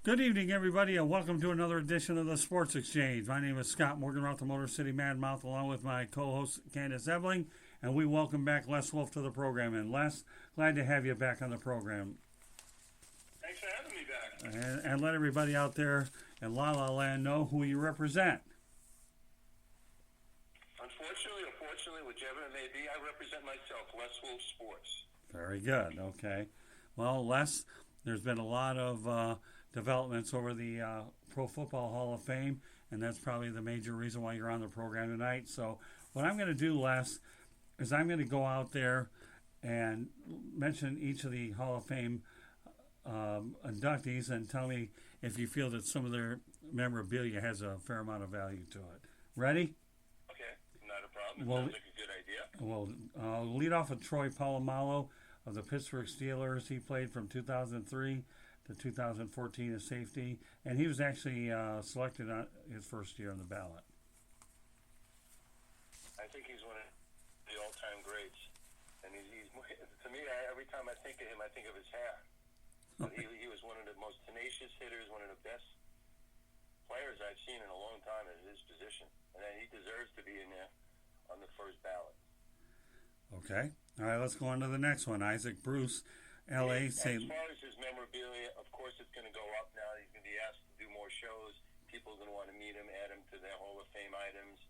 Good evening, everybody, and welcome to another edition of the Sports Exchange. My name is Scott Morganroth, the Motor City Mad Mouth, along with my co-host Candace Ebling, and we welcome back Les Wolf to the program. And Les, glad to have you back on the program. Thanks for having me back. And let everybody out there in La La Land know who you represent. Unfortunately or fortunately, whichever it may be, I represent myself, Les Wolf Sports. Very good. Okay. Well, Les, there's been a lot of developments over the Pro Football Hall of Fame, and that's probably the major reason why you're on the program tonight. So what I'm going to do, Les, is I'm going to go out there and mention each of the Hall of Fame inductees and tell me if you feel that some of their memorabilia has a fair amount of value to it. Ready? Okay, not a problem. Well, sounds like a good idea. Well, I'll lead off with Troy Polamalu of the Pittsburgh Steelers. He played from 2003 to 2014 as safety, and he was actually selected on his first year on the ballot. I think he's one of the all-time greats, and he's to me, every time I think of him, I think of his hair. But he was one of the most tenacious hitters, one of the best players I've seen in a long time at his position, and he deserves to be in there on the first ballot. Okay. All right, let's go on to the next one. Isaac Bruce, L.A. St. As far as his memorabilia, of course it's going to go up now. He's going to be asked to do more shows. People are going to want to meet him, add him to their Hall of Fame items,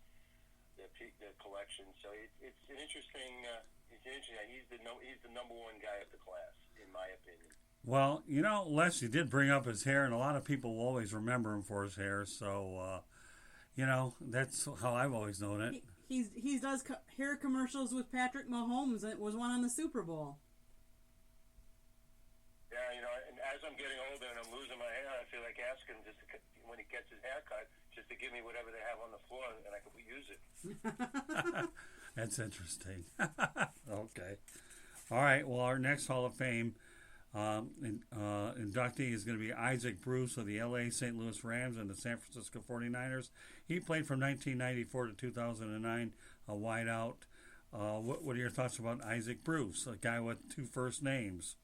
their collection. So it's an interesting. He's the number one guy of the class, in my opinion. Well, you know, Les, you did bring up his hair, and a lot of people will always remember him for his hair. So, you know, that's how I've always known it. He does hair commercials with Patrick Mahomes. It was one on the Super Bowl. Yeah, you know, and as I'm getting older and I'm losing my hair, I feel like asking him when he gets his hair cut, just to give me whatever they have on the floor, and I could use it. That's interesting. Okay. All right. Well, our next Hall of Fame inductee is going to be Isaac Bruce of the L.A. St. Louis Rams and the San Francisco 49ers. He played from 1994 to 2009, a wideout. What are your thoughts about Isaac Bruce, a guy with two first names?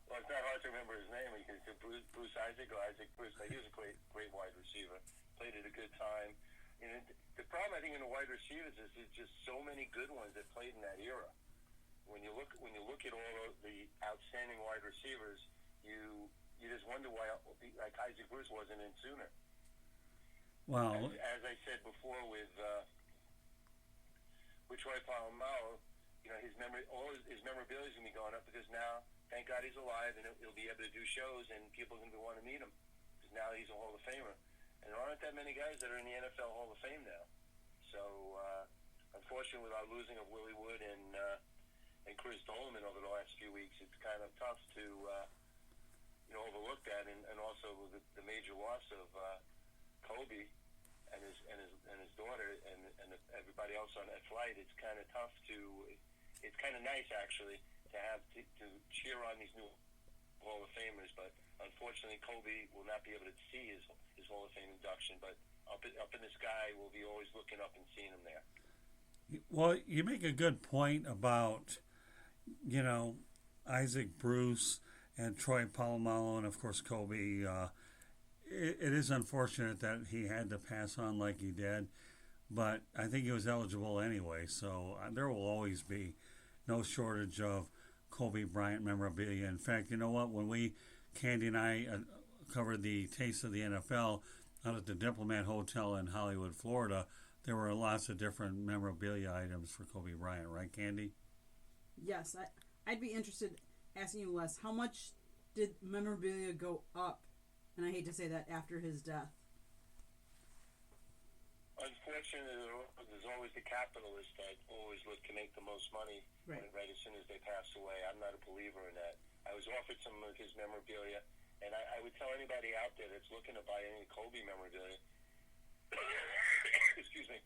Well, it's not hard to remember his name. You can say Bruce Isaac or Isaac Bruce. He was a great wide receiver. Played at a good time. And the problem, I think, in the wide receivers is there's just so many good ones that played in that era. When you look at all of the outstanding wide receivers, you just wonder why, like Isaac Bruce wasn't in sooner. Well, as I said before with Troy Polamalu, you know, his memorabilia is going to be going up because now, thank God he's alive, and he'll be able to do shows, and people are going to want to meet him because now he's a Hall of Famer. And there aren't that many guys that are in the NFL Hall of Fame now. So, unfortunately, with our losing of Willie Wood and Chris Doleman over the last few weeks, it's kind of tough to overlook that, and also the major loss of Kobe and his daughter and everybody else on that flight. It's kind of tough it's kind of nice actually to have to cheer on these new Hall of Famers, but unfortunately Kobe will not be able to see his Hall of Fame induction, but up in the sky we'll be always looking up and seeing him there. Well, you make a good point about, you know, Isaac Bruce and Troy Polamalu and, of course, Kobe. It is unfortunate that he had to pass on like he did, but I think he was eligible anyway, so there will always be no shortage of Kobe Bryant memorabilia. In fact, you know what? When Candy and I covered the Taste of the NFL out at the Diplomat Hotel in Hollywood, Florida, there were lots of different memorabilia items for Kobe Bryant, right, Candy? Yes, I'd be interested asking you, Les, how much did memorabilia go up? And I hate to say that, after his death. Unfortunately, there's always the capitalists that always look to make the most money right as soon as they pass away. I'm not a believer in that. I was offered some of his memorabilia, and I would tell anybody out there that's looking to buy any Kobe memorabilia, excuse me,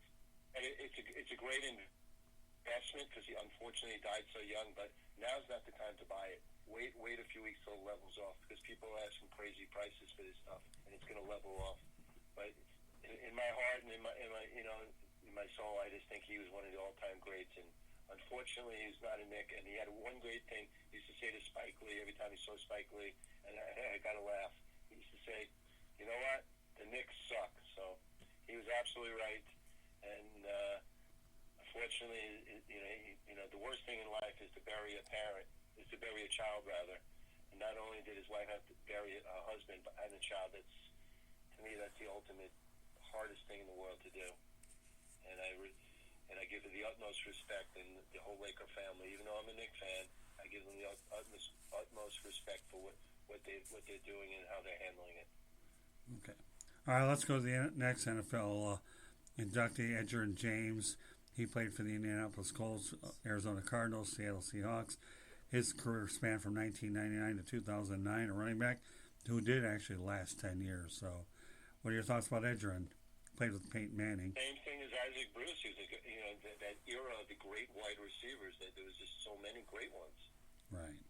and it's a great investment because he unfortunately died so young, but now's not the time to buy it. Wait a few weeks till it levels off because people ask some crazy prices for this stuff, and it's going to level off. But in my heart and in my soul, I just think he was one of the all-time greats, and Unfortunately, he's not a Knick, and he had one great thing. He used to say to Spike Lee every time he saw Spike Lee, and I got to laugh. He used to say, "You know what? The Knicks suck." So he was absolutely right. And unfortunately, the worst thing in life is to bury a child rather. And not only did his wife have to bury a husband and a child, to me that's the ultimate hardest thing in the world to do. And I give her the utmost respect, and the whole Laker family. Even though I'm a Knicks fan, I give them the utmost respect for what they're doing and how they're handling it. Okay. All right, let's go to the next NFL inductee, Edgerrin James. He played for the Indianapolis Colts, Arizona Cardinals, Seattle Seahawks. His career spanned from 1999 to 2009, a running back who did actually last 10 years. So what are your thoughts about Edgerrin? Played with Peyton Manning. Same thing as Isaac Bruce. He was that era of the great wide receivers. That there was just so many great ones. Right.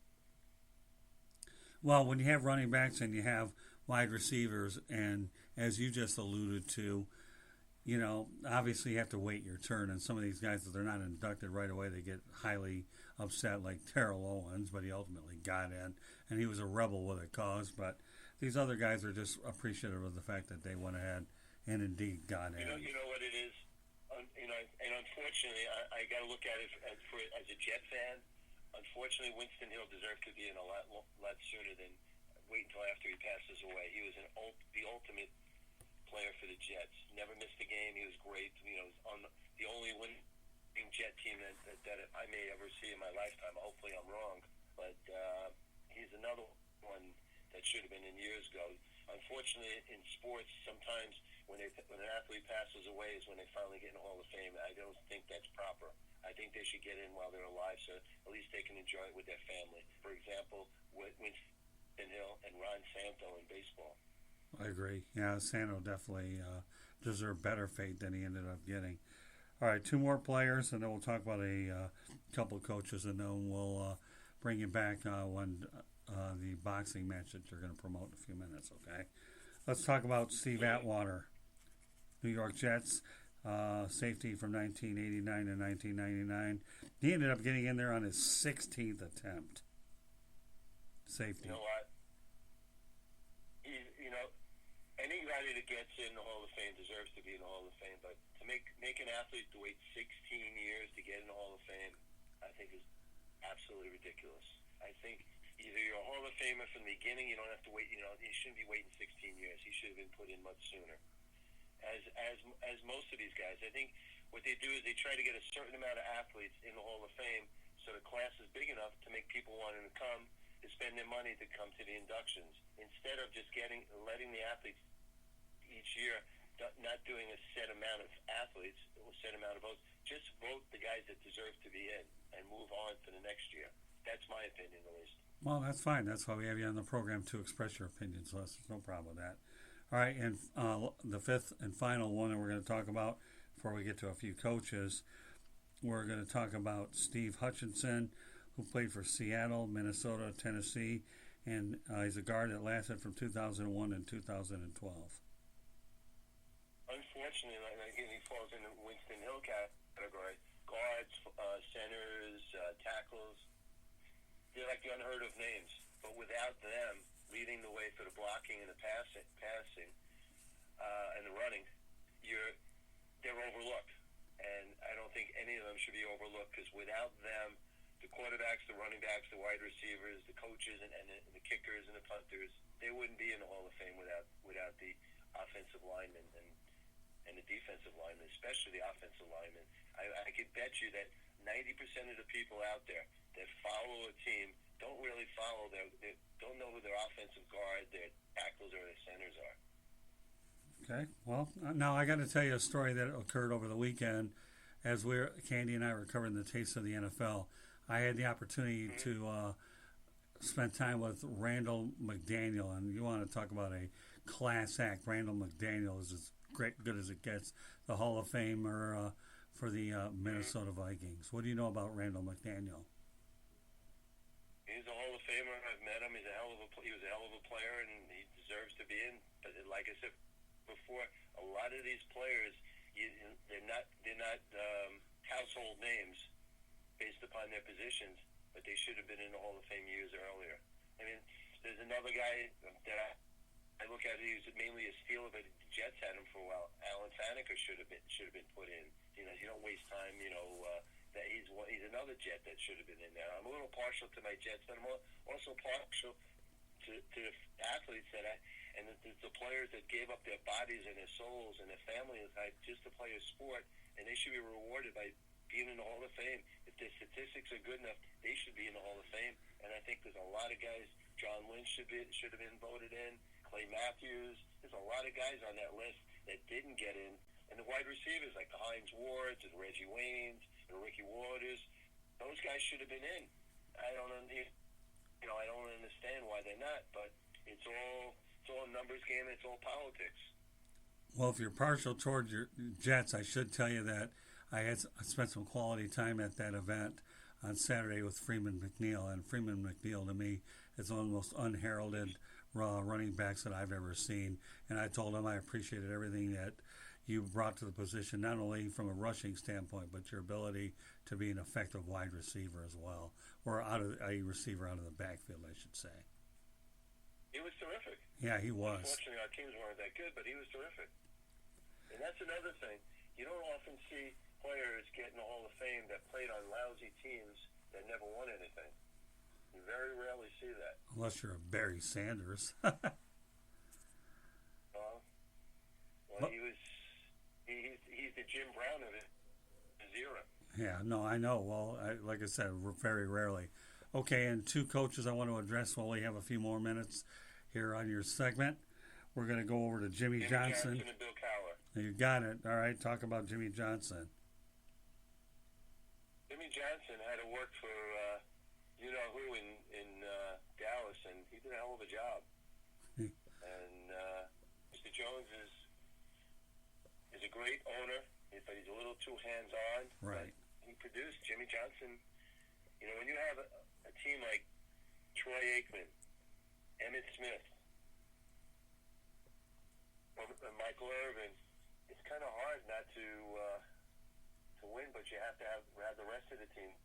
Well, when you have running backs and you have wide receivers, and as you just alluded to, obviously you have to wait your turn. And some of these guys, if they're not inducted right away, they get highly upset, like Terrell Owens, but he ultimately got in, and he was a rebel with a cause. But these other guys are just appreciative of the fact that they went ahead and indeed got in. You know what it is? And unfortunately, I got to look at it as a Jet fan. Unfortunately, Winston Hill deserved to be in a lot sooner than wait until after he passes away. He was the ultimate player for the Jets. Never missed a game. He was great. On the only winning Jet team that I may ever see in my lifetime. Hopefully, I'm wrong, but he's another one that should have been in years ago. Unfortunately, in sports, sometimes when an athlete passes away is when they finally get in the Hall of Fame. I don't think that's proper. I think they should get in while they're alive, so at least they can enjoy it with their family. For example, Winston Hill and Ron Santo in baseball. I agree. Yeah, Santo definitely deserved better fate than he ended up getting. All right, two more players, and then we'll talk about a couple of coaches, and then we'll bring you back when the boxing match that you're going to promote in a few minutes, okay? Let's talk about Steve Atwater, New York Jets, safety from 1989 to 1999. He ended up getting in there on his 16th attempt. Safety. You know what? Anybody that gets in the Hall of Fame deserves to be in the Hall of Fame, but to make an athlete to wait 16 years to get in the Hall of Fame, I think is absolutely ridiculous. I think either you're a Hall of Famer from the beginning, you don't have to wait, you shouldn't be waiting 16 years. He should have been put in much sooner. As most of these guys, I think what they do is they try to get a certain amount of athletes in the Hall of Fame so the class is big enough to make people want to come, to spend their money to come to the inductions, instead of just letting the athletes each year, not doing a set amount of athletes, a set amount of votes. Just vote the guys that deserve to be in and move on for the next year. That's my opinion, at least. Well, that's fine. That's why we have you on the program, to express your opinion, so there's no problem with that. All right, and the fifth and final one that we're going to talk about before we get to a few coaches, we're going to talk about Steve Hutchinson, who played for Seattle, Minnesota, Tennessee, and he's a guard that lasted from 2001 and 2012. Unfortunately, he falls in the Winston Hill category. Guards, centers, tackles, they're like the unheard of names. But without them leading the way for the blocking and the passing, and the running, they're overlooked. And I don't think any of them should be overlooked, because without them, the quarterbacks, the running backs, the wide receivers, the coaches, and the kickers and the punters, they wouldn't be in the Hall of Fame without the offensive linemen and the defensive linemen, especially the offensive linemen. I could bet you that 90% of the people out there that follow a team don't really follow don't know who their offensive guard, their tackles, or their centers are. Okay. Well, now I got to tell you a story that occurred over the weekend as Candy and I were covering the taste of the NFL. I had the opportunity to spend time with Randall McDaniel, and you want to talk about a class act. Randall McDaniel is as good as it gets, the Hall of Famer for the Minnesota Vikings. What do you know about Randall McDaniel? He's a Hall of Famer. I've met him. He was a hell of a player, and he deserves to be in. But like I said before, a lot of these players, they're not household names based upon their positions, but they should have been in the Hall of Fame years earlier. I mean, there's another guy that I look at. He was mainly a Steeler, but the Jets had him for a while. Alan Faneca should have been put in. You know, you don't waste time. You know, that he's another Jet that should have been in there. I'm a little partial to my Jets, but I'm also partial to the athletes and the players that gave up their bodies and their souls and their families just to play a sport, and they should be rewarded by being in the Hall of Fame. If their statistics are good enough, they should be in the Hall of Fame. And I think there's a lot of guys. John Lynch should have been voted in. Clay Matthews. There's a lot of guys on that list that didn't get in. And the wide receivers like the Hines Wards and Reggie Waynes and Ricky Waters, those guys should have been in. I don't understand why they're not. But it's all a numbers game. It's all politics. Well, if you're partial towards your Jets, I should tell you that I spent some quality time at that event on Saturday with Freeman McNeil, and Freeman McNeil to me is one of the most unheralded running backs that I've ever seen. And I told him I appreciated everything that you brought to the position, not only from a rushing standpoint, but your ability to be an effective wide receiver as well, or a receiver out of the backfield, I should say. He was terrific. Yeah, he was. Unfortunately, our teams weren't that good, but he was terrific. And that's another thing. You don't often see players get in the Hall of Fame that played on lousy teams that never won anything. You very rarely see that. Unless you're a Barry Sanders. He's the Jim Brown of his era. Yeah, no, I know. Well, like I said, very rarely. Okay, and two coaches I want to address while we have a few more minutes here on your segment. We're going to go over to Jimmy Johnson. And Bill Cowher. You got it. All right, talk about Jimmy Johnson. Jimmy Johnson had to work for you-know-who in Dallas, and he did a hell of a job. And Mr. Jones is a great owner, but he's a little too hands-on. Right. He produced Jimmy Johnson. You know, when you have a team like Troy Aikman, Emmitt Smith, and Michael Irvin, it's kind of hard not to win, but you have to have the rest of the team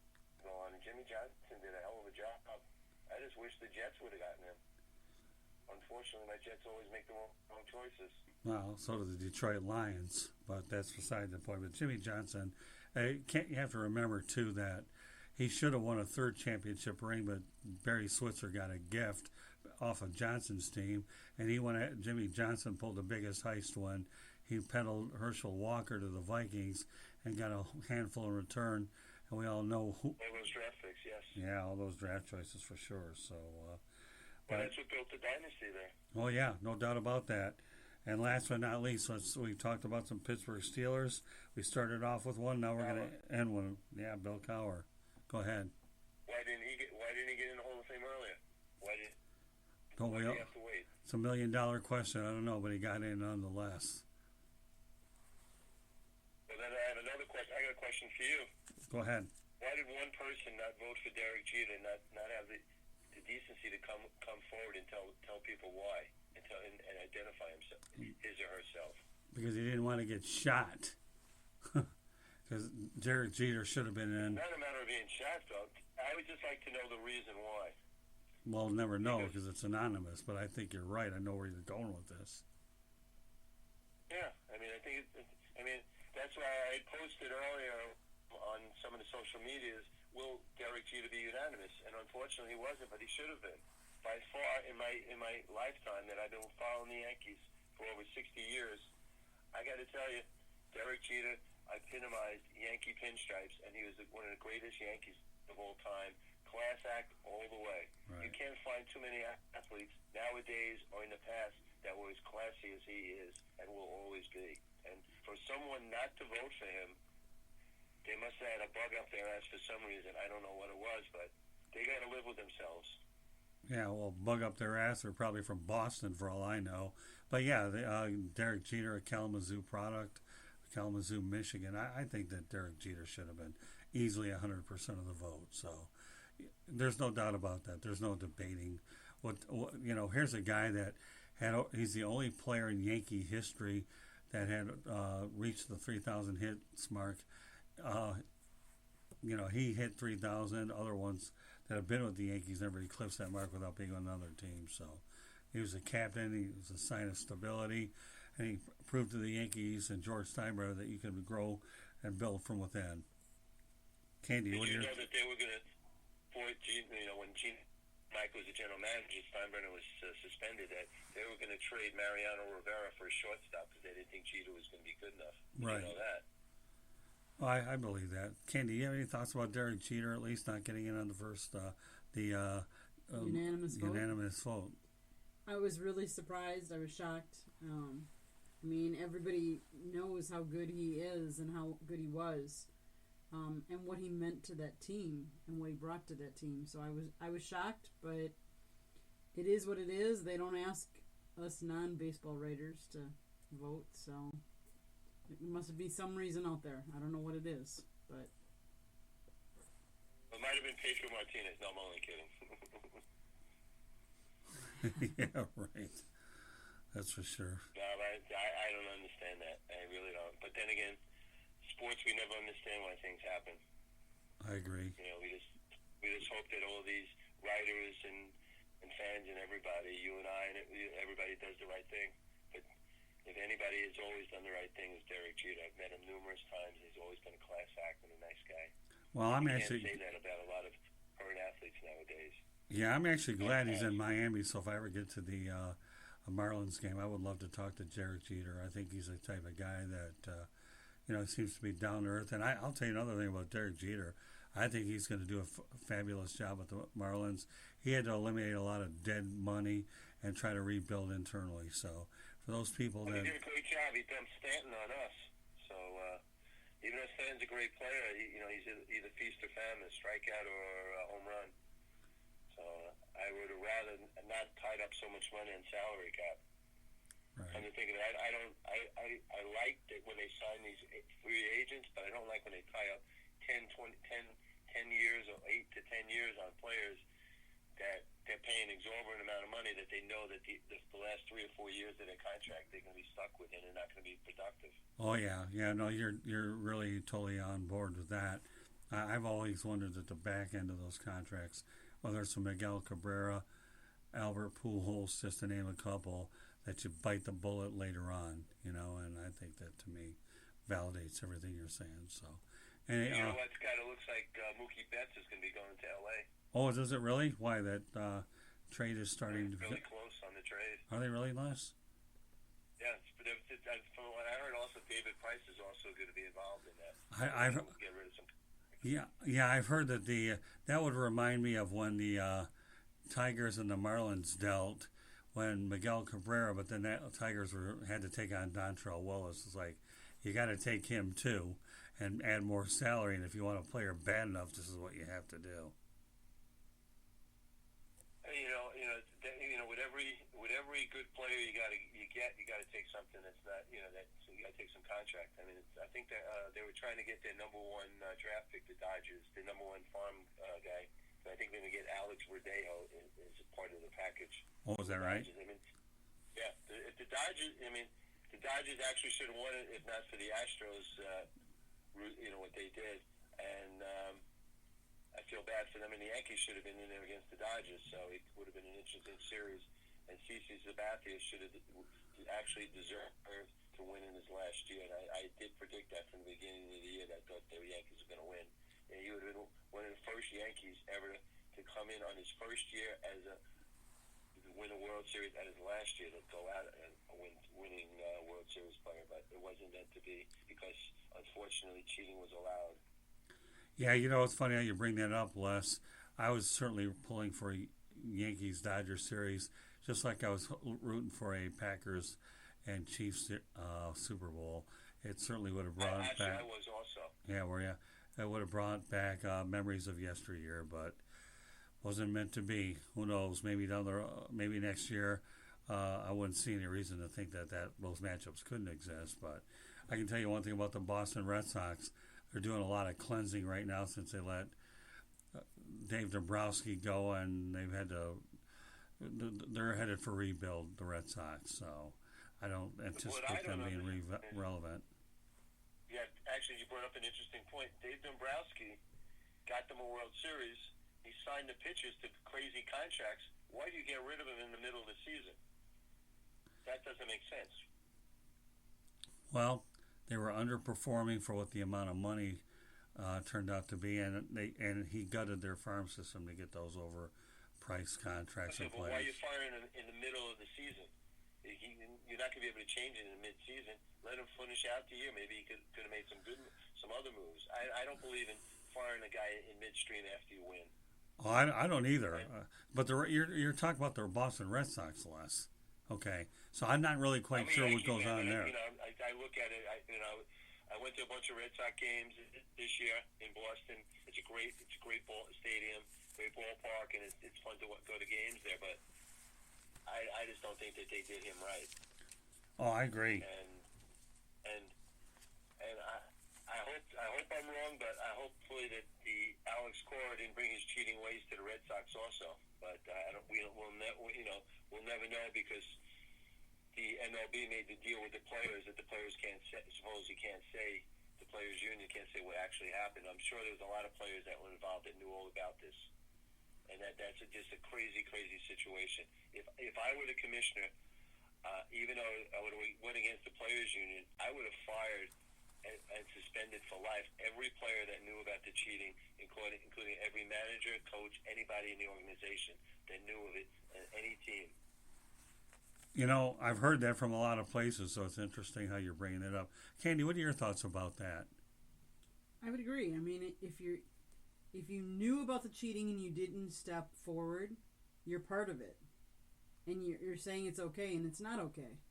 go on. And Jimmy Johnson did a hell of a job. I just wish the Jets would have gotten him. Unfortunately, my Jets always make the wrong choices. Well, so do the Detroit Lions, but that's beside the point. But Jimmy Johnson, you have to remember, too, that he should have won a third championship ring, but Barry Switzer got a gift off of Johnson's team, and Jimmy Johnson pulled the biggest heist when he peddled Herschel Walker to the Vikings and got a handful in return, and we all know who. All those draft picks, yes. Yeah, all those draft choices for sure. So, well, that's what built the dynasty there. Oh yeah, no doubt about that. And last but not least, we talked about some Pittsburgh Steelers. We started off with one. Now we're going to end one. Yeah, Bill Cowher. Go ahead. Why didn't he get in the Hall of Fame earlier? Why did he have to wait? It's $1 million question. I don't know, but he got in nonetheless. Well, then I have another question. I got a question for you. Go ahead. Why did one person not vote for Derek Jeter and not have the decency to come forward and tell people why and identify himself, his or herself? Because he didn't want to get shot. Because Derek Jeter should have been in. It's not a matter of being shot, though. I would just like to know the reason why. Well, never know because it's anonymous. But I think you're right. I know where you're going with this. Yeah, I mean, that's why I posted earlier on some of the social medias. Will Derek Jeter be unanimous? And unfortunately, he wasn't, but he should have been. By far, in my lifetime that I've been following the Yankees for over 60 years, I got to tell you, Derek Jeter epitomized Yankee pinstripes, and he was one of the greatest Yankees of all time. Class act all the way. Right. You can't find too many athletes nowadays or in the past that were as classy as he is and will always be. And for someone not to vote for him, they must have had a bug up their ass for some reason. I don't know what it was, but they got to live with themselves. Yeah, well, bug up their ass. They're probably from Boston, for all I know. But yeah, Derek Jeter, a Kalamazoo product, Kalamazoo, Michigan. I think that Derek Jeter should have been easily 100% of the vote. So there's no doubt about that. There's no debating. Here's a guy that he's the only player in Yankee history that had reached the 3,000 hits mark. he hit 3,000. Other ones that have been with the Yankees never eclipsed that mark without being on another team. So he was a captain. He was a sign of stability, and he proved to the Yankees and George Steinbrenner that you can grow and build from within. Candy, Did what you you know that they were going to, when Gene Mike was the general manager, Steinbrenner was suspended, that they were going to trade Mariano Rivera for a shortstop because they didn't think Jeter was going to be good enough. Right. You know that? Well, I believe that. Candy, you have any thoughts about Derek Jeter at least not getting in on the first unanimous vote? I was really surprised. I was shocked. I mean, everybody knows how good he is and how good he was, and what he meant to that team and what he brought to that team. So I was shocked, but it is what it is. They don't ask us non-baseball writers to vote, so it must be some reason out there. I don't know what it is, but it might have been Pedro Martinez. No, I'm only kidding. Yeah, right. That's for sure. No, I don't understand that. I really don't. But then again, sports, we never understand why things happen. I agree. We just hope that all these writers and fans and everybody, you and I, and everybody does the right thing. But if anybody has always done the right thing, it's Derek Jeter. I've met him numerous times. He's always been a class act and a nice guy. Well, you can't say that about a lot of current athletes nowadays. Yeah, I'm actually glad he's in Miami. So if I ever get to the Marlins game, I would love to talk to Derek Jeter. I think he's the type of guy that seems to be down to earth. And I'll tell you another thing about Derek Jeter. I think he's going to do a fabulous job with the Marlins. He had to eliminate a lot of dead money and try to rebuild internally. So for those people he that did a great job. He dumped Stanton on us. So even though Stanton's a great player, he's either feast or famine, strikeout or home run. So I would have rather not tied up so much money on salary cap. Right. I'm thinking I like it when they sign these free agents, but I don't like when they tie up 10 years or 8 to 10 years on players that they're paying exorbitant amount of money that they know that the last 3 or 4 years of their contract they're going to be stuck with and they're not going to be productive. Oh yeah, no, you're really totally on board with that. I've always wondered at the back end of those contracts, whether it's a Miguel Cabrera, Albert Pujols, just to name a couple, that you bite the bullet later on, and I think that to me validates everything you're saying. So, and what kind of looks like Mookie Betts is going to be going to L.A. Oh, does it really? Why that trade is starting to really close on the trade? Are they really nice? Yeah, from what I heard, also David Price is also going to be involved in that. I've get rid of some. Yeah, I've heard that that would remind me of when the Tigers and the Marlins dealt when Miguel Cabrera, but then that Tigers had to take on Dontrell Willis. It's like you got to take him too and add more salary, and if you want a player bad enough, this is what you have to do. With every good player you got to take something that's not so you got to take some contract. I mean, I think that they were trying to get their number one draft pick, the Dodgers, their number one farm guy. So I think they're going to get Alex Verdejo as part of the package. Oh, is that right? I mean, yeah, the Dodgers actually should have won it if not for the Astros. What they did, and I feel bad for them. And the Yankees should have been in there against the Dodgers, so it would have been an interesting series. And CC Sabathia should have actually deserved to win in his last year. And I did predict that from the beginning of the year that I thought the Yankees were going to win. And he would have been one of the first Yankees ever to come in on his first year as win a World Series, and his last year to go out and winning World Series player. But it wasn't meant to be because, unfortunately, cheating was allowed. Yeah, it's funny how you bring that up, Les. I was certainly pulling for a Yankees-Dodgers series, just like I was rooting for a Packers and Chiefs Super Bowl. It certainly would have brought back. I was also. Yeah, were you? It would have brought back memories of yesteryear, but wasn't meant to be. Who knows? Maybe maybe next year. I wouldn't see any reason to think that those matchups couldn't exist. But I can tell you one thing about the Boston Red Sox. They're doing a lot of cleansing right now since they let Dave Dombrowski go, and they're headed for rebuild, the Red Sox. So I don't anticipate them being relevant. Yeah, actually, you brought up an interesting point. Dave Dombrowski got them a World Series. He signed the pitchers to crazy contracts. Why do you get rid of them in the middle of the season? That doesn't make sense. Well, they were underperforming for what the amount of money turned out to be, and he gutted their farm system to get those overpriced contracts in But place. why are you firing him in the middle of the season? You're not going to be able to change it in mid-season. Let him finish out the year. Maybe he could have made some other moves. I don't believe in firing a guy in midstream after you win. Oh, I don't either. Right. But you're talking about the Boston Red Sox, Les. Okay, so I'm not really quite sure what goes on there. I look at it. I went to a bunch of Red Sox games this year in Boston. It's a great stadium, great ballpark, and it's fun to go to games there. But I just don't think that they did him right. Oh, I agree. And I hope I'm wrong, but hopefully that the Alex Cora didn't bring his cheating ways to the Red Sox also. But we'll never know because the MLB made the deal with the players that the players can't say. The players' union can't say what actually happened. I'm sure there was a lot of players that were involved that knew all about this, and that's just a crazy situation. If I were the commissioner, even though I would have went against the players' union, I would have fired and suspended for life every player that knew about the cheating, including every manager, coach, anybody in the organization that knew of it, any team. You know, I've heard that from a lot of places, so it's interesting how you're bringing it up. Candy, what are your thoughts about that? I would agree. I mean, if you knew about the cheating and you didn't step forward, you're part of it, and you're saying it's okay, and it's not okay.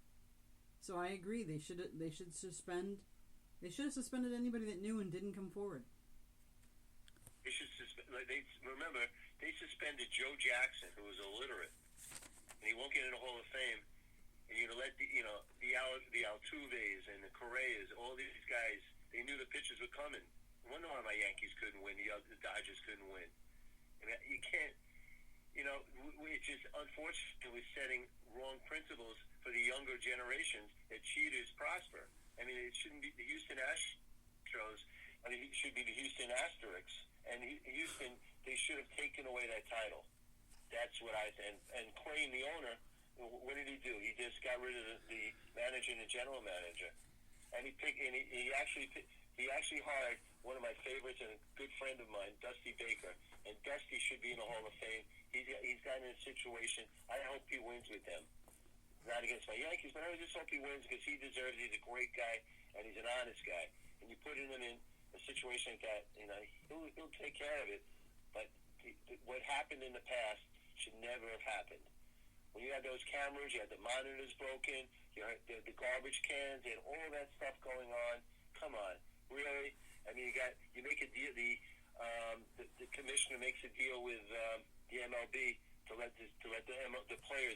So I agree. They should suspend. They should have suspended anybody that knew and didn't come forward. They should remember they suspended Joe Jackson, who was illiterate, and he won't get in the Hall of Fame. And you let the Altuves and the Correas, all these guys, they knew the pitchers were coming. No wonder why my Yankees couldn't win. The Dodgers couldn't win. I mean, you can't. It's just unfortunate we're setting wrong principles for the younger generations that cheaters prosper. I mean, it shouldn't be the Houston Astros. I mean, it should be the Houston Asterix. And Houston, they should have taken away that title. That's what I think. And Crane, the owner, what did he do? He just got rid of the manager and the general manager. And he actually hired one of my favorites and a good friend of mine, Dusty Baker. And Dusty should be in the Hall of Fame. He's gotten in a situation. I hope he wins with them. Not against my Yankees, but I just hope he wins because he deserves it. He's a great guy, and he's an honest guy. And you put him in a situation like that, he'll take care of it. But what happened in the past should never have happened. When you had those cameras, you had the monitors broken, you had the garbage cans, you had all that stuff going on. Come on, really? I mean, you make a deal. The commissioner makes a deal with the MLB to let the players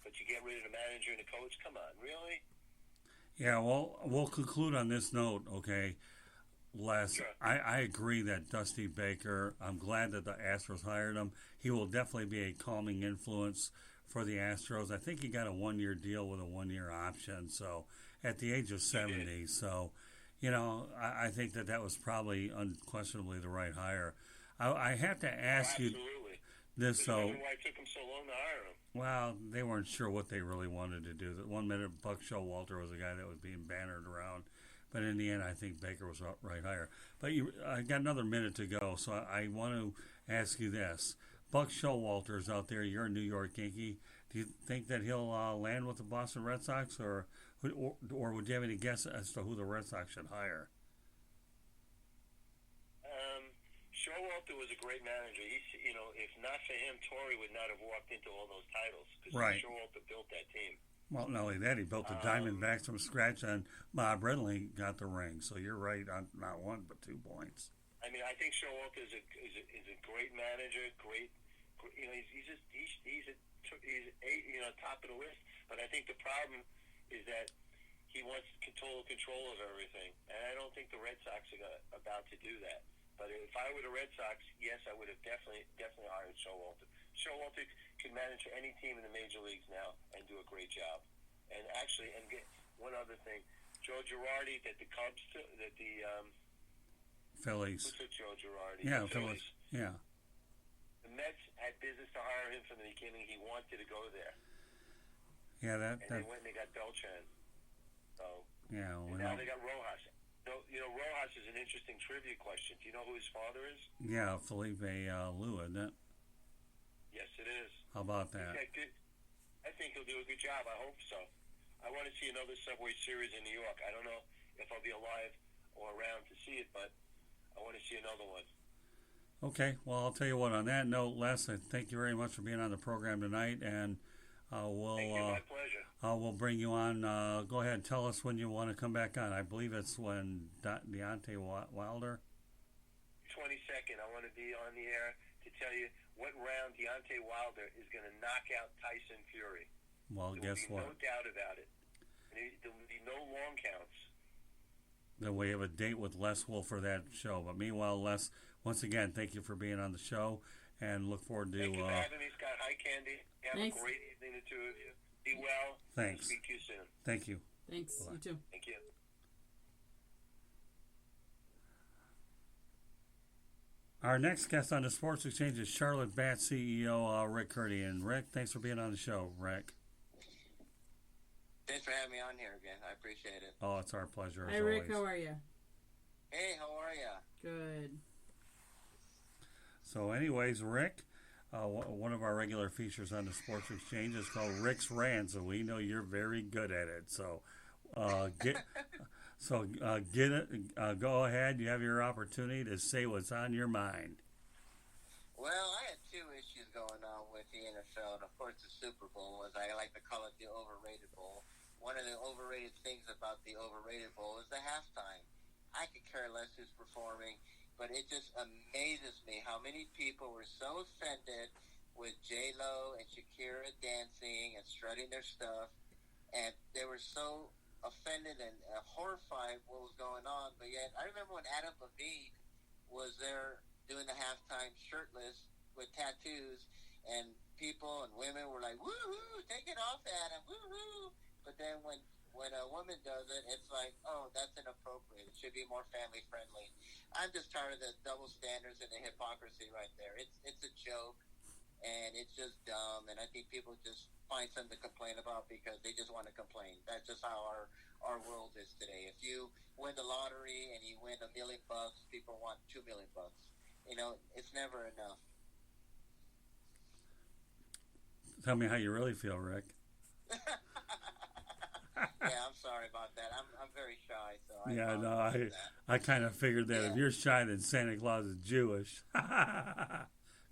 but you get rid of the manager and the coach. Come on, really? Yeah, well, we'll conclude on this note, okay, Les. Sure. I agree that Dusty Baker, I'm glad that the Astros hired him. He will definitely be a calming influence for the Astros. I think he got a 1-year deal with a 1-year option, so at the age of 70. So, I think that was probably unquestionably the right hire. I have to ask you this, so. Why it took him so long to hire him? Well, they weren't sure what they really wanted to do. 1 minute, Buck Showalter was the guy that was being bannered around. But in the end, I think Baker was right hire. But I got another minute to go, so I want to ask you this. Buck Showalter's out there. You're a New York Yankee. Do you think that he'll land with the Boston Red Sox, or would you have any guess as to who the Red Sox should hire? Showalter was a great manager. If not for him, Torrey would not have walked into all those titles because right. Showalter built that team. Well, not only that, he built the Diamondbacks from scratch, and Bob Brenly got the ring. So you're right on not 1 but 2 points. I mean, I think Showalter is a great manager. Great, he's top of the list. But I think the problem is that he wants total control of everything, and I don't think the Red Sox are about to do that. But if I were the Red Sox, yes, I would have definitely hired Showalter. Showalter can manage any team in the major leagues now and do a great job. And get one other thing, Joe Girardi, that the Cubs, Phillies. Who took Joe Girardi? Yeah, The Phillies. Yeah. The Mets had business to hire him from the beginning. He wanted to go there. Yeah, and they went and they got Beltran. So, yeah, and now they got Rojas. So, Rojas is an interesting trivia question. Do you know who his father is? Yeah, Felipe Lou, isn't it? Yes, it is. How about that? I think he'll do a good job. I hope so. I want to see another Subway Series in New York. I don't know if I'll be alive or around to see it, but I want to see another one. Okay, well, I'll tell you what, on that note, Les, thank you very much for being on the program tonight, and Thank you, my pleasure. We'll bring you on. Go ahead and tell us when you want to come back on. I believe it's when Deontay Wilder. 22nd, I want to be on the air to tell you what round Deontay Wilder is going to knock out Tyson Fury. Well, guess what? There will be no doubt about it. There will be no long counts. Then we have a date with Les Wolf for that show. But meanwhile, Les, once again, thank you for being on the show, and look forward to... Thank you for having me, Scott. Hi, Candy. Have Thanks. a great evening, the two of you. Be well. Thanks. Speak to you soon. Thank you. Thanks. Bye. You too. Thank you. Our next guest on the Sports Exchange is Charlotte Bat CEO Rick Curdy. And Rick, thanks for being on the show, Rick. Thanks for having me on here again. I appreciate it. Oh, it's our pleasure. Hi, Rick. How are you? Hey, how are ya? Good. So, anyways, Rick, one of our regular features on the Sports Exchange is called Rick's Rants, and we know you're very good at it. So, get it. Go ahead. You have your opportunity to say what's on your mind. Well, I had two issues going on with the NFL, and of course the Super Bowl, as I like to call it, the overrated bowl. One of the overrated things about the overrated bowl is the halftime. I could care less who's performing, but it just amazes me how many people were so offended with J-Lo and Shakira dancing and strutting their stuff, and they were so offended and horrified what was going on. But yet, I remember when Adam Levine was there doing the halftime shirtless with tattoos, and people and women were like, "Woohoo! Take it off, Adam! Woohoo!" But then when a woman does it, it's like, "Oh, that's inappropriate. It should be more family friendly." I'm just tired of the double standards and the hypocrisy right there. It's a joke, and it's just dumb. And I think people just find something to complain about because they just want to complain. That's just how our world is today. If you win the lottery and you win $1 million, people want $2 million. It's never enough. Tell me how you really feel, Rick. Yeah, I'm sorry about that. I'm very shy, so I kind of figured that if you're shy, then Santa Claus is Jewish.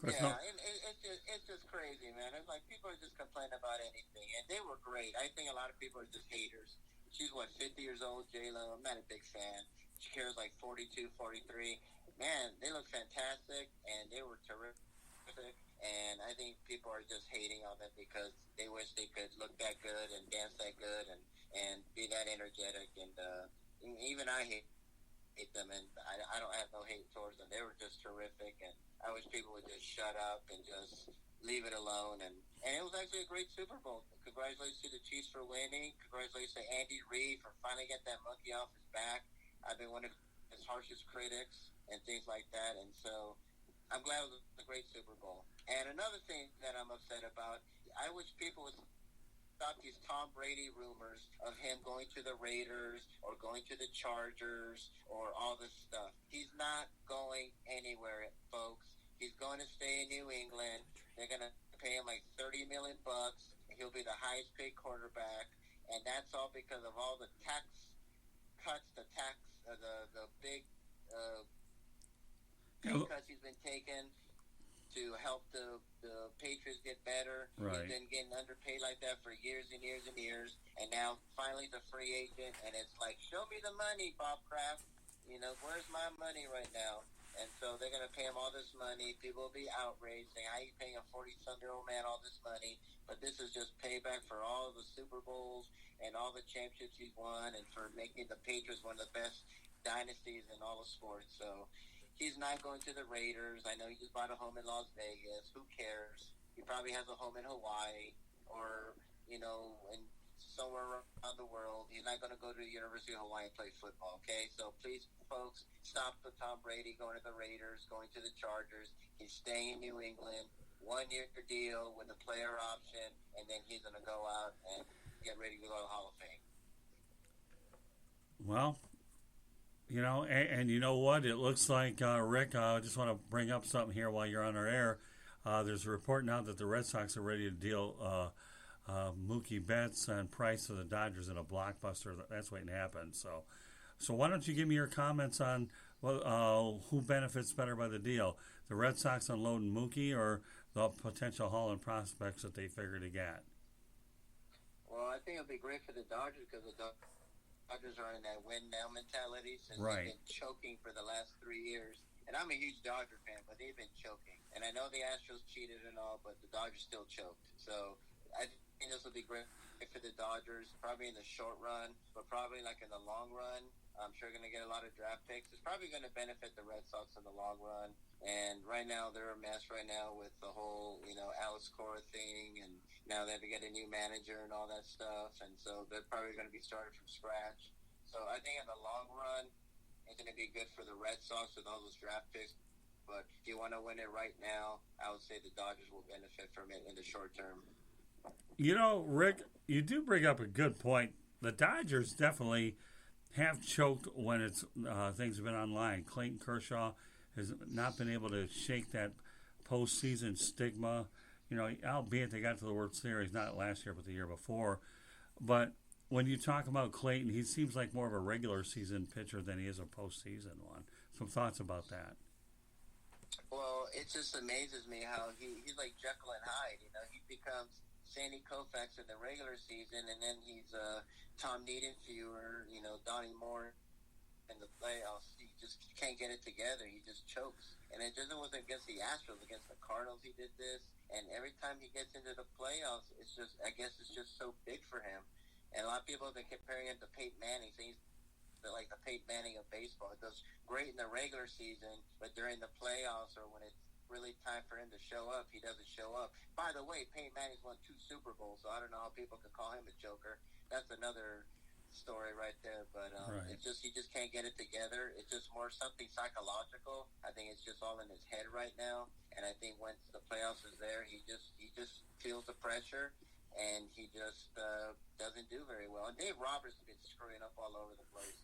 It's just crazy, man. It's like people are just complaining about anything, and they were great. I think a lot of people are just haters. She's 50 years old, J-Lo. I'm not a big fan. Shakira's like 42, 43. Man, they look fantastic, and they were terrific. And I think people are just hating on them because they wish they could look that good and dance that good and be that energetic. And even I hate them, and I don't have no hate towards them. They were just terrific, and I wish people would just shut up and just leave it alone. And it was actually a great Super Bowl. Congratulations to the Chiefs for winning. Congratulations to Andy Reid for finally getting that monkey off his back. I've been one of his harshest critics and things like that, and so I'm glad it was a great Super Bowl. And another thing that I'm upset about, I wish people would stop these Tom Brady rumors of him going to the Raiders or going to the Chargers or all this stuff. He's not going anywhere, folks. He's going to stay in New England. They're going to pay him like $30 million. He'll be the highest paid quarterback, and that's all because of all the tax cuts, the big pay cuts he's been taking to help the Patriots get better. Right. He's been getting underpaid like that for years and years and years, and now finally he's a free agent, and it's like, show me the money, Bob Kraft. Where's my money right now? And so they're going to pay him all this money. People will be outraged, saying, how are you paying a 40-some-year-old man all this money? But this is just payback for all the Super Bowls and all the championships he's won and for making the Patriots one of the best dynasties in all of sports. So he's not going to the Raiders. I know he just bought a home in Las Vegas. Who cares? He probably has a home in Hawaii or, in somewhere around the world. He's not going to go to the University of Hawaii and play football, okay? So please, folks, stop the Tom Brady going to the Raiders, going to the Chargers. He's staying in New England, 1-year deal with a player option, and then he's going to go out and get ready to go to the Hall of Fame. Well, and you know what? It looks like, Rick, I just want to bring up something here while you're on our air. There's a report now that the Red Sox are ready to deal Mookie Betts and Price to the Dodgers in a blockbuster. That's waiting to happen. So why don't you give me your comments on who benefits better by the deal? The Red Sox unloading Mookie or the potential hauling prospects that they figure to get? Well, I think it'll be great for the Dodgers because the Dodgers are in that win-now mentality since Right. they've been choking for the last 3 years. And I'm a huge Dodger fan, but they've been choking. And I know the Astros cheated and all, but the Dodgers still choked. So I think this will be great for the Dodgers, probably in the short run, but probably like in the long run. I'm sure going to get a lot of draft picks. It's probably going to benefit the Red Sox in the long run. And right now, they're a mess right now with the whole, Alice Cora thing. And now they have to get a new manager and all that stuff. And so they're probably going to be started from scratch. So I think in the long run, it's going to be good for the Red Sox with all those draft picks. But if you want to win it right now, I would say the Dodgers will benefit from it in the short term. Rick, you do bring up a good point. The Dodgers definitely have choked when it's things have been online. Clayton Kershaw has not been able to shake that postseason stigma. Albeit they got to the World Series, not last year, but the year before. But when you talk about Clayton, he seems like more of a regular season pitcher than he is a postseason one. Some thoughts about that? Well, it just amazes me how he's like Jekyll and Hyde. He becomes Sandy Koufax in the regular season, and then he's Tom Niedenfuer, Donnie Moore in the playoffs. He just can't get it together. He just chokes. And it just wasn't against the Astros, against the Cardinals he did this. And every time he gets into the playoffs, I guess it's just so big for him. And a lot of people have been comparing him to Peyton Manning, saying he's like the Peyton Manning of baseball. It does great in the regular season, but during the playoffs or when it's really time for him to show up, he doesn't show up. By the way, Peyton Manning's won 2 Super Bowls, so I don't know how people could call him a joker. That's another story right there, but Right. he just can't get it together. It's just more something psychological. I think it's just all in his head right now, and I think once the playoffs is there, he just feels the pressure, and he just doesn't do very well. And Dave Roberts has been screwing up all over the place,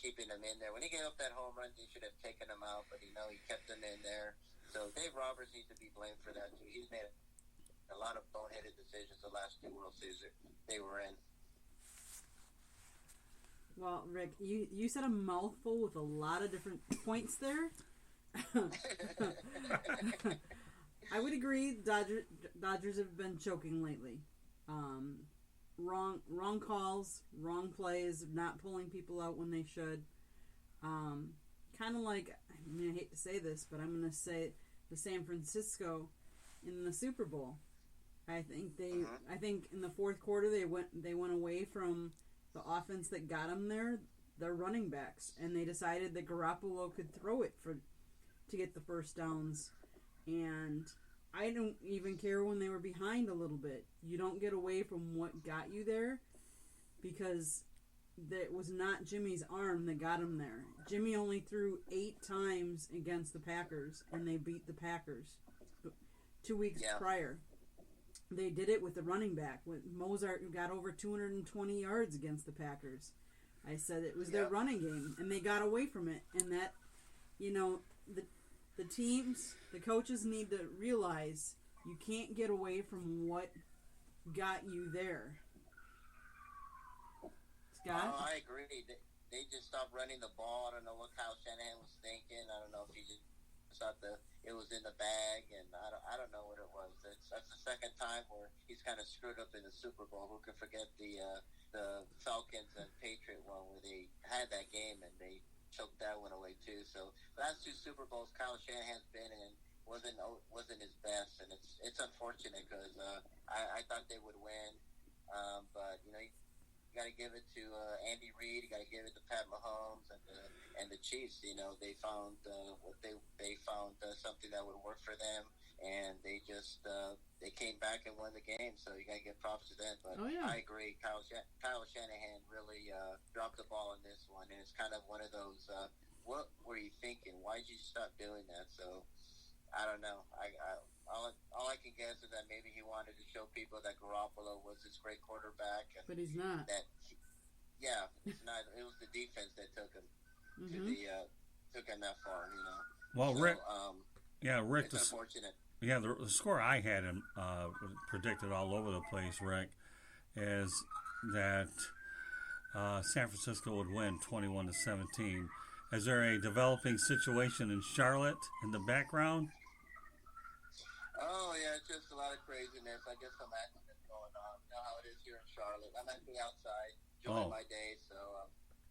keeping him in there. When he gave up that home run, he should have taken him out, but he kept him in there. So Dave Roberts needs to be blamed for that too. He's made a lot of boneheaded decisions the last 2 World Series they were in. Well, Rick, you said a mouthful with a lot of different points there. I would agree. Dodgers have been choking lately. Wrong calls, wrong plays, not pulling people out when they should. Kind of like, I hate to say this, but I'm going to say the San Francisco in the Super Bowl. I think in the fourth quarter they went away from the offense that got them there, their running backs, and they decided that Garoppolo could throw it to get the first downs. And I don't even care when they were behind a little bit. You don't get away from what got you there, because that was not Jimmy's arm that got him there. Jimmy only threw 8 times against the Packers, and they beat the Packers 2 weeks prior. They did it with the running back. With Mozart, who got over 220 yards against the Packers. I said it was their running game, and they got away from it. And that, the teams, the coaches need to realize you can't get away from what got you there. Scott? Oh, I agree. They just stopped running the ball. I don't know what Kyle Shanahan was thinking. I don't know if he just thought it was in the bag, and I don't know what it was. That's the second time where he's kind of screwed up in the Super Bowl. Who could forget the Falcons and Patriot one where they had that game and they choked that one away too. So the last 2 Super Bowls Kyle Shanahan's been in wasn't his best, and it's unfortunate because I thought they would win, but you got to give it to Andy Reid. You got to give it to Pat Mahomes and the Chiefs. They found they found something that would work for them, and they just they came back and won the game. So you got to give props to them. But Oh, yeah. I agree, Kyle Shanahan really dropped the ball on this one, and it's kind of one of those. What were you thinking? Why did you stop doing that? So I don't know. All I can guess is that maybe he wanted to show people that Garoppolo was this great quarterback, and But he's not. It's not. It was the defense that took him to Mm-hmm. took him that far. Well, So, Rick, Rick, it's unfortunate. the score I had him predicted all over the place, Rick, is that San Francisco would win 21-17. Is there a developing situation in Charlotte in the background? Oh yeah, it's just a lot of craziness. I guess some accidents going on. You know how it is here in Charlotte. I'm actually outside enjoying my day, so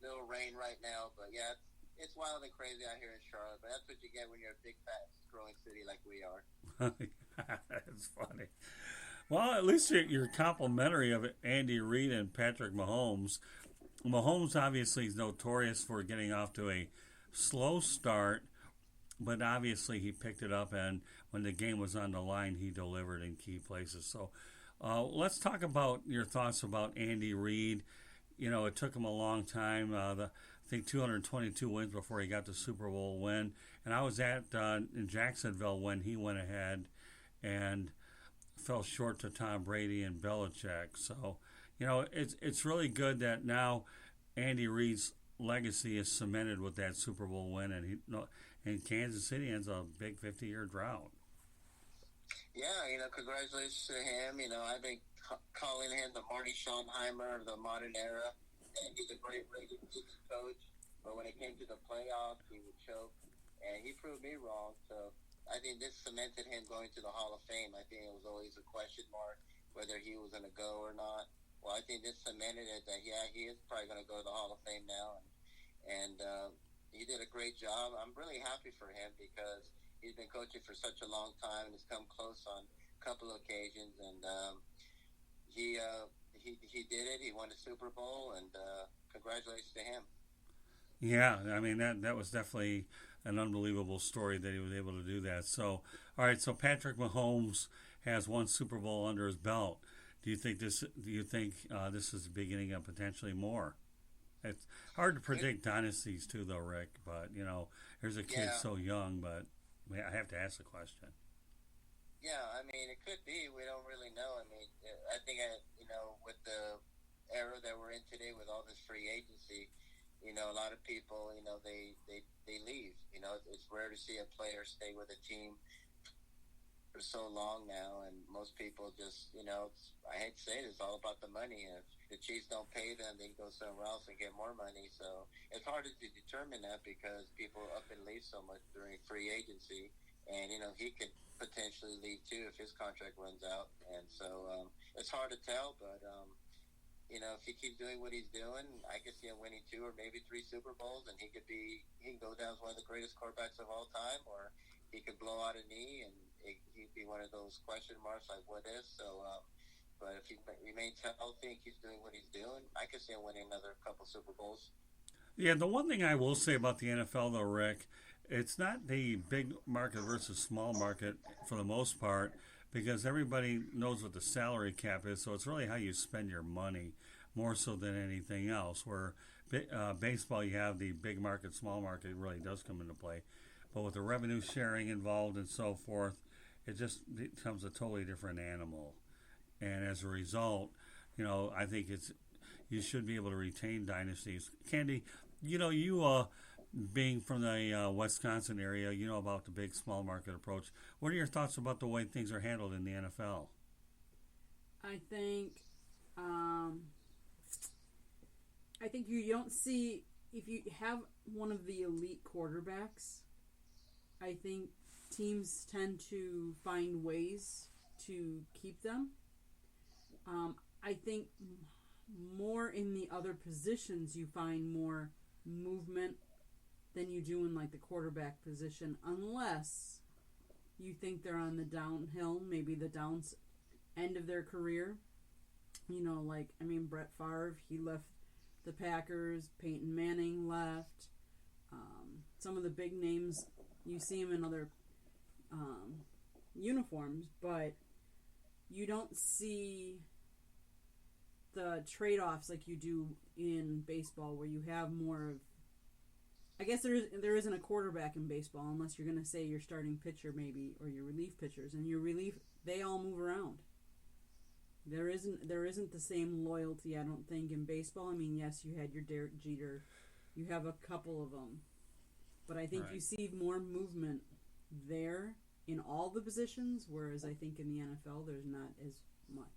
little rain right now. But yeah, it's wild and crazy out here in Charlotte. But that's what you get when you're a big, fast, growing city like we are. That's funny. Well, at least you're complimentary of Andy Reid and Patrick Mahomes. Mahomes obviously is notorious for getting off to a slow start, but obviously he picked it up, and when the game was on the line, he delivered in key places. So let's talk about your thoughts about Andy Reid. It took him a long time. I think 222 wins before he got the Super Bowl win. And I was in Jacksonville when he went ahead and fell short to Tom Brady and Belichick. So, it's really good that now Andy Reid's legacy is cemented with that Super Bowl win, and Kansas City ends a big 50-year drought. Yeah, congratulations to him. I've been calling him the Marty Schottenheimer of the modern era, and he's a great regular season coach. But when it came to the playoffs, he would choke, and he proved me wrong. So I think this cemented him going to the Hall of Fame. I think it was always a question mark whether he was going to go or not. Well, I think this cemented it that, he is probably going to go to the Hall of Fame now. And he did a great job. I'm really happy for him because he's been coaching for such a long time and has come close on a couple of occasions. And he did it. He won the Super Bowl, and congratulations to him. Yeah, I mean, that was definitely an unbelievable story that he was able to do that. So, all right, so Patrick Mahomes has one Super Bowl under his belt. Do you think this is the beginning of potentially more? It's hard to predict dynasties too, though, Rick. But here's a kid so young. But I have to ask the question. Yeah, I mean, it could be. We don't really know. I mean, I think with the era that we're in today, with all this free agency, a lot of people, they leave. It's rare to see a player stay with a team for so long now, and most people just, I hate to say it, it's all about the money. And if the Chiefs don't pay them, they can go somewhere else and get more money. So it's hard to determine that because people up and leave so much during free agency, and he could potentially leave too if his contract runs out. And so it's hard to tell, but if he keeps doing what he's doing, I could see him winning 2 or maybe 3 Super Bowls, and he can go down as one of the greatest quarterbacks of all time, or he could blow out a knee and he'd be one of those question marks like what if. So but if he remains healthy and keeps doing what he's doing, I could see him winning another couple Super Bowls. Yeah, the one thing I will say about the NFL, though, Rick, it's not the big market versus small market for the most part, because everybody knows what the salary cap is, so it's really how you spend your money more so than anything else. Where baseball, you have the big market, small market, really does come into play. But with the revenue sharing involved and so forth, it just becomes a totally different animal. And as a result, I think you should be able to retain dynasties. Candy, you being from the Wisconsin area, about the big small market approach. What are your thoughts about the way things are handled in the NFL? I think you don't see, if you have one of the elite quarterbacks, I think teams tend to find ways to keep them. I think more in the other positions you find more movement than you do in like the quarterback position, unless you think they're on the downhill, maybe the end of their career. Brett Favre, he left the Packers. Peyton Manning left. Some of the big names, you see them in other uniforms, but you don't see the trade-offs like you do in baseball, where you have more of. I guess there isn't a quarterback in baseball unless you're going to say your starting pitcher maybe, or your relief pitchers, and your relief, they all move around. There isn't the same loyalty, I don't think, in baseball. I mean, yes, you had your Derek Jeter, you have a couple of them, but I think you see more movement there in all the positions, whereas I think in the NFL there's not as much.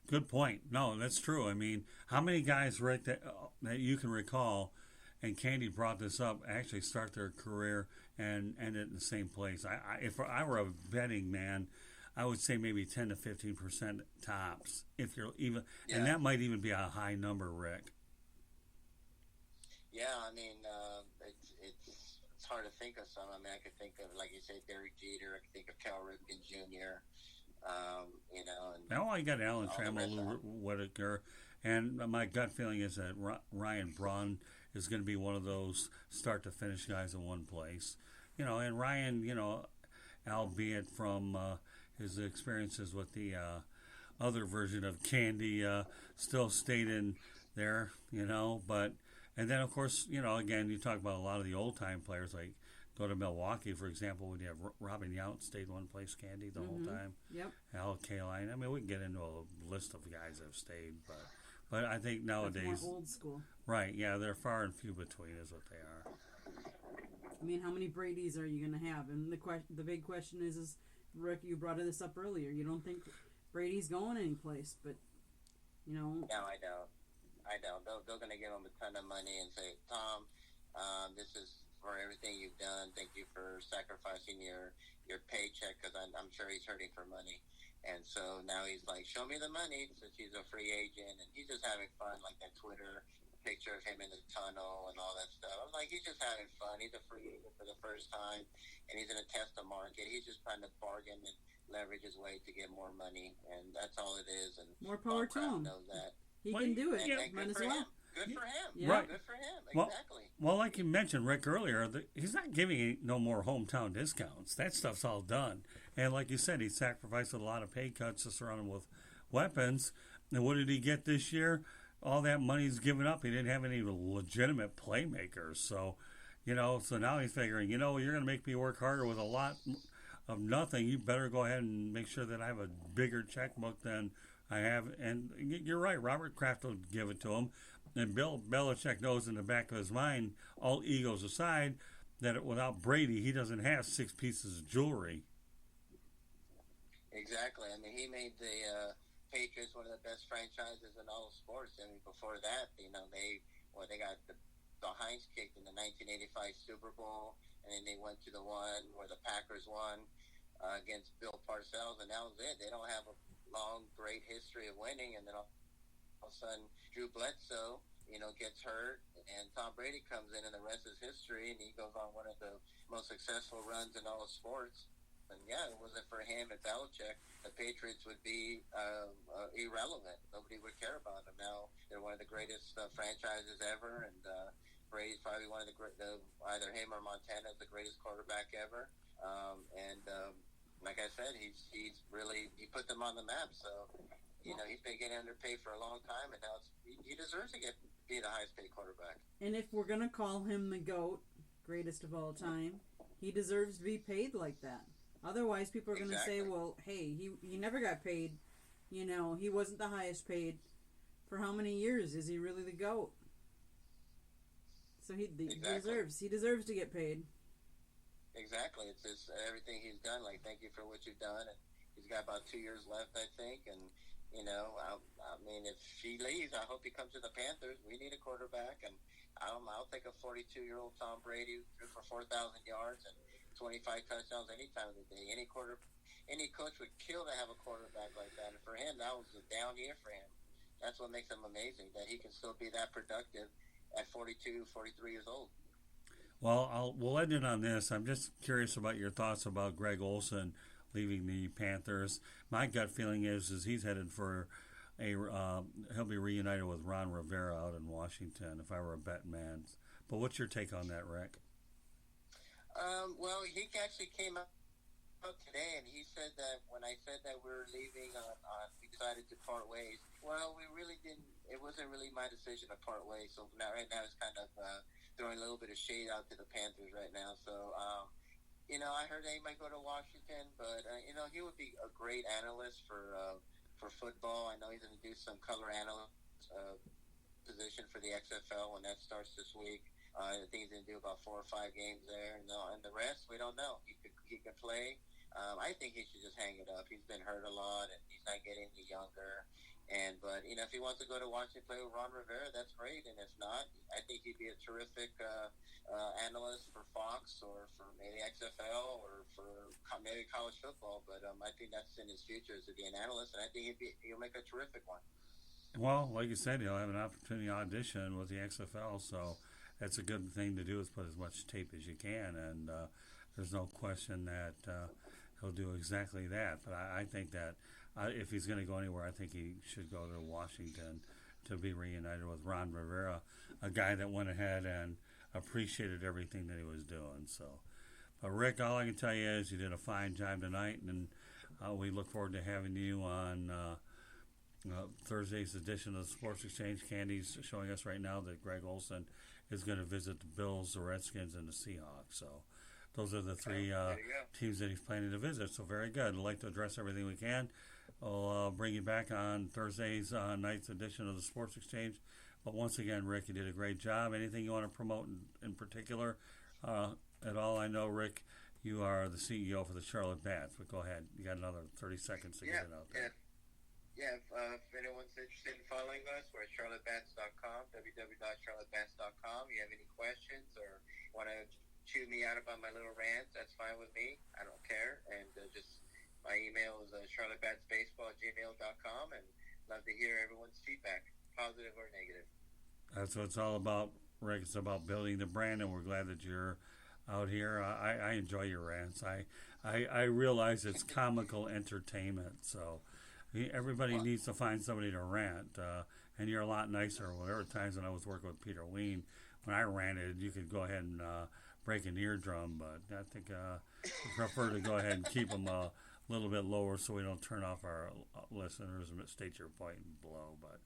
Good point. No, that's true. I mean, how many guys that you can recall, and Candy brought this up, actually start their career and end it in the same place? If I were a betting man, I would say maybe 10 to 15% tops, if you're even, and that might even be a high number, Rick. Yeah, I mean, it's hard to think of some. I mean, I could think of, like you said, Derek Jeter. I could think of Cal Ripken Jr. And now I got Alan Trammell, Whitaker, and my gut feeling is that Ryan Braun is going to be one of those start to finish guys in one place. And Ryan, albeit from his experiences with the other version of Candy, still stayed in there, but. And then, of course, again, you talk about a lot of the old-time players, like go to Milwaukee, for example, when you have Robin Yount stayed one place, Candy, the whole time. Yep. Al Kaline. I mean, we can get into a list of guys that have stayed, but I think nowadays... That's more old school. Right, yeah, they're far and few between is what they are. I mean, how many Bradys are you going to have? And the big question is, Rick, you brought this up earlier. You don't think Brady's going anyplace, but, No, I don't. They're going to give him a ton of money and say, Tom, this is for everything you've done. Thank you for sacrificing your paycheck, because I'm sure he's hurting for money. And so now he's like, show me the money, since he's a free agent. And he's just having fun, like that Twitter picture of him in the tunnel and all that stuff. I'm like, he's just having fun. He's a free agent for the first time, and he's going to test the market. He's just trying to bargain and leverage his way to get more money, and that's all it is. And more power to him. Knows that. He can do it. Might as well. Good for him. Yeah. Right. Good for him. Exactly. Well, like you mentioned, Rick, earlier, he's not giving no more hometown discounts. That stuff's all done. And like you said, he sacrificed a lot of pay cuts to surround him with weapons. And what did he get this year? All that money's given up. He didn't have any legitimate playmakers. So, so now he's figuring, you're going to make me work harder with a lot of nothing. You better go ahead and make sure that I have a bigger checkbook than I have. And you're right, Robert Kraft will give it to him. And Bill Belichick knows in the back of his mind, all egos aside, that without Brady, he doesn't have 6 pieces of jewelry. Exactly. I mean, he made the Patriots one of the best franchises in all of sports. I mean, before that, they got the Heinz kicked in the 1985 Super Bowl, and then they went to the one where the Packers won against Bill Parcells, and that was it. They don't have a long, great history of winning, and then all of a sudden, Drew Bledsoe, gets hurt, and Tom Brady comes in, and the rest is history, and he goes on one of the most successful runs in all of sports. And yeah, it wasn't for him and Belichick, the Patriots would be irrelevant. Nobody would care about them. Now they're one of the greatest franchises ever, and Brady's probably one of either him or Montana is the greatest quarterback ever. Like I said, he put them on the map. So he's been getting underpaid for a long time, and now he deserves to be the highest paid quarterback. And if we're gonna call him the GOAT, greatest of all time, he deserves to be paid like that. Otherwise, people are going to say, well, hey, he never got paid. He wasn't the highest paid. For how many years? Is he really the GOAT? So he deserves to get paid. Exactly. It's just everything he's done. Like, thank you for what you've done. And he's got about 2 years left, I think. And, I mean, if he leaves, I hope he comes to the Panthers. We need a quarterback. And I'll take a 42-year-old Tom Brady for 4,000 yards and 25 touchdowns any time of the day. Any coach would kill to have a quarterback like that. And for him, that was a down year for him. That's what makes him amazing, that he can still be that productive at 42, 43 years old. Well, we'll end it on this. I'm just curious about your thoughts about Greg Olsen leaving the Panthers. My gut feeling is he's headed for he'll be reunited with Ron Rivera out in Washington, if I were a betting man. But what's your take on that, Rick? Well, he actually came out out today, and he said that when I said that we were leaving we decided to part ways. Well, we really didn't. It wasn't really my decision to part ways. So now, right now, it's kind of throwing a little bit of shade out to the Panthers right now. So, I heard that he might go to Washington, but he would be a great analyst for football. I know he's going to do some color analyst position for the XFL when that starts this week. I think he's going to do about 4 or 5 games there, and the rest we don't know. He could play. I think he should just hang it up. He's been hurt a lot, and he's not getting any younger. But if he wants to go to Washington and play with Ron Rivera, that's great. And if not, I think he'd be a terrific analyst for Fox or for maybe XFL or for maybe college football. But I think that's in his future is to be an analyst, and I think he'll make a terrific one. Well, like you said, he'll have an opportunity to audition with the XFL, so that's a good thing to do is put as much tape as you can, and there's no question that he'll do exactly that. But I think that if he's going to go anywhere, I think he should go to Washington to be reunited with Ron Rivera, a guy that went ahead and appreciated everything that he was doing. So, but Rick, all I can tell you is you did a fine job tonight, and we look forward to having you on Thursday's edition of the Sports Exchange. Candy's showing us right now that Greg Olson is going to visit the Bills, the Redskins, and the Seahawks. So those are the 3 teams that he's planning to visit. So very good. I'd like to address everything we can. We'll bring you back on Thursday's night's edition of the Sports Exchange. But once again, Rick, you did a great job. Anything you want to promote in particular at all? I know, Rick, you are the CEO for the Charlotte Bats, but go ahead. You got another 30 seconds to get it out there. Yeah, if anyone's interested in following us, we're at charlottebats.com, www.charlottebats.com. You have any questions or want to chew me out about my little rants, that's fine with me. I don't care. And just my email is charlottebasbaseball@gmail.com, and love to hear everyone's feedback, positive or negative. That's what it's all about, Rick. It's about building the brand, and we're glad that you're out here. I enjoy your rants. I realize it's comical entertainment, so everybody needs to find somebody to rant, and you're a lot nicer. Well, there were times when I was working with Peter Ween, when I ranted, you could go ahead and break an eardrum, but I think I prefer to go ahead and keep them a little bit lower so we don't turn off our listeners and state your point below. But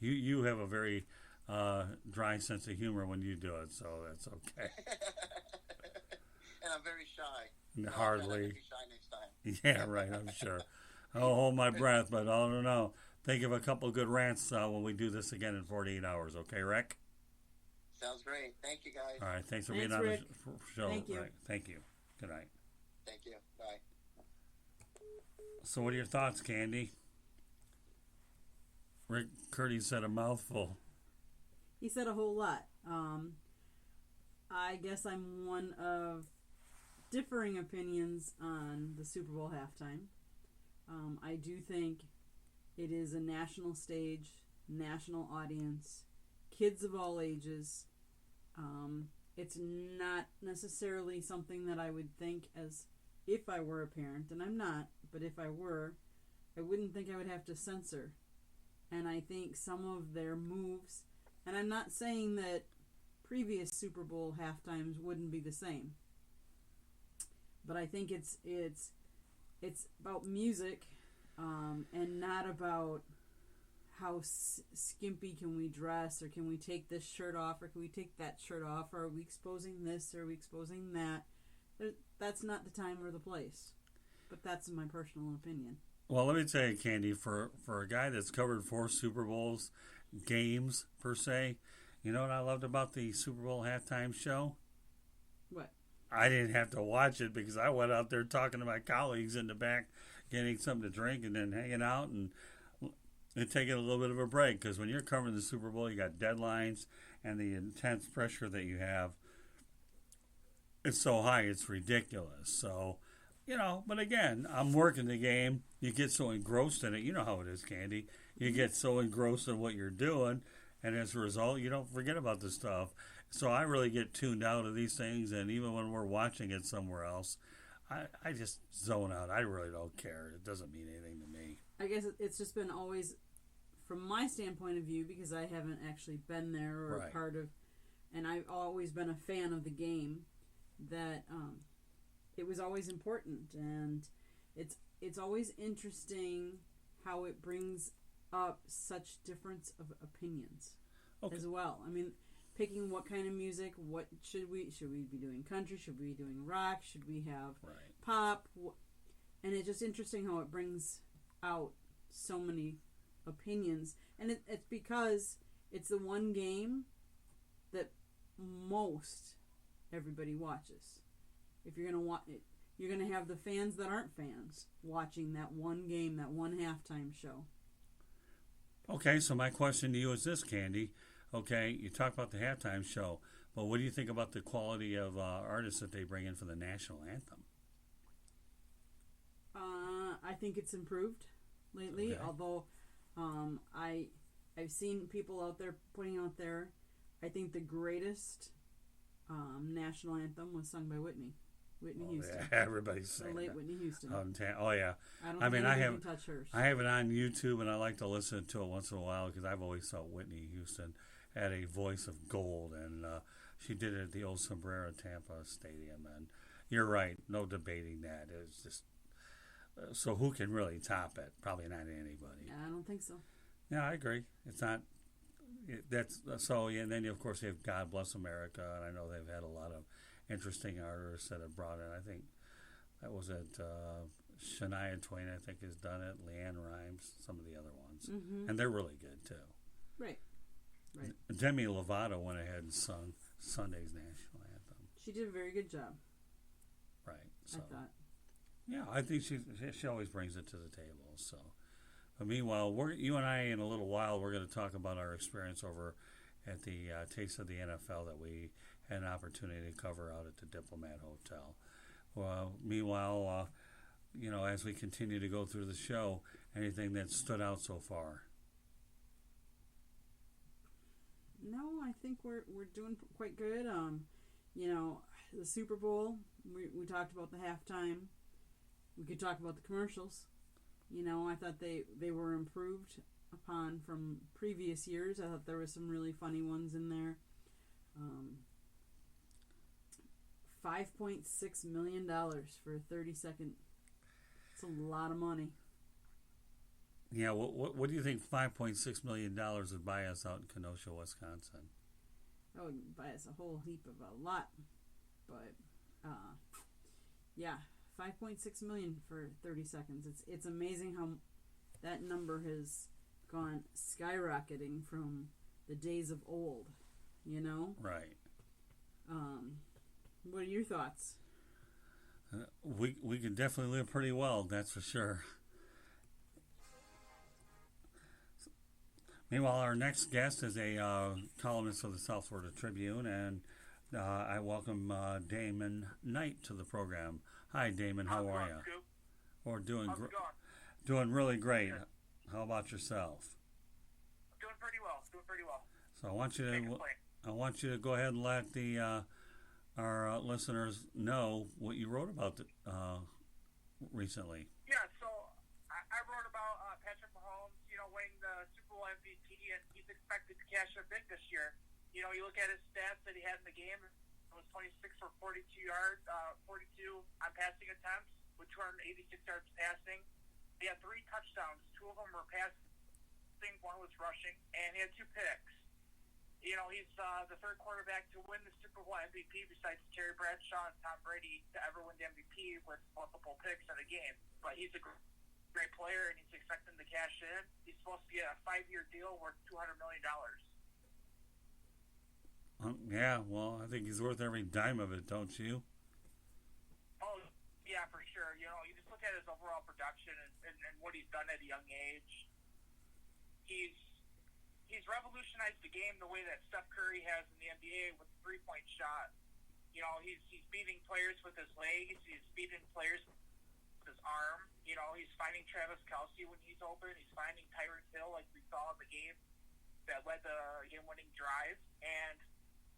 you have a very dry sense of humor when you do it, so that's okay. And I'm very shy. Hardly. I'll be shy next time. Yeah, right, I'm sure. I'll hold my breath, but I don't know. Think of a couple of good rants when we do this again in 48 hours. Okay, Rick? Sounds great. Thank you, guys. All right, thanks for being on Rick. the show. Thank you. Right. Thank you. Good night. Thank you. Bye. So what are your thoughts, Candy? Rick Curdy said a mouthful. He said a whole lot. I guess I'm one of differing opinions on the Super Bowl halftime. I do think it is a national stage, national audience, kids of all ages. It's not necessarily something that I would think as if I were a parent, and I'm not, but if I were, I wouldn't think I would have to censor. And I think some of their moves, and I'm not saying that previous Super Bowl halftimes wouldn't be the same, but I think it's about music, and not about how skimpy can we dress, or can we take this shirt off, or can we take that shirt off, or are we exposing this, or are we exposing that. That's not the time or the place, but that's my personal opinion. Well, let me tell you, Candy, for a guy that's covered 4 Super Bowls, games per se, you know what I loved about the Super Bowl halftime show? What? I didn't have to watch it because I went out there talking to my colleagues in the back, getting something to drink, and then hanging out and taking a little bit of a break. Because when you're covering the Super Bowl, you got deadlines and the intense pressure that you have. It's so high, it's ridiculous. So, but again, I'm working the game. You get so engrossed in it. You know how it is, Candy. You get so engrossed in what you're doing, and as a result, you don't forget about the stuff. So I really get tuned out of these things, and even when we're watching it somewhere else, I just zone out. I really don't care. It doesn't mean anything to me. I guess it's just been always, from my standpoint of view, because I haven't actually been there or Right. a part of, and I've always been a fan of the game, that it was always important, and it's always interesting how it brings up such difference of opinions as well. I mean, picking what kind of music, what should we be doing? Country? Should we be doing rock? Should we have pop? And it's just interesting how it brings out so many opinions, and it's because it's the one game that most everybody watches. If you're gonna watch it, you're gonna have the fans that aren't fans watching that one game, that one halftime show. Okay, so my question to you is this, Candy. Okay, you talk about the halftime show, but what do you think about the quality of artists that they bring in for the national anthem? I think it's improved lately, although I've seen people out there putting out there. I think the greatest national anthem was sung by Whitney Houston. Yeah, everybody's saying the late that. Whitney Houston. Oh yeah. I mean, I have touch hers. I have it on YouTube, and I like to listen to it once in a while because I've always thought Whitney Houston had a voice of gold, and she did it at the old Sombrero Tampa Stadium. And you're right, no debating that. It's just so who can really top it? Probably not anybody. I don't think so. Yeah, I agree. It's not. That's so. Yeah, and then of course you have God Bless America, and I know they've had a lot of interesting artists that have brought in. I think that was it. Shania Twain, I think, has done it. Leanne Rimes, some of the other ones, and they're really good too. Right. Demi Lovato went ahead and sung Sunday's national anthem. She did a very good job. Right. So, I thought. Yeah, I think she always brings it to the table. So, but meanwhile, you and I in a little while we're going to talk about our experience over at the Taste of the NFL that we had an opportunity to cover out at the Diplomat Hotel. Meanwhile, as we continue to go through the show, anything that stood out so far? No, I think we're doing quite good. The Super Bowl, we talked about the halftime. We could talk about the commercials. I thought they were improved upon from previous years. I thought there was some really funny ones in there. $5.6 million for a 30-second. It's a lot of money. Yeah, what do you think $5.6 million would buy us out in Kenosha, Wisconsin? That would buy us a whole heap of a lot. But, yeah, $5.6 million for 30 seconds. It's amazing how that number has gone skyrocketing from the days of old, Right. What are your thoughts? We can definitely live pretty well, that's for sure. Meanwhile, our next guest is a columnist of the South Florida Tribune, and I welcome Damon Knight to the program. Hi, Damon. How are you? We're doing really great. Good. How about yourself? Doing pretty well. So I want you to go ahead and let our listeners know what you wrote about recently. Yeah. So I wrote about Patrick Mahomes, winning the Super Bowl MVP, and he's expected to cash in big this year. You look at his stats that he had in the game. It was 26 for 42 yards, 42 on passing attempts with 286 yards passing. He had 3 touchdowns. 2 of them were passing, 1 was rushing, and he had 2 picks. He's the third quarterback to win the Super Bowl MVP besides Terry Bradshaw and Tom Brady to ever win the MVP with multiple picks in a game. But he's a great player, and he's expecting to cash in. He's supposed to get a 5-year deal worth $200 million. Yeah, well, I think he's worth every dime of it, don't you? Oh, yeah, for sure. You just look at his overall production and what he's done at a young age. He's revolutionized the game the way that Steph Curry has in the NBA with the three-point shot. He's beating players with his legs. He's beating players with his arm. He's finding Travis Kelce when he's open. He's finding Tyreek Hill like we saw in the game that led the game-winning drive. And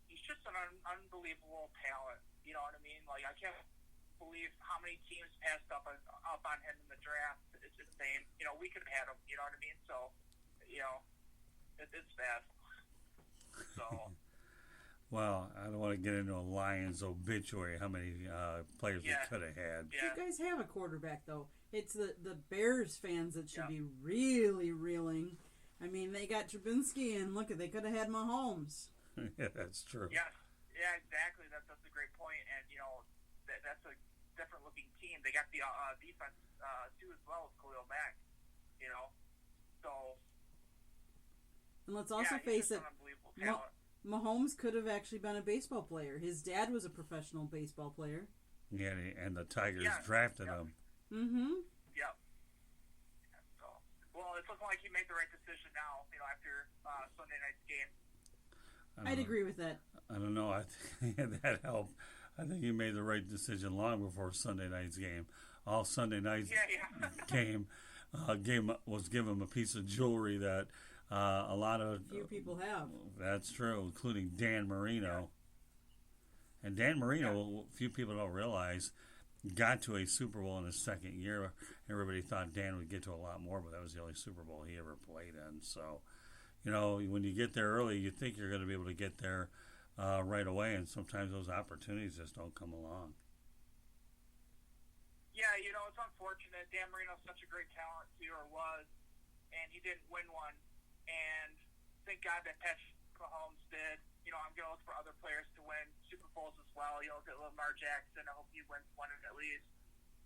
he's just an unbelievable talent. You know what I mean? Like, I can't believe how many teams passed up on him in the draft. It's insane. We could have had him. You know what I mean? So, it's bad. So. Well, I don't want to get into a Lions obituary, how many players Yeah. they could have had. Yeah. You guys have a quarterback, though. It's the Bears fans that should Yeah. be really reeling. I mean, they got Trubinsky, and look, they could have had Mahomes. Yeah, that's true. Yes. Yeah, exactly. That's a great point. And, that's a different looking team. They got the defense, too, as well as Khalil Mack, So, And let's also yeah, he's face just it, an unbelievable talent. Mahomes could have actually been a baseball player. His dad was a professional baseball player. Yeah, and the Tigers Yeah. drafted Yeah. him. Mm-hmm. Yep. So, well, it's looking like he made the right decision now, after Sunday night's game. I'd agree with that. I don't know. I think that helped. I think he made the right decision long before Sunday night's game. All Sunday night's Yeah. game was give him a piece of jewelry that a lot of Few people have. That's true, including Dan Marino. And Dan Marino, few people don't realize, got to a Super Bowl in his second year. Everybody thought Dan would get to a lot more, but that was the only Super Bowl he ever played in. So, when you get there early, you think you're going to be able to get there right away, and sometimes those opportunities just don't come along. Yeah, it's unfortunate. Dan Marino's such a great talent, too, or was, and he didn't win one. And thank God that Patrick Mahomes did. I'm going to look for other players to win Super Bowls as well. Look at Lamar Jackson. I hope he wins one at least.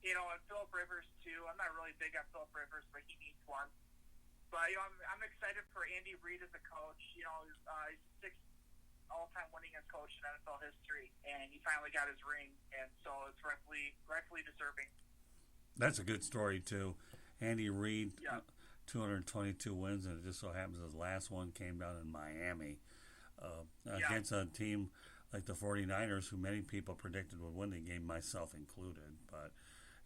And Phillip Rivers, too. I'm not really big on Phillip Rivers, but he needs one. But, I'm excited for Andy Reid as a coach. He's sixth all-time winningest coach in NFL history, and he finally got his ring, and so it's rightfully deserving. That's a good story, too. Andy Reid, Yeah. 222 wins, and it just so happens his last one came down in Miami against a team like the 49ers, who many people predicted would win the game, myself included. But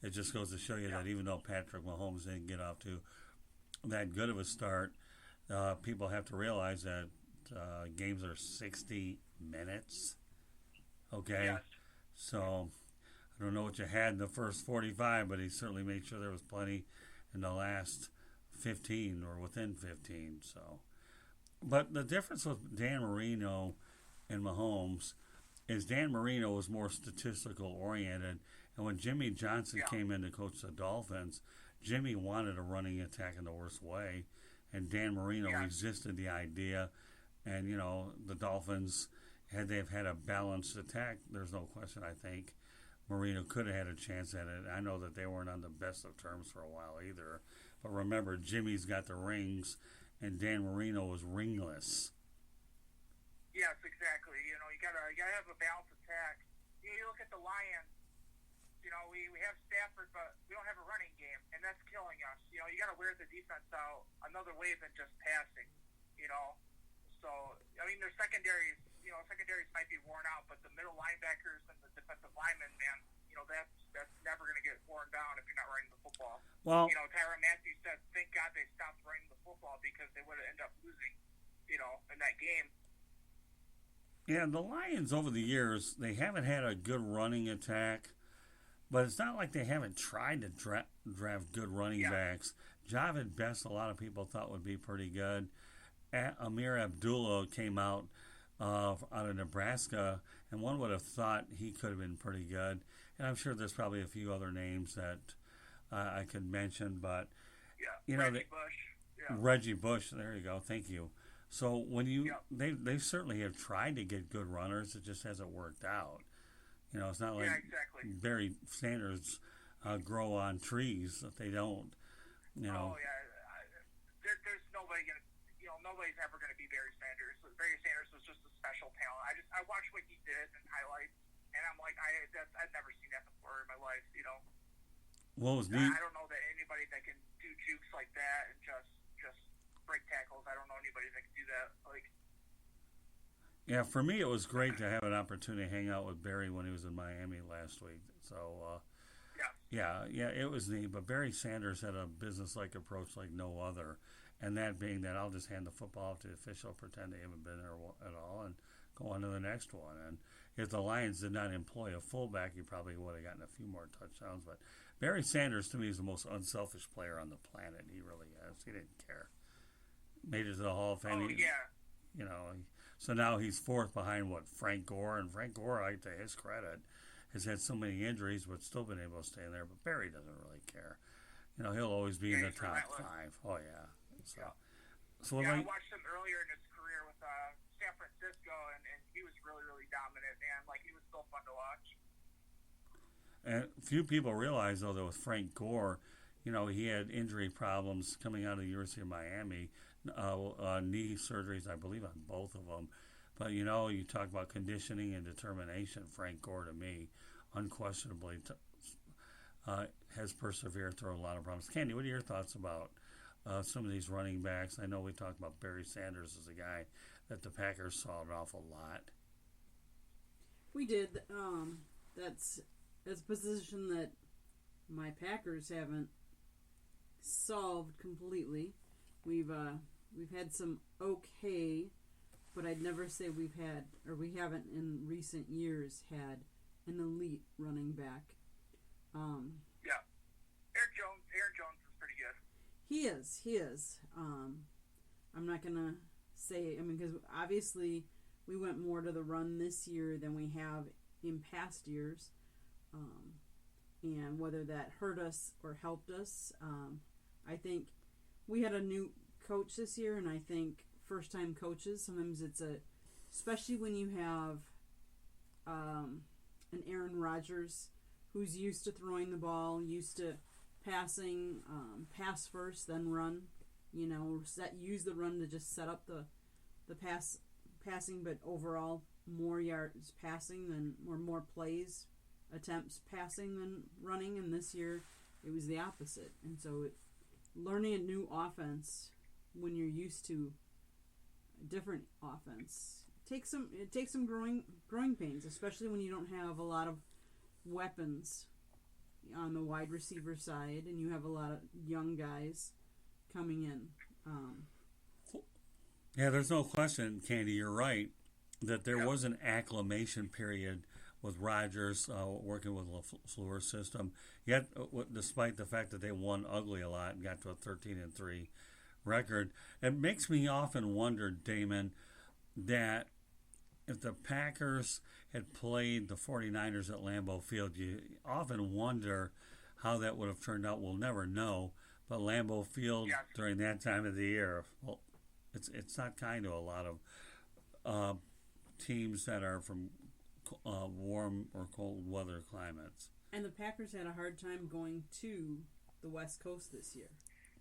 it just goes to show you that even though Patrick Mahomes didn't get off to that good of a start, people have to realize that games are 60 minutes. Okay? Yes. So I don't know what you had in the first 45, but he certainly made sure there was plenty in the last 15 or within 15. So, but the difference with Dan Marino and Mahomes is Dan Marino was more statistical oriented, and when Jimmy Johnson came in to coach the Dolphins, Jimmy wanted a running attack in the worst way, and Dan Marino resisted the idea. And the Dolphins, had they have had a balanced attack, there's no question. I think Marino could have had a chance at it. I know that they weren't on the best of terms for a while either. But remember, Jimmy's got the rings, and Dan Marino was ringless. Yes, exactly. You gotta have a balanced attack. You look at the Lions. We have Stafford, but we don't have a running game, and that's killing us. You gotta wear the defense out another way than just passing. So their secondaries. Secondaries might be worn out, but the middle linebackers and the defensive linemen, man, that's never going to get worn down if you're not running the football. Well, Tyrann Matthew said, thank God they stopped running the football because they would have ended up losing, in that game. Yeah, the Lions over the years, they haven't had a good running attack, but it's not like they haven't tried to draft good running backs. Javid Best, a lot of people thought would be pretty good. Amir Abdullah came out of Nebraska, and one would have thought he could have been pretty good. And I'm sure there's probably a few other names that I could mention, but Reggie Bush. Reggie Bush, there you go. Thank you. So when they certainly have tried to get good runners, it just hasn't worked out. It's not like Barry Sanders grow on trees if they don't. Oh yeah, there's nobody gonna. Nobody's ever going to be Barry Sanders. Barry Sanders was just a special talent. I watched what he did in highlights, and I'm like, I've never seen that before in my life. What was neat? I don't know that anybody that can do jukes like that and just break tackles. I don't know anybody that can do that. Yeah, for me, it was great to have an opportunity to hang out with Barry when he was in Miami last week. So, yeah, it was neat. But Barry Sanders had a business-like approach like no other. And that being that I'll just hand the football off to the official, pretend they haven't been there at all, and go on to the next one. And if the Lions did not employ a fullback, he probably would have gotten a few more touchdowns. But Barry Sanders, to me, is the most unselfish player on the planet. He really is. He didn't care. Made it to the Hall of Fame. Oh, yeah. So now he's fourth behind Frank Gore, and Frank Gore, to his credit, has had so many injuries but still been able to stay in there. But Barry doesn't really care. He'll always be in the top five. Oh yeah. So I watched him earlier in his career with San Francisco, and he was really, really dominant, man. Like, he was so fun to watch. And few people realize, though, that with Frank Gore, he had injury problems coming out of the University of Miami, knee surgeries, I believe, on both of them. But, you talk about conditioning and determination. Frank Gore, to me, unquestionably has persevered through a lot of problems. Candy, what are your thoughts about some of these running backs? I know we talked about Barry Sanders as a guy that the Packers saw an awful lot. We did. That's a position that my Packers haven't solved completely. We've had some okay, but I'd never say we haven't in recent years had an elite running back. Yeah, Aaron Jones is pretty good. He is. I'm not gonna say. Because obviously we went more to the run this year than we have in past years, and whether that hurt us or helped us, I think we had a new coach this year, and I think first-time coaches, sometimes especially when you have an Aaron Rodgers who's used to throwing the ball, used to passing, pass first, then run, use the run to just set up the passing, but overall more yards passing more plays, attempts passing than running, and this year it was the opposite. And so learning a new offense when you're used to a different offense takes some growing pains, especially when you don't have a lot of weapons on the wide receiver side and you have a lot of young guys coming in. Yeah, there's no question, Candy, you're right, that there was an acclimation period with Rodgers working with LaFleur's system. Yet, despite the fact that they won ugly a lot and got to a 13-3 record, it makes me often wonder, Damon, that if the Packers had played the 49ers at Lambeau Field, you often wonder how that would have turned out. We'll never know. But Lambeau Field during that time of the year, well, it's not kind to a lot of teams that are from warm or cold weather climates. And the Packers had a hard time going to the West Coast this year.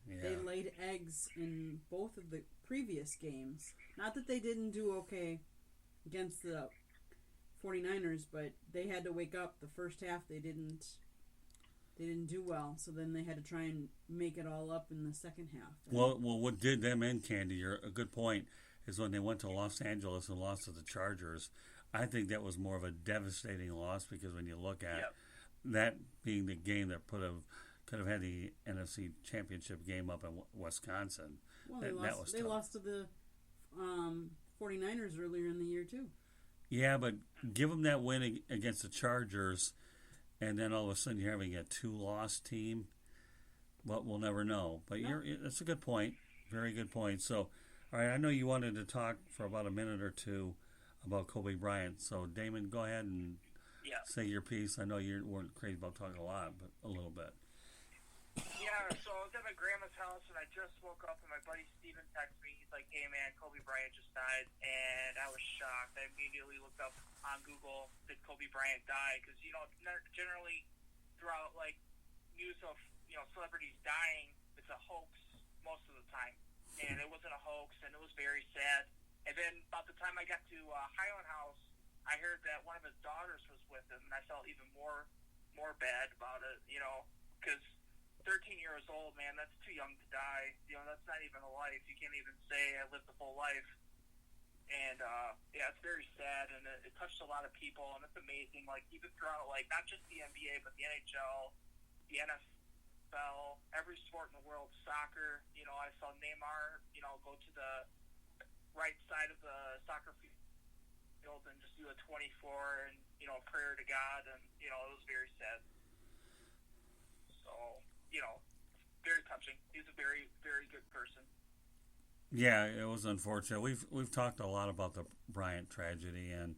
Yeah. They laid eggs in both of the previous games. Not that they didn't do okay against the 49ers, but they had to wake up. The first half they didn't do well, so then they had to try and make it all up in the second half. Well, what did them in, Candy, a good point, is when they went to Los Angeles and lost to the Chargers. I think that was more of a devastating loss because when you look at that being the game that could have had the NFC Championship game up in Wisconsin. Well, they lost to the 49ers earlier in the year too. Yeah, but give them that win against the Chargers, and then all of a sudden you're having a 2-loss team. But we'll never know. But that's a good point. Very good point. So, all right, I know you wanted to talk for about a minute or two about Kobe Bryant. So, Damon, go ahead and say your piece. I know you weren't crazy about talking a lot, but a little bit. Yeah, so I was at my grandma's house, and I just woke up, and my buddy Steven texted me. He's like, hey, man, Kobe Bryant just died, and I was shocked. I immediately looked up on Google, did Kobe Bryant die? Because, generally throughout, news of, celebrities dying, it's a hoax most of the time. And it wasn't a hoax, and it was very sad. And then about the time I got to Highland House, I heard that one of his daughters was with him, and I felt even more bad about it, because 13 years old, man, that's too young to die. That's not even a life. You can't even say I lived the full life. And, it's very sad, and it touched a lot of people, and it's amazing. Even throughout, not just the NBA, but the NHL, the NFL, every sport in the world, soccer. I saw Neymar, go to the right side of the soccer field and just do a 24 and, prayer to God, and, it was very sad. So, very touching. He's a very, very good person. Yeah, it was unfortunate. We've talked a lot about the Bryant tragedy, and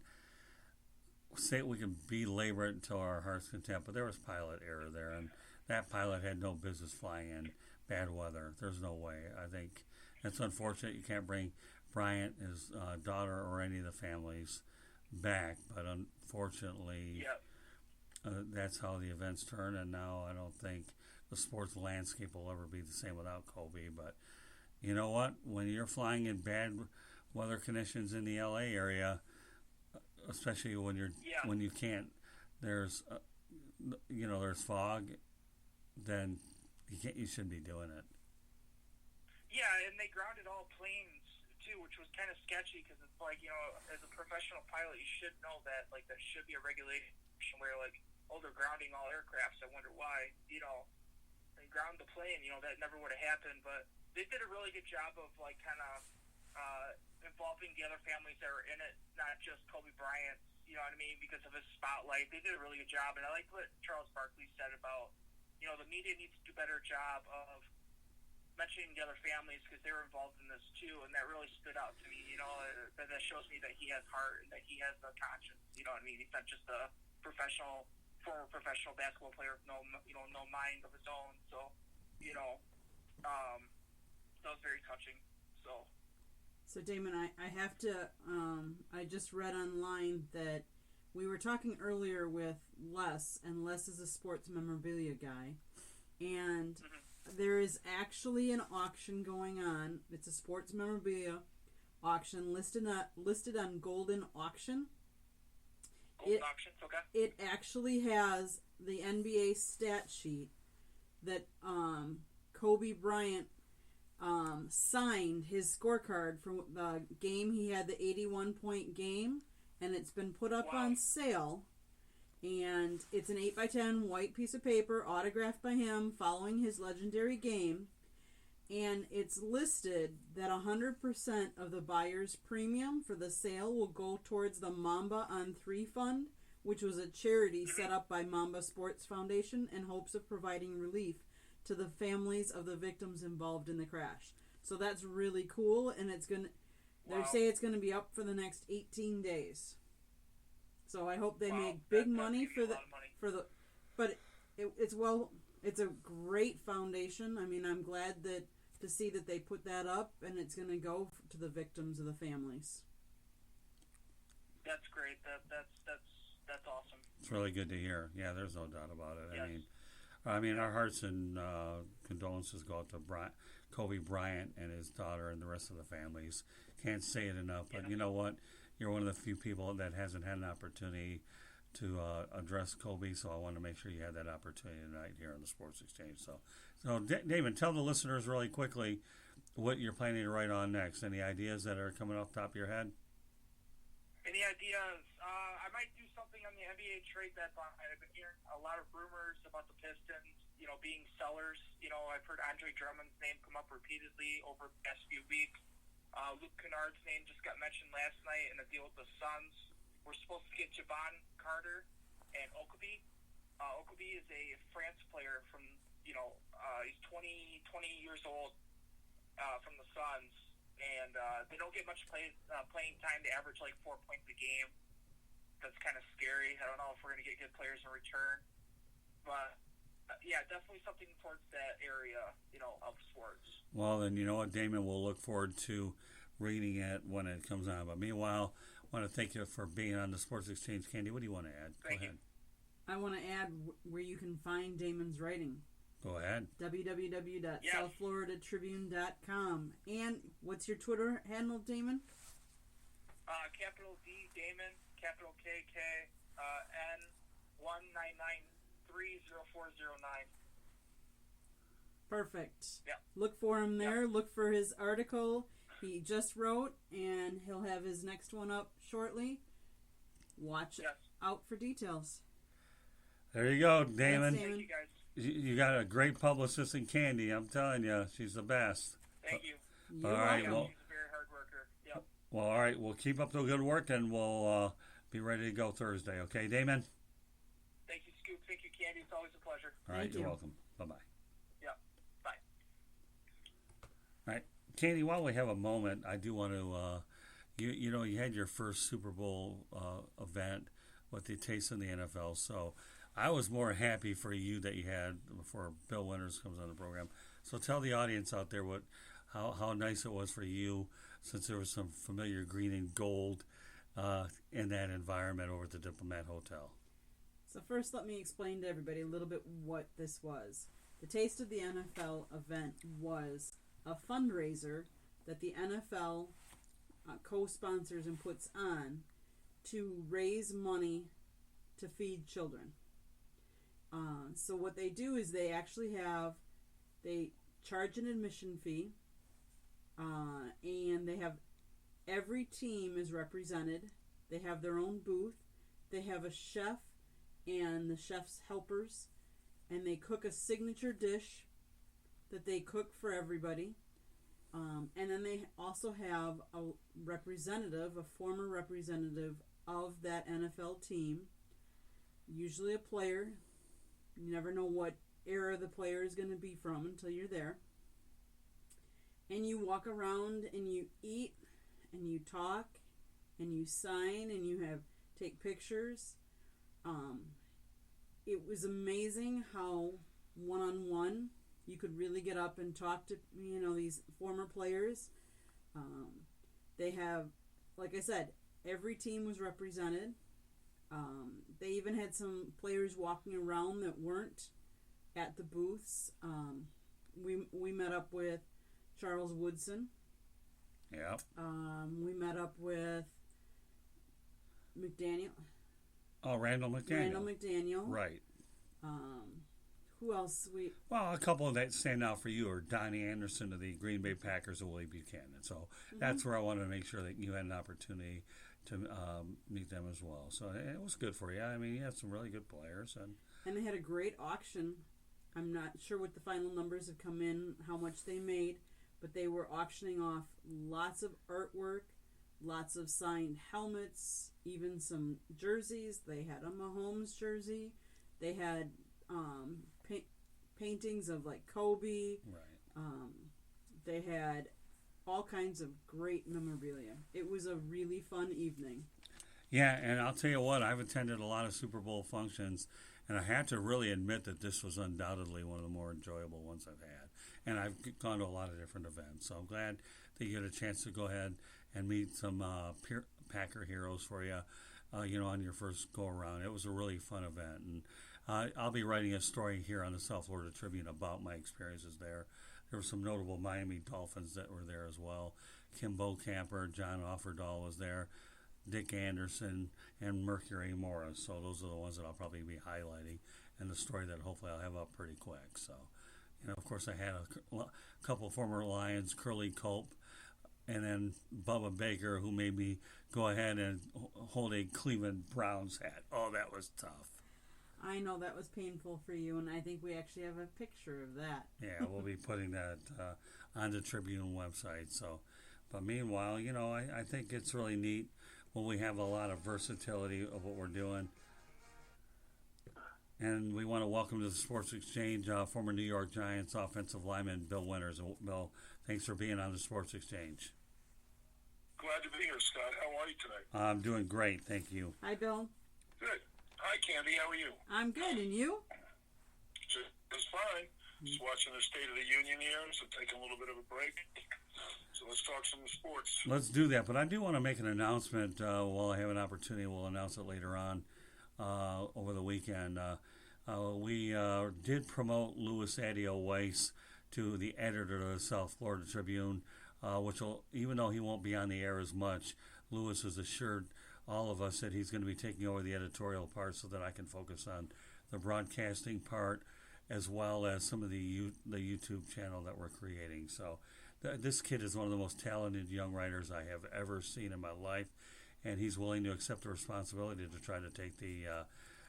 say we can belabor it until our heart's content, but there was pilot error there, and that pilot had no business flying in bad weather. There's no way. I think it's unfortunate you can't bring Bryant, his daughter, or any of the families back, but unfortunately, Yep. That's how the events turn, and now I don't think the sports landscape will ever be the same without Kobe. But you know what? When you're flying in bad weather conditions in the LA area, especially when you can't, there's there's fog, then you shouldn't be doing it. Yeah, and they grounded all planes too, which was kind of sketchy because it's like, as a professional pilot, you should know that like there should be a regulation where like, oh, they're grounding all aircrafts. I wonder why. They ground the plane. That never would have happened, but they did a really good job of like kind of involving the other families that were in it, not just Kobe Bryant. You know what I mean? Because of his spotlight, they did a really good job. And I like what Charles Barkley said about, the media needs to do a better job of mentioning the other families because they were involved in this too, and that really stood out to me. That shows me that he has heart and that he has a conscience. You know what I mean? He's not just a former professional basketball player with no mind of his own. So, that was very touching. So Damon, I have to. I just read online that we were talking earlier with Les, and Les is a sports memorabilia guy, and there is actually an auction going on. It's a sports memorabilia auction listed on Golden Auction. Auctions, okay. It actually has the NBA stat sheet that Kobe Bryant signed his scorecard for the game. He had the 81-point game, and it's been put up on sale. And it's an 8x10 white piece of paper autographed by him following his legendary game. And it's listed that 100% of the buyer's premium for the sale will go towards the Mamba on 3 Fund, which was a charity set up by Mamba Sports Foundation in hopes of providing relief to the families of the victims involved in the crash. So that's really cool, and they say it's going to be up for the next 18 days. So I hope they make big money for the but it's a great foundation. I mean, I'm glad to see that they put that up, and it's going to go to the victims of the families. That's great. That's awesome. It's really good to hear. Yeah, there's no doubt about it. Yes. I mean, our hearts and condolences go out to Kobe Bryant and his daughter and the rest of the families. Can't say it enough, but you know what? You're one of the few people that hasn't had an opportunity to address Kobe, so I want to make sure you had that opportunity tonight here on the Sports Exchange. So David, tell the listeners really quickly what you're planning to write on next. Any ideas that are coming off the top of your head? Any ideas? I might do something on the NBA trade deadline. I've been hearing a lot of rumors about the Pistons, being sellers. I've heard Andre Drummond's name come up repeatedly over the past few weeks. Luke Kennard's name just got mentioned last night in a deal with the Suns. We're supposed to get Jabon Carter and Okabe. Okabe is a France player from, he's 20 years old from the Suns. And they don't get much playing time. They average like 4 points a game. That's kind of scary. I don't know if we're going to get good players in return. But, yeah, definitely something towards that area, of sports. Well, then, you know what, Damon, we'll look forward to reading it when it comes on. But meanwhile, I want to thank you for being on the Sports Exchange. Candy, what do you want to add? Thank you. I want to add where you can find Damon's writing. Go ahead. www.southfloridatribune.com. And what's your Twitter handle, Damon? Capital D Damon, capital KK, N199300409. Perfect. Yeah. Look for him there. Yeah. Look for his article he just wrote, and he'll have his next one up shortly. Watch out for details. There you go, Damon. Thank you, guys. You got a great publicist in Candy. I'm telling you, she's the best. Thank you. All right. Well, she's a very hard worker. Yep. Well, all right. We'll keep up the good work, and we'll be ready to go Thursday. Okay, Damon? Thank you, Scoop. Thank you, Candy. It's always a pleasure. All right. You're welcome. Bye-bye. Yeah. Bye. All right. Candy, while we have a moment, I do want to, you had your first Super Bowl event with the Taste in the NFL, so I was more happy for you that you had before Bill Winters comes on the program. So tell the audience out there how nice it was for you, since there was some familiar green and gold in that environment over at the Diplomat Hotel. So first, let me explain to everybody a little bit what this was. The Taste of the NFL event was a fundraiser that the NFL co-sponsors and puts on to raise money to feed children. So what they do is they charge an admission fee, and they have every team is represented. They have their own booth. They have a chef and the chef's helpers, and they cook a signature dish that they cook for everybody. And then they also have a former representative of that NFL team, usually a player. You never know what era the player is going to be from until you're there. And you walk around and you eat and you talk and you sign and you take pictures. It was amazing how one-on-one you could really get up and talk to these former players. They have, like I said, every team was represented. They even had some players walking around that weren't at the booths. We met up with Charles Woodson. Yeah. We met up with McDaniel. Oh, Randall McDaniel. Right. Who else? Well, a couple of that stand out for you are Donnie Anderson of the Green Bay Packers and Willie Buchanan. So that's where I wanted to make sure that you had an opportunity to meet them as well. So it was good for you. I mean, you had some really good players. And they had a great auction. I'm not sure what the final numbers have come in, how much they made, but they were auctioning off lots of artwork, lots of signed helmets, even some jerseys. They had a Mahomes jersey. They had paintings of like Kobe. Right. They had all kinds of great memorabilia. It was a really fun evening. Yeah, and I'll tell you what, I've attended a lot of Super Bowl functions, and I had to really admit that this was undoubtedly one of the more enjoyable ones I've had. And I've gone to a lot of different events, so I'm glad that you get a chance to go ahead and meet some Packer heroes for you, on your first go-around. It was a really fun event, and I'll be writing a story here on the South Florida Tribune about my experiences there. There were some notable Miami Dolphins that were there as well. Kim Bocamper, John Offerdahl was there, Dick Anderson, and Mercury Morris. So those are the ones that I'll probably be highlighting in the story that hopefully I'll have up pretty quick. So, of course, I had a couple of former Lions, Curly Culp, and then Bubba Baker, who made me go ahead and hold a Cleveland Browns hat. Oh, that was tough. I know that was painful for you, and I think we actually have a picture of that. Yeah, we'll be putting that on the Tribune website. So, but meanwhile, I think it's really neat when we have a lot of versatility of what we're doing. And we want to welcome to the Sports Exchange former New York Giants offensive lineman Bill Winters. And Bill, thanks for being on the Sports Exchange. Glad to be here, Scott. How are you tonight? I'm doing great, thank you. Hi, Bill. Good. Hi, Candy. How are you? I'm good, and you? Just fine. Just watching the State of the Union here, so taking a little bit of a break. So let's talk some sports. Let's do that, but I do want to make an announcement while I have an opportunity. We'll announce it later on over the weekend. We did promote Louis Adio Weiss to the editor of the South Florida Tribune, which will, even though he won't be on the air as much, Louis has assured all of us that he's going to be taking over the editorial part so that I can focus on the broadcasting part as well as some of the YouTube channel that we're creating. So this kid is one of the most talented young writers I have ever seen in my life, and he's willing to accept the responsibility to try to take the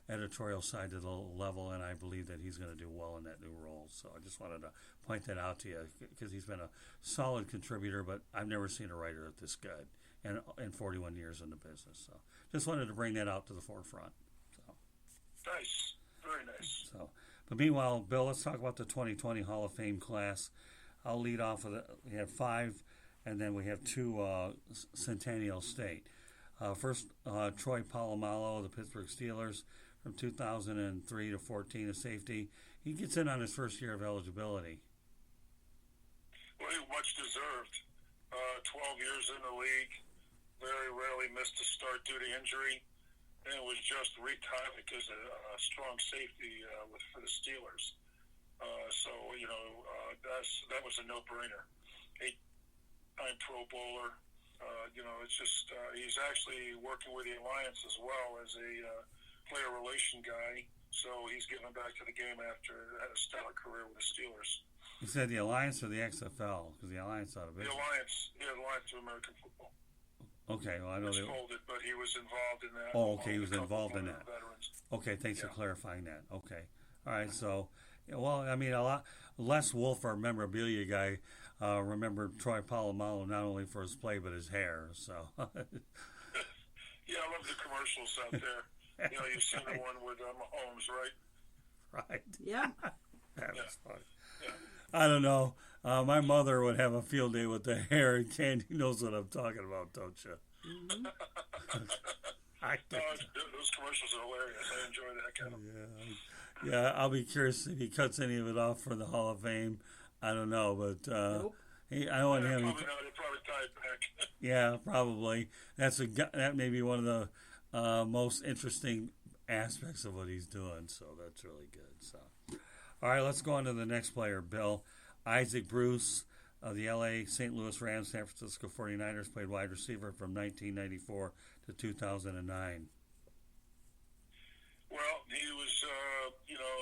editorial side to the level, and I believe that he's going to do well in that new role. So I just wanted to point that out to you because he's been a solid contributor, but I've never seen a writer this good in 41 years in the business. So just wanted to bring that out to the forefront. So. Nice. Very nice. So, but meanwhile, Bill, let's talk about the 2020 Hall of Fame class. I'll lead off with it. We have 5, and then we have 2 Centennial State. First, Troy Polamalu of the Pittsburgh Steelers from 2003 to 14, a safety. He gets in on his first year of eligibility. Well, he much deserved. 12 years in the league, very rarely missed a start due to injury, and it was just wreaked havoc as a strong safety for the Steelers. So, that was a no-brainer. 8-time Pro Bowler. It's just he's actually working with the Alliance as well as a player relation guy. So he's giving back to the game after had a stellar career with the Steelers. You said the Alliance or the XFL? Because the Alliance out of it. The Alliance of American Football. Okay, well I know It's they folded, but he was involved in that. Oh, okay, he was involved in that. Veterans. Okay, thanks for clarifying that. Okay, all right. So, well, I mean, a lot. Les Wolf, our memorabilia guy, remembered Troy Polamalu not only for his play but his hair. So. Yeah, I love the commercials out there. You've seen the one with Mahomes, right? Right. Yeah. That was funny. Yeah. I don't know. My mother would have a field day with the hair, and Candy knows what I'm talking about, don't you? Mm-hmm. Those commercials are hilarious. I enjoy that kind of. Yeah, I'll be curious if he cuts any of it off for the Hall of Fame. I don't know, but Nope. I want him. Probably not. He'll probably tie it back. Yeah, probably. That may be one of the most interesting aspects of what he's doing. So that's really good. So, all right, let's go on to the next player, Bill. Isaac Bruce of the L.A. St. Louis Rams, San Francisco 49ers, played wide receiver from 1994 to 2009. Well, he was,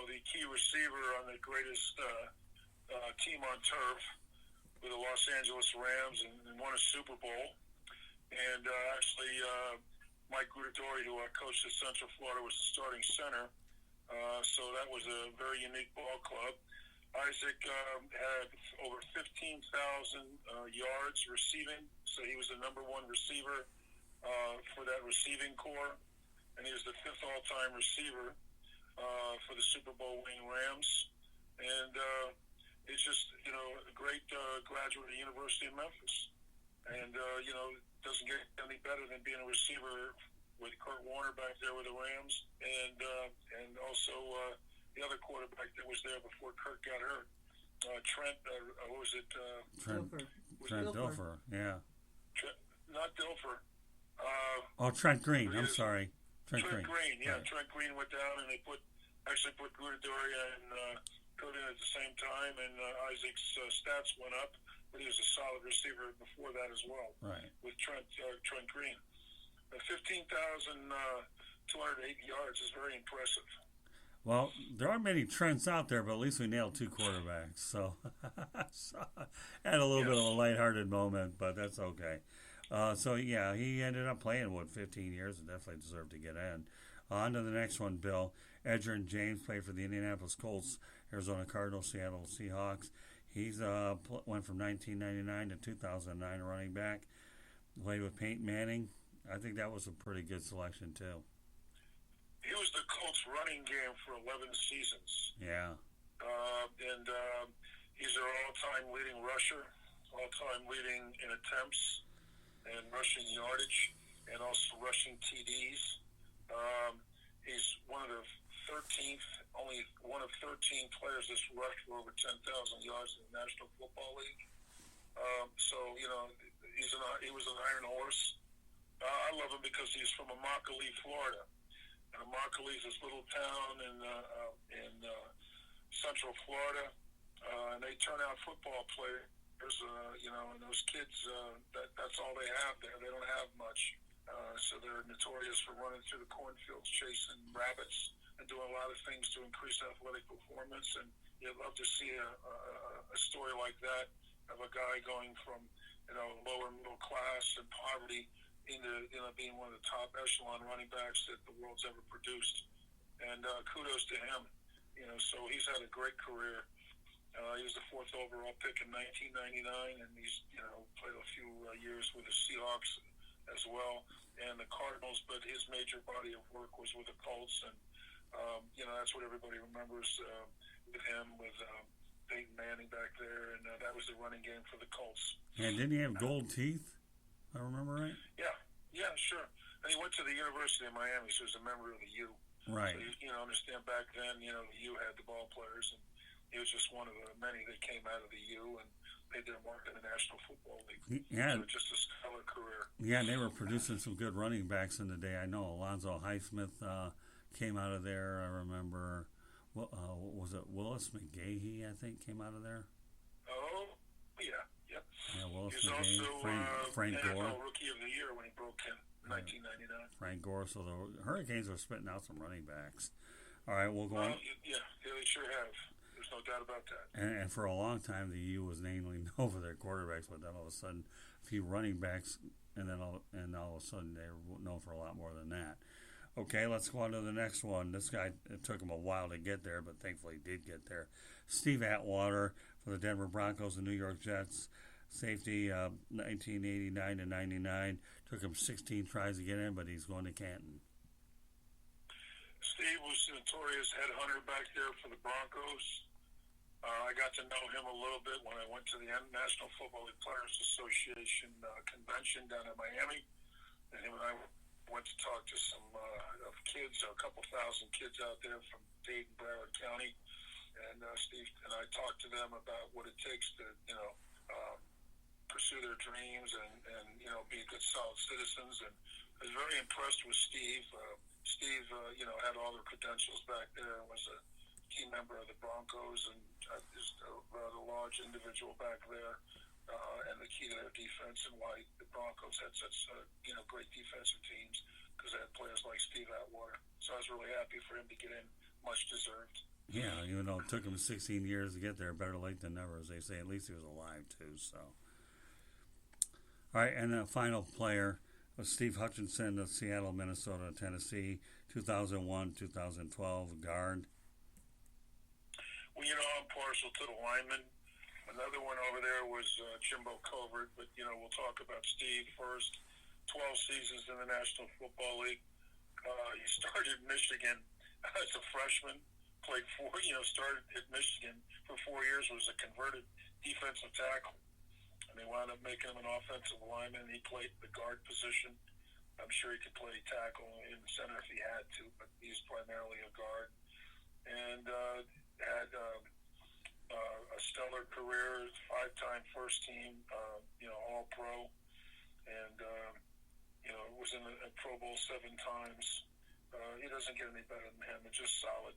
the key receiver on the greatest team on turf with the Los Angeles Rams and won a Super Bowl. And actually, Mike Gudadori, who coached at Central Florida, was the starting center. So that was a very unique ball club. Isaac had over 15,000 yards receiving, so he was the number 1 receiver for that receiving corps, and he was the 5th all-time receiver for the Super Bowl winning Rams. And it's just, a great graduate of the University of Memphis. And, doesn't get any better than being a receiver with Kurt Warner back there with the Rams, and also the other quarterback that was there before Kurt got hurt, Trent. What was it? Trent Dilfer. Yeah. Not Dilfer. Trent Green. I'm sorry. Trent Green. Yeah, Right. Trent Green went down, and they put Gudadori and Kurt in at the same time, and Isaac's stats went up, but he was a solid receiver before that as well. Right. With Trent Green. 15,208 yards is very impressive. Well, there aren't many Trents out there, but at least we nailed 2 quarterbacks. So, had a little bit of a lighthearted moment, but that's okay. He ended up playing, 15 years and definitely deserved to get in. On to the next one, Bill. Edgerrin James played for the Indianapolis Colts, Arizona Cardinals, Seattle Seahawks. He's went from 1999 to 2009 running back. Played with Peyton Manning. I think that was a pretty good selection, too. He was the Colts running game for 11 seasons. Yeah. And he's their all-time leading rusher, all-time leading in attempts and rushing yardage, and also rushing TDs. He's one of the 13th, only one of 13 players that's rushed for over 10,000 yards in the National Football League. He was an iron horse. I love him because he's from Immokalee, Florida. And Immokalee is this little town in Central Florida, and they turn out football players. And those kids, that's all they have there. They don't have much. So they're notorious for running through the cornfields, chasing rabbits, and doing a lot of things to increase athletic performance. And you'd love to see a story like that of a guy going from, lower middle class and poverty into, being one of the top echelon running backs that the world's ever produced. And kudos to him. So he's had a great career. He was the 4th overall pick in 1999, and he's, played a few years with the Seahawks as well, and the Cardinals, but his major body of work was with the Colts, and, that's what everybody remembers with him, with Peyton Manning back there, and that was the running game for the Colts. And didn't he have gold teeth? If I remember right. Yeah, sure. And he went to the University of Miami, so he was a member of the U. Right. So you understand back then, the U had the ball players, and he was just one of the many that came out of the U and made their mark in the National Football League. Yeah. So just a stellar career. Yeah, and they were producing some good running backs in the day. I know Alonzo Highsmith came out of there. I remember, what was it? Willis McGahee, I think, came out of there. Oh, yeah. Yeah, Willis He was McGahee, also Frank NFL Gore. Rookie of the Year when he broke in 1999. Frank Gore. So the Hurricanes are spitting out some running backs. All right, we'll go on. Yeah, they sure have. There's no doubt about that. And for a long time, the U was mainly known for their quarterbacks, but then all of a sudden, a few running backs, and all of a sudden, they're known for a lot more than that. Okay, let's go on to the next one. This guy, it took him a while to get there, but thankfully he did get there. Steve Atwater for the Denver Broncos and New York Jets. Safety, 1989 to 99. Took him 16 tries to get in, but he's going to Canton. Steve was a notorious headhunter back there for the Broncos. I got to know him a little bit when I went to the National Football League Players Association convention down in Miami. And him and I went to talk to some of kids, a couple thousand kids out there from Dade and Broward County. And Steve and I talked to them about what it takes to, pursue their dreams and be good, solid citizens. And I was very impressed with Steve. Steve, had all the credentials back there and was a key member of the Broncos and just a rather large individual back there. And the key to their defense and why the Broncos had such, great defensive teams because they had players like Steve Atwater. So I was really happy for him to get in, much deserved. Yeah, even though it took him 16 years to get there, better late than never, as they say. At least he was alive, too, so. All right, and the final player was Steve Hutchinson of Seattle, Minnesota, Tennessee, 2001-2012, guard. Well, I'm partial to the lineman. Another one over there was Jimbo Covert, but, we'll talk about Steve first. 12 seasons in the National Football League. He started at Michigan as a freshman, played started at Michigan for 4 years, was a converted defensive tackle. And they wound up making him an offensive lineman. He played the guard position. I'm sure he could play tackle in the center if he had to, but he's primarily a guard. And had a stellar career, 5-time first team, All-Pro, and was in a Pro Bowl 7 times. He doesn't get any better than him. It's just solid.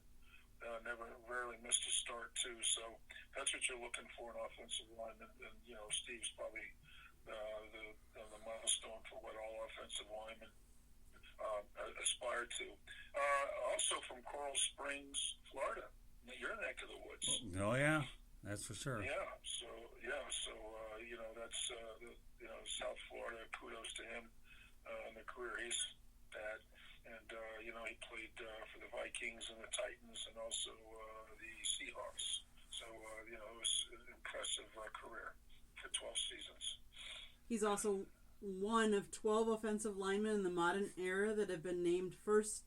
Rarely missed a start too. So that's what you're looking for in offensive lineman. And Steve's probably the milestone for what all offensive linemen aspire to. Also from Coral Springs, Florida. You're in that neck of the woods. Oh yeah, that's for sure. Yeah. So that's South Florida. Kudos to him and the career he's had. And, he played for the Vikings and the Titans and also the Seahawks. So, it was an impressive career for 12 seasons. He's also one of 12 offensive linemen in the modern era that have been named first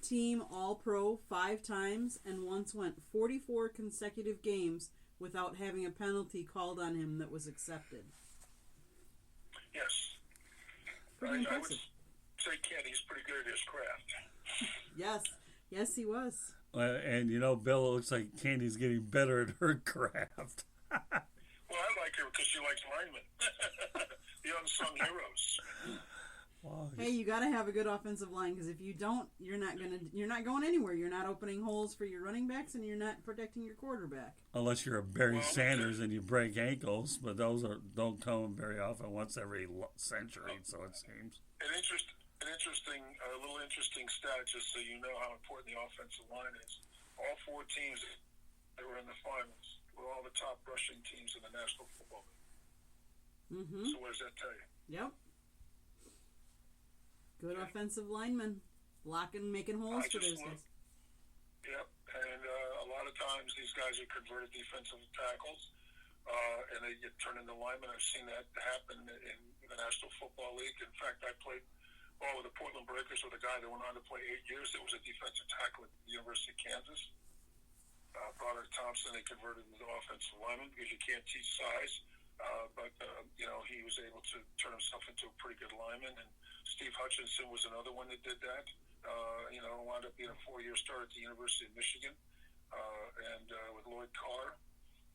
team All-Pro 5 times and once went 44 consecutive games without having a penalty called on him that was accepted. Yes. Pretty impressive. I would say Kenny's pretty good at his craft. Yes, he was. And Bill, it looks like Candy's getting better at her craft. Well, I like her because she likes linemen. The unsung heroes. Wow. Hey, you got to have a good offensive line because if you don't, you're not going anywhere. You're not opening holes for your running backs, and you're not protecting your quarterback. Unless you're a Barry Sanders and you break ankles, but those don't come very often. Once every century, so it seems. A little interesting stat, just so you know how important the offensive line is. All 4 teams that were in the finals were all the top rushing teams in the National Football League. Mm-hmm. So what does that tell you? Yep. Good offensive linemen, blocking, making holes for those guys. Yep, and a lot of times these guys are converted defensive tackles, and they get turned into linemen. I've seen that happen in the National Football League. In fact, I played ball with the Portland Breakers with a guy that went on to play 8 years. That was a defensive tackle at the University of Kansas. Broderick Thompson, they converted him to offensive lineman because you can't teach size. But he was able to turn himself into a pretty good lineman. And Steve Hutchinson was another one that did that. Wound up being a 4-year starter at the University of Michigan, and with Lloyd Carr,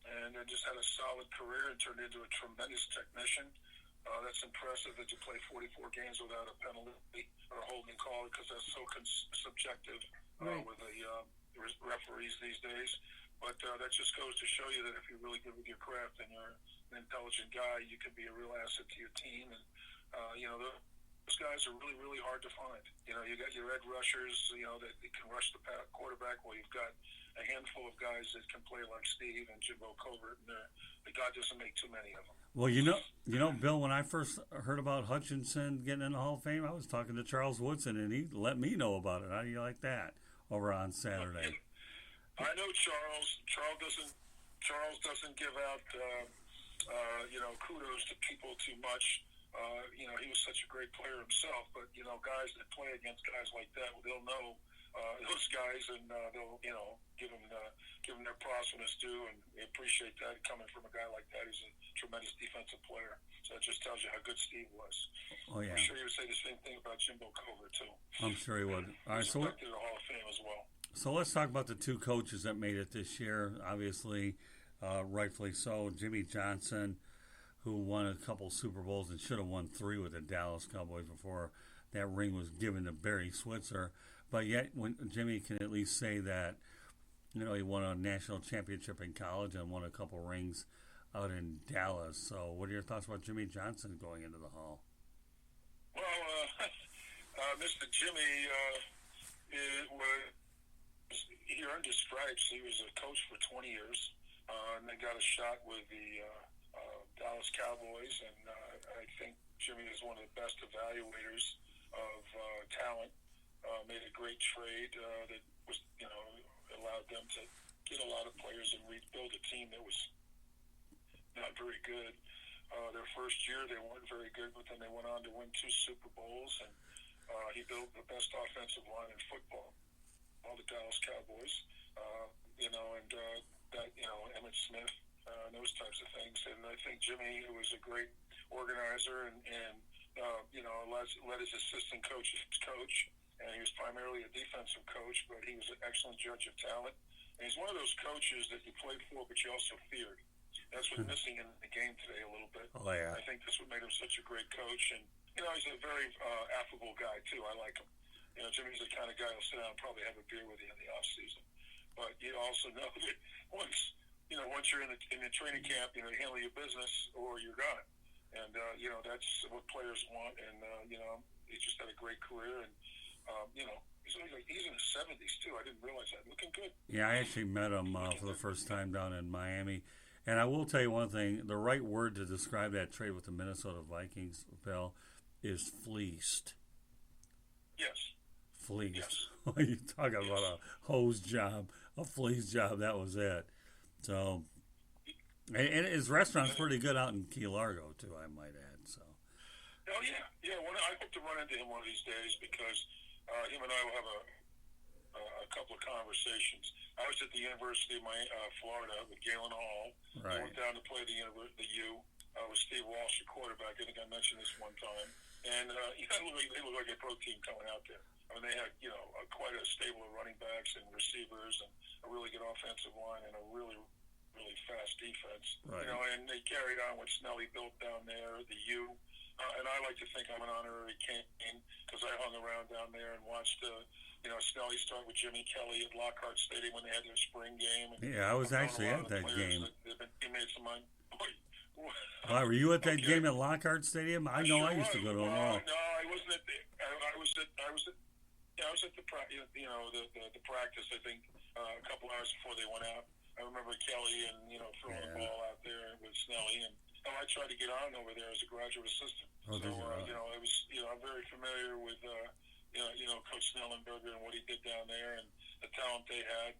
and then just had a solid career and turned into a tremendous technician. That's impressive that you play 44 games without a penalty or a holding call, because that's so subjective with the referees these days. But that just goes to show you that if you're really good with your craft and you're an intelligent guy, you can be a real asset to your team. And those guys are really, really hard to find. You got your edge rushers, that can rush the quarterback. Well, you've got a handful of guys that can play like Steve and Jimbo Covert, and God doesn't make too many of them. Well, Bill, when I first heard about Hutchinson getting in the Hall of Fame, I was talking to Charles Woodson, and he let me know about it. How do you like that over on Saturday? I know Charles. Charles doesn't give out, kudos to people too much. He was such a great player himself, but guys that play against guys like that, they'll know those guys, and they'll give them their props when it's due, and they appreciate that coming from a guy like that. He's a tremendous defensive player, so it just tells you how good Steve was. Oh yeah, I'm sure he would say the same thing about Jimbo Covert too. I'm sure he would. All right, so to the Hall of Fame as well. So let's talk about the two coaches that made it this year. Obviously, rightfully so, Jimmy Johnson, who won a couple Super Bowls and should have won 3 with the Dallas Cowboys before that ring was given to Barry Switzer. But yet, when Jimmy can at least say that, he won a national championship in college and won a couple rings out in Dallas. So what are your thoughts about Jimmy Johnson going into the Hall? Well, Mr. Jimmy, he earned his stripes. He was a coach for 20 years, and then got a shot with the Dallas Cowboys, and I think Jimmy is one of the best evaluators of talent. Made a great trade that was, allowed them to get a lot of players and rebuild a team that was not very good. Their first year, they weren't very good, but then they went on to win 2 Super Bowls, and he built the best offensive line in football, all the Dallas Cowboys, Emmitt Smith, those types of things. And I think Jimmy was a great organizer and let his assistant coaches coach. And he was primarily a defensive coach, but he was an excellent judge of talent. And he's one of those coaches that you played for, but you also feared. That's what's missing in the game today a little bit. Oh, yeah. I think that's what made him such a great coach. And, he's a very affable guy, too. I like him. Jimmy's the kind of guy who'll sit down and probably have a beer with you in the off season. But you also know that once you're in the training camp, you handle your business or you're gone. And, that's what players want. And, he just had a great career. And, he's in his 70s, too. I didn't realize that. Looking good. Yeah, I actually met him for the first time down in Miami. And I will tell you one thing. The right word to describe that trade with the Minnesota Vikings, Bill, is fleeced. Yes. Fleeced. Yes. You talk about a hose job, a fleece job. That was it. So, and his restaurant's pretty good out in Key Largo, too, I might add. So. Oh, yeah. Yeah, I hope to run into him one of these days because him and I will have a couple of conversations. I was at the University of Florida with Galen Hall. Right. I went down to play the U with Steve Walsh, the quarterback. I think I mentioned this one time. And they look like a pro team coming out there. I mean, they had quite a stable of running backs and receivers and a really good offensive line and a really, really fast defense. Right. And they carried on what Snelly built down there, the U. And I like to think I'm an honorary king because I hung around down there and watched Snelly start with Jimmy Kelly at Lockhart Stadium when they had their spring game. And yeah, I was actually at that game. Teammates of mine. Wow, were you at that game at Lockhart Stadium? I know I used to go to them all. No, I wasn't at the. I was at the practice. I think a couple hours before they went out. I remember Kelly and throwing the ball out there with Snelly, and I tried to get on over there as a graduate assistant. Oh, so I was I'm very familiar with Coach Snellenberger and what he did down there and the talent they had,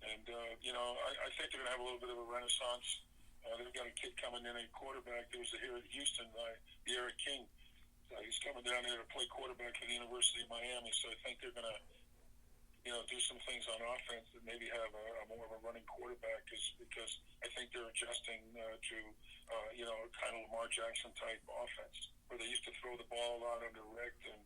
and I think they're gonna have a little bit of a renaissance. They've got a kid coming in at quarterback that was here at Houston, the Eric King. He's coming down there to play quarterback for the University of Miami, so I think they're gonna do some things on offense that maybe have a more of a running quarterback because I think they're adjusting to, kind of Lamar Jackson type offense where they used to throw the ball a lot under Rick and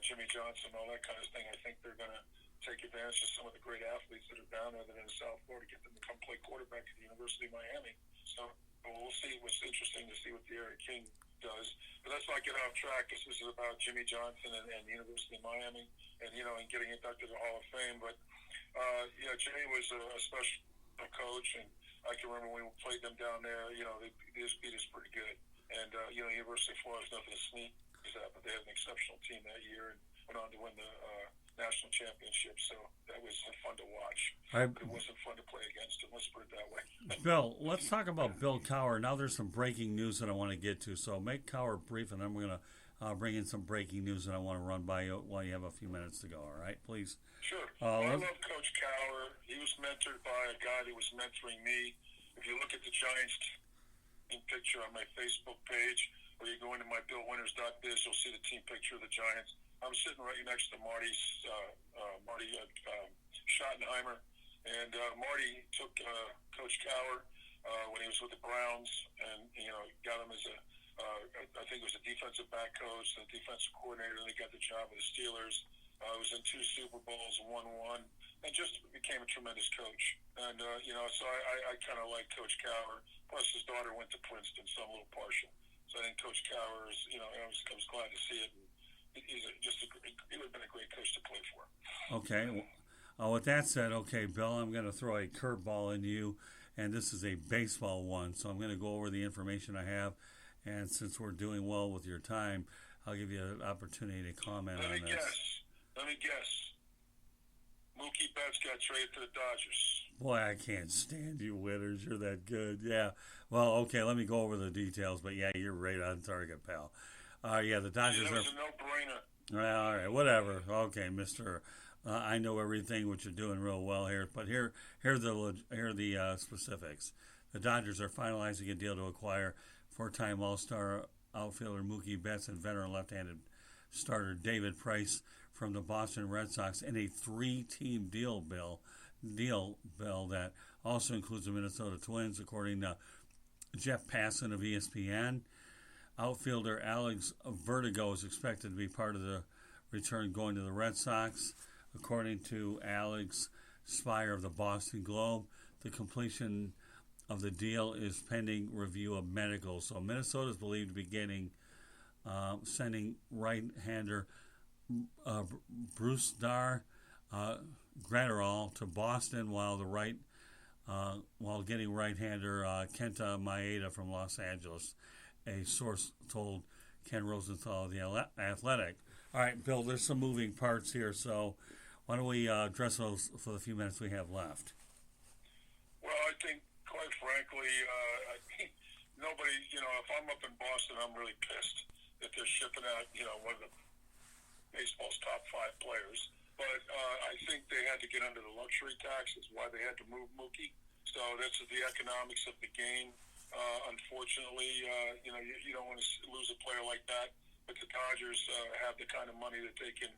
Jimmy Johnson, all that kind of thing. I think they're going to take advantage of some of the great athletes that are down there that are in South Florida, get them to come play quarterback at the University of Miami. So we'll see. What's interesting to see what De'Aaron King does. But let's not get off track. This is about Jimmy Johnson and the University of Miami and getting inducted to the Hall of Fame. But, Jimmy was a special coach, and I can remember when we played them down there, they just beat us pretty good. And, University of Florida is nothing to sneeze at, but they had an exceptional team that year and went on to win the national championship. So that was fun to watch. But it wasn't fun to play against them. Let's put it that way. Bill, let's talk about Bill Cowher. Now there's some breaking news that I want to get to. So make Cowher brief, and then we're going to bring in some breaking news that I want to run by you while you have a few minutes to go. All right, please? Sure. I love Coach Cowher. He was mentored by a guy that was mentoring me. If you look at the Giants picture on my Facebook page, or you go into my BillWinters.biz, you'll see the team picture of the Giants. I'm sitting right next to Marty Schottenheimer, and Marty took Coach Cowher when he was with the Browns, and got him as I think it was a defensive back coach, and a defensive coordinator, and he got the job with the Steelers. Was in 2 Super Bowls, won one, and just became a tremendous coach. And so I kind of like Coach Cowher. Plus, his daughter went to Princeton, so I'm a little partial. So I think Coach Cowher is, I was glad to see it. He would have been a great coach to play for. Okay. With that said, okay, Bill, I'm going to throw a curveball in you, and this is a baseball one. So I'm going to go over the information I have, and since we're doing well with your time, I'll give you an opportunity to comment on this. Let me guess. Mookie Betts got traded to the Dodgers. Boy, I can't stand you, Winters. You're that good. Yeah. Well, okay, let me go over the details. But, yeah, you're right on target, pal. The Dodgers that was a no-brainer. All right, whatever. Okay, mister. I know everything, what you're doing real well here. But here are the specifics. The Dodgers are finalizing a deal to acquire four-time All-Star outfielder Mookie Betts and veteran left-handed starter David Price from the Boston Red Sox in a 3-team deal bill that also includes the Minnesota Twins, according to Jeff Passan of ESPN. Outfielder Alex Vertigo is expected to be part of the return going to the Red Sox, according to Alex Spire of the Boston Globe. The completion of the deal is pending review of medical. So Minnesota is believed to be sending right-hander Bruce Dar Gratterall to Boston, while getting right-hander Kenta Maeda from Los Angeles. A source told Ken Rosenthal of the Athletic. All right, Bill, there's some moving parts here, so why don't we address those for the few minutes we have left? Well, I think, quite frankly, nobody, if I'm up in Boston, I'm really pissed that they're shipping out, one of the baseball's top 5 players. But I think they had to get under the luxury tax. Is why they had to move Mookie. So that's the economics of the game. Unfortunately, you don't want to lose a player like that. But the Dodgers have the kind of money that they can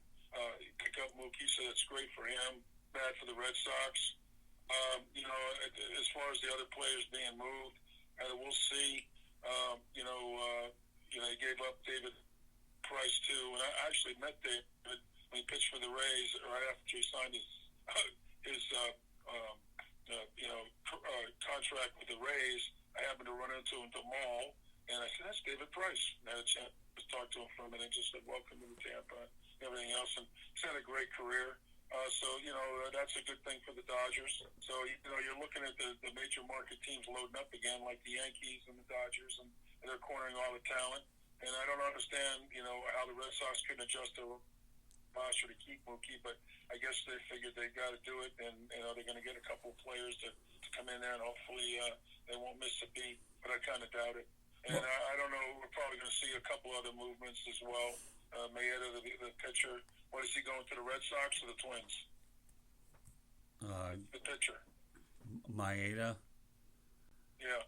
pick up Mookie, so that's great for him. Bad for the Red Sox. As far as the other players being moved, we'll see. They gave up David Price too, and I actually met David when he pitched for the Rays right after he signed his contract with the Rays. I happened to run into him at the mall, and I said, "That's David Price." And I had a chance to talk to him for a minute, just said, "Welcome to Tampa," and everything else, and he's had a great career. So that's a good thing for the Dodgers. So you're looking at the major market teams loading up again, like the Yankees and the Dodgers, and they're cornering all the talent. And I don't understand, how the Red Sox couldn't adjust their roster to keep Mookie, but I guess they figured they got to do it, and they're going to get a couple of players to come in there, and hopefully they won't miss a beat. But I kind of doubt it. And I don't know. We're probably going to see a couple other movements as well. Maeda, the pitcher. What is he going to the Red Sox or the Twins? The pitcher. Maeda? Yeah.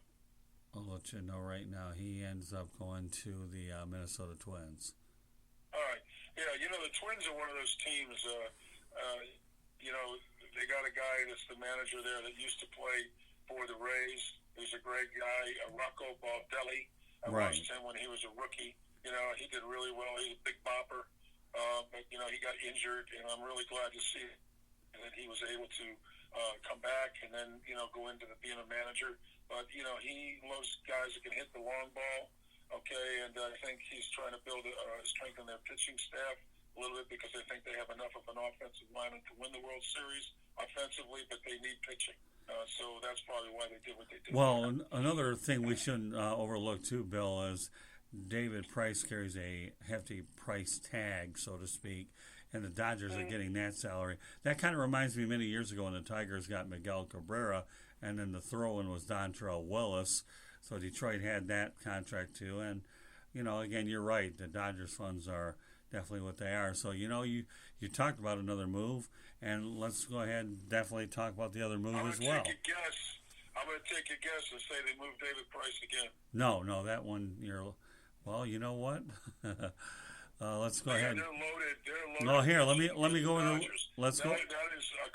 I'll let you know right now. He ends up going to the Minnesota Twins. All right. Yeah, the Twins are one of those teams. they got a guy that's the manager there that used to play for the Rays. He's a great guy, Rocco Baldelli. I watched him when he was a rookie. He did really well. He's a big bopper. But, he got injured, and I'm really glad to see that he was able to come back and then, go into being a manager. But, he loves guys that can hit the long ball, okay, and I think he's trying to strengthen their pitching staff a little bit because they think they have enough of an offensive lineman to win the World Series offensively, but they need pitching. So that's probably why they did what they did. Well, another thing we shouldn't overlook too, Bill, is David Price carries a hefty price tag, so to speak, and the Dodgers are getting that salary. That kind of reminds me many years ago when the Tigers got Miguel Cabrera, and then the throw-in was Dontrell Willis. So Detroit had that contract too. And, again, you're right. The Dodgers funds are definitely what they are. So, you talked about another move, and let's go ahead and definitely talk about the other move as well. I'm going to take a guess and say they moved David Price again. No, that one, well, you know what? Let's go ahead. They're loaded. No, here, let me go with let's go. That is a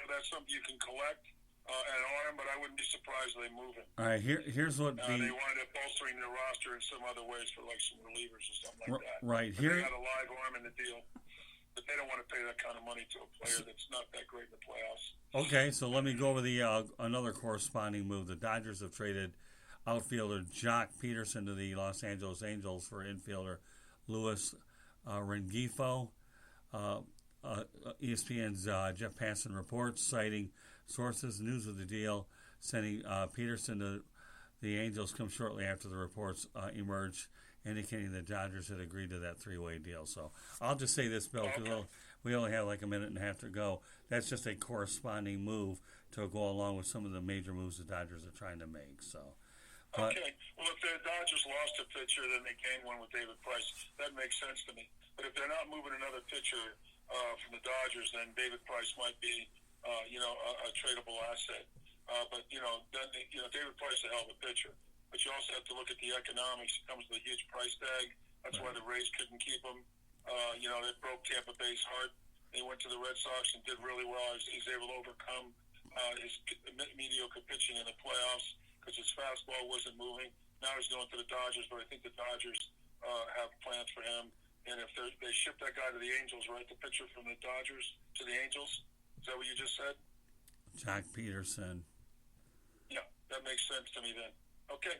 that's something you can collect and arm, but I wouldn't be surprised if they move it. All right, here's what they wind up bolstering their roster in some other ways for like some relievers or something like that. Right but here, they got a live arm in the deal, but they don't want to pay that kind of money to a player that's not that great in the playoffs. Okay, so let me go over the another corresponding move. The Dodgers have traded outfielder Jock Peterson to the Los Angeles Angels for infielder Luis Rengifo. ESPN's Jeff Passan reports, citing sources, news of the deal sending Peterson to the Angels comes shortly after the reports emerged, indicating the Dodgers had agreed to that three-way deal. So I'll just say this, Bill, because we only have like a minute and a half to go. That's just a corresponding move to go along with some of the major moves the Dodgers are trying to make. So. Okay. Well, if the Dodgers lost a pitcher, then they gained one with David Price. That makes sense to me. But if they're not moving another pitcher from the Dodgers, then David Price might be, a tradable asset. But then David Price is a hell of a pitcher. But you also have to look at the economics. It comes with a huge price tag. That's why the Rays couldn't keep him. They broke Tampa Bay's heart. They went to the Red Sox and did really well. He's able to overcome his mediocre pitching in the playoffs, because his fastball wasn't moving. Now he's going to the Dodgers, but I think the Dodgers have plans for him. And if they ship that guy to the Angels, right, the pitcher from the Dodgers to the Angels, is that what you just said? Jock Peterson. Yeah, that makes sense to me then. Okay.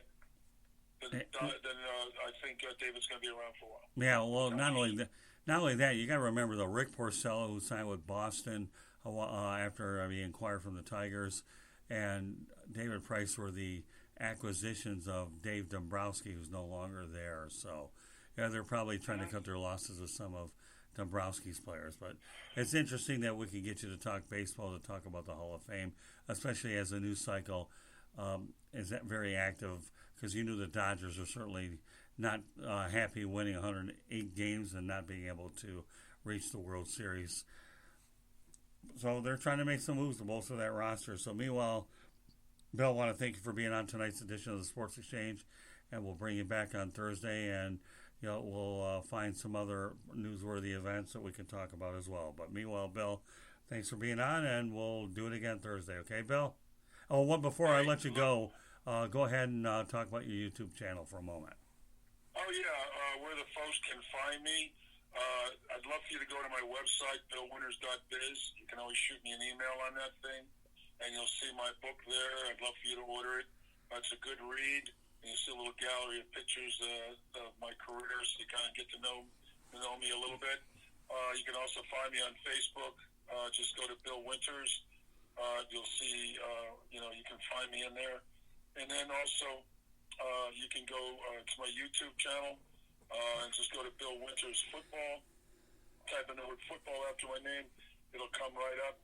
Then I think David's going to be around for a while. Yeah, well, not only that, you got to remember the Rick Porcello, who signed with Boston after being acquired from the Tigers, and David Price were the acquisitions of Dave Dombrowski, who's no longer there. So, they're probably trying to cut their losses with some of Dombrowski's players. But it's interesting that we can get you to talk baseball, to talk about the Hall of Fame, especially as the news cycle is very active, because you knew the Dodgers are certainly not happy winning 108 games and not being able to reach the World Series. So they're trying to make some moves to bolster that roster. So meanwhile, Bill, I want to thank you for being on tonight's edition of the Sports Exchange, and we'll bring you back on Thursday, and we'll find some other newsworthy events that we can talk about as well. But meanwhile, Bill, thanks for being on, and we'll do it again Thursday. Okay, Bill? Oh, before I let you go ahead and talk about your YouTube channel for a moment. Oh, yeah, where the folks can find me. I'd love for you to go to my website, billwinters.biz. You can always shoot me an email on that thing, and you'll see my book there. I'd love for you to order it. It's a good read, and you see a little gallery of pictures of my career, so you kind of get to know me a little bit. You can also find me on Facebook. Just go to Bill Winters. You'll see, you can find me in there. And then also, you can go to my YouTube channel and just go to Bill Winters Football. Type in the word football after my name. It'll come right up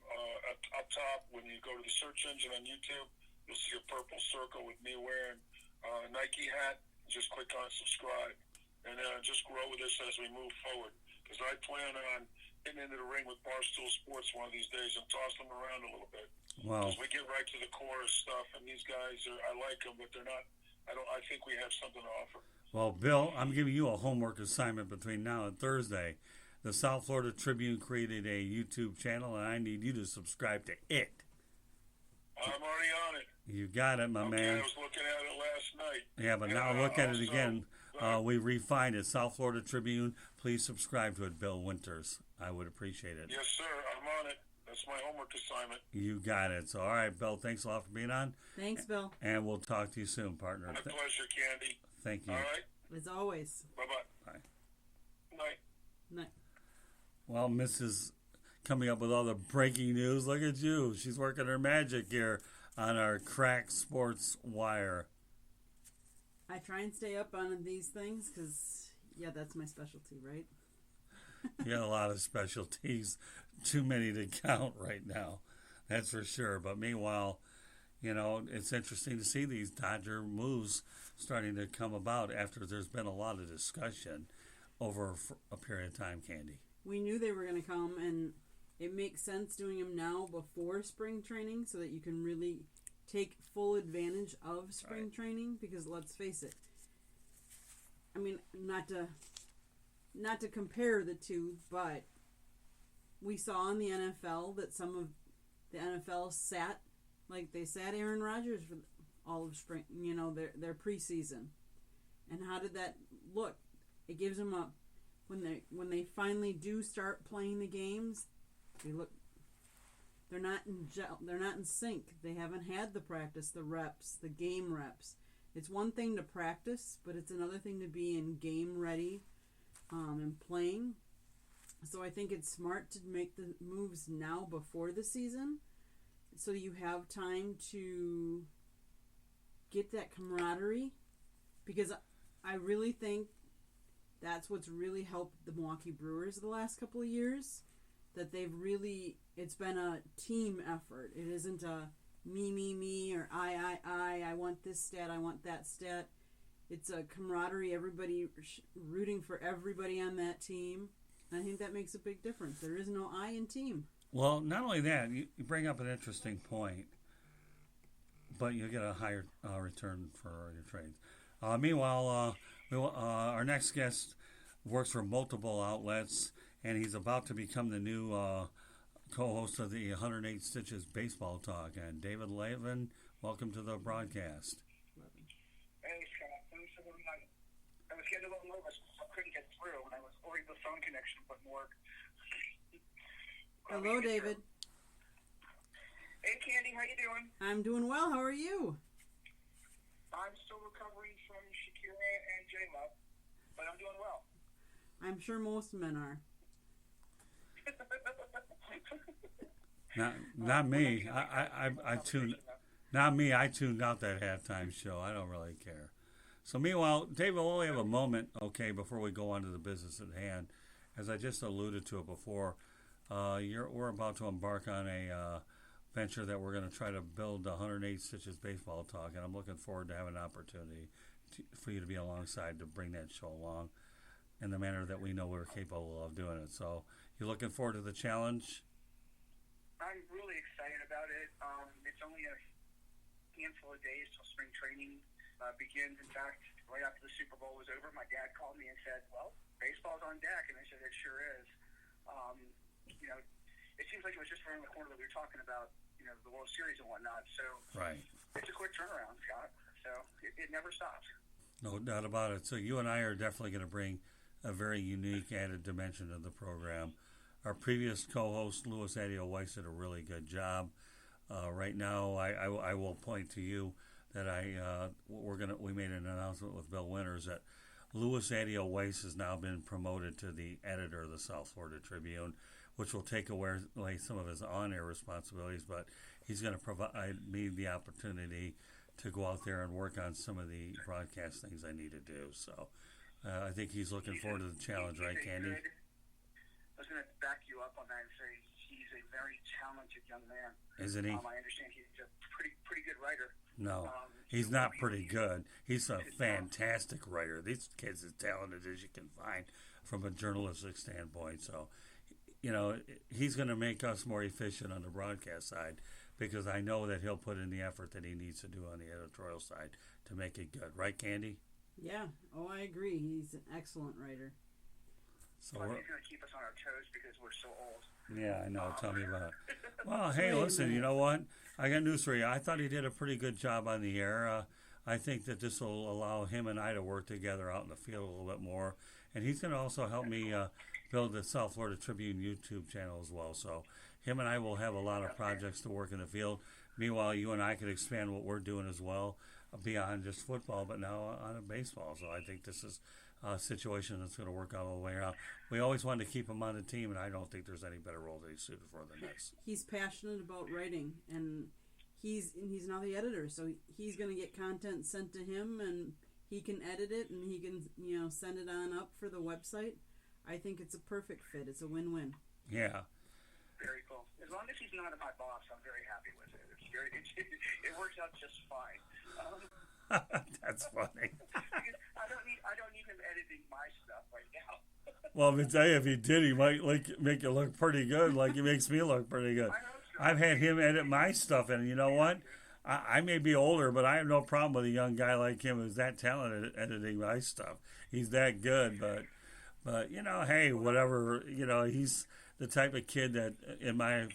top. When you go to the search engine on YouTube, you'll see a purple circle with me wearing a Nike hat. Just click on subscribe. And just grow with us as we move forward. Because I plan on getting into the ring with Barstool Sports one of these days and toss them around a little bit. Wow. Because we get right to the core of stuff, and these guys I like them, but they're not. I think we have something to offer. Well, Bill, I'm giving you a homework assignment between now and Thursday. the South Florida Tribune created a YouTube channel, and I need you to subscribe to it. I'm already on it. You got it, my man. I was looking at it last night. Yeah, but now look at it again. We refined it. South Florida Tribune. Please subscribe to it, Bill Winters. I would appreciate it. Yes, sir. I'm on it. That's my homework assignment. You got it. So, all right, Bill, thanks a lot for being on. Thanks, Bill. And we'll talk to you soon, partner. My pleasure, Candy. Thank you. All right. As always. Bye-bye. Bye. Night. Night. Well, Mrs. coming up with all the breaking news. Look at you. She's working her magic here on our Crack Sports Wire. I try and stay up on these things because, yeah, that's my specialty, right? You got a lot of specialties. Too many to count right now. That's for sure. But meanwhile, you know, it's interesting to see these Dodger moves starting to come about after there's been a lot of discussion over a period of time, Candy. We knew they were going to come, and it makes sense doing them now before spring training so that you can really take full advantage of spring training, because let's face it, I mean, not to compare the two, but we saw in the NFL that some of the NFL sat Aaron Rodgers for all of spring, you know, their preseason. And how did that look? It gives them a when they finally do start playing the games, they're not in sync. They haven't had the practice, the reps, the game reps. It's one thing to practice, but it's another thing to be in game ready and playing. So I think it's smart to make the moves now before the season so you have time to get that camaraderie, because I really think that's what's really helped the Milwaukee Brewers the last couple of years, that it's been a team effort. It isn't a me, or I want this stat, I want that stat. It's a camaraderie, everybody rooting for everybody on that team. And I think that makes a big difference. There is no I in team. Well, not only that, you bring up an interesting point, but you get a higher return for your trades. Meanwhile, our next guest works for multiple outlets, and he's about to become the new co-host of the 108 Stitches Baseball Talk. And David Levin, welcome to the broadcast. Hey, Scott. Thanks for having me. I was getting a little nervous. I couldn't get through, and I was worried the phone connection wouldn't work. Hello, David. Hey, Candy. How you doing? I'm doing well. How are you? I'm still recovering from Shakira and J-Lo, but I'm doing well. I'm sure most men are. Not me. I tuned. Not me. I tuned out that halftime show. I don't really care. So meanwhile, Dave, we'll only have a moment, okay, before we go on to the business at hand. As I just alluded to it before, we're about to embark on a venture that we're going to try to build 108 Stitches Baseball Talk, and I'm looking forward to having an opportunity for you to be alongside to bring that show along in the manner that we know we're capable of doing it. So, you looking forward to the challenge? I'm really excited about it. It's only a handful of days till spring training begins. In fact, right after the Super Bowl was over, my dad called me and said, well, baseball's on deck, and I said, it sure is. You know, it seems like it was just around the corner that we were talking about, you know, the World Series and whatnot. So right. It's a quick turnaround, Scott. So it never stops. No doubt about it. So you and I are definitely going to bring a very unique added dimension to the program. Our previous co-host, Louis Adio Weiss, did a really good job. Right now, I will point to you that we made an announcement with Bill Winters that Louis Adio Weiss has now been promoted to the editor of the South Florida Tribune, which will take away some of his on-air responsibilities, but he's going to provide me the opportunity to go out there and work on some of the broadcast things I need to do. So I think he's looking forward to the challenge, right, Candy? I was going to back you up on that and say he's a very talented young man. Isn't he? I understand he's a pretty good writer. No, he's not pretty good. He's a fantastic writer. These kids as talented as you can find from a journalistic standpoint. So, you know, he's going to make us more efficient on the broadcast side because I know that he'll put in the effort that he needs to do on the editorial side to make it good. Right, Candy? Yeah. Oh, I agree. He's an excellent writer. So But he's going to keep us on our toes because we're so old. yeah, I know. Tell me about it. Well, hey, listen, you know what? I got news for you. I thought he did a pretty good job on the air. I think that this will allow him and I to work together out in the field a little bit more. And he's going to also help me build the South Florida Tribune YouTube channel as well. So him and I will have a lot of projects to work in the field. Meanwhile, you and I could expand what we're doing as well beyond just football, but now on a baseball. So I think this is a situation that's going to work out all the way around. We always wanted to keep him on the team, and I don't think there's any better role that he's suited for than this. He's passionate about writing, and he's now the editor, so he's going to get content sent to him, and he can edit it, and he can send it on up for the website. I think it's a perfect fit. It's a win-win. Yeah. Very cool. As long as he's not my boss, I'm very happy with it. It works out just fine. That's funny. I don't need him editing my stuff right now. Well, I tell you, if he did, he might make it look pretty good, like he makes me look pretty good. I hope so. I've had him edit my stuff, and you know what? I may be older, but I have no problem with a young guy like him who's that talented at editing my stuff. He's that good, but hey, whatever. He's the type of kid that, in my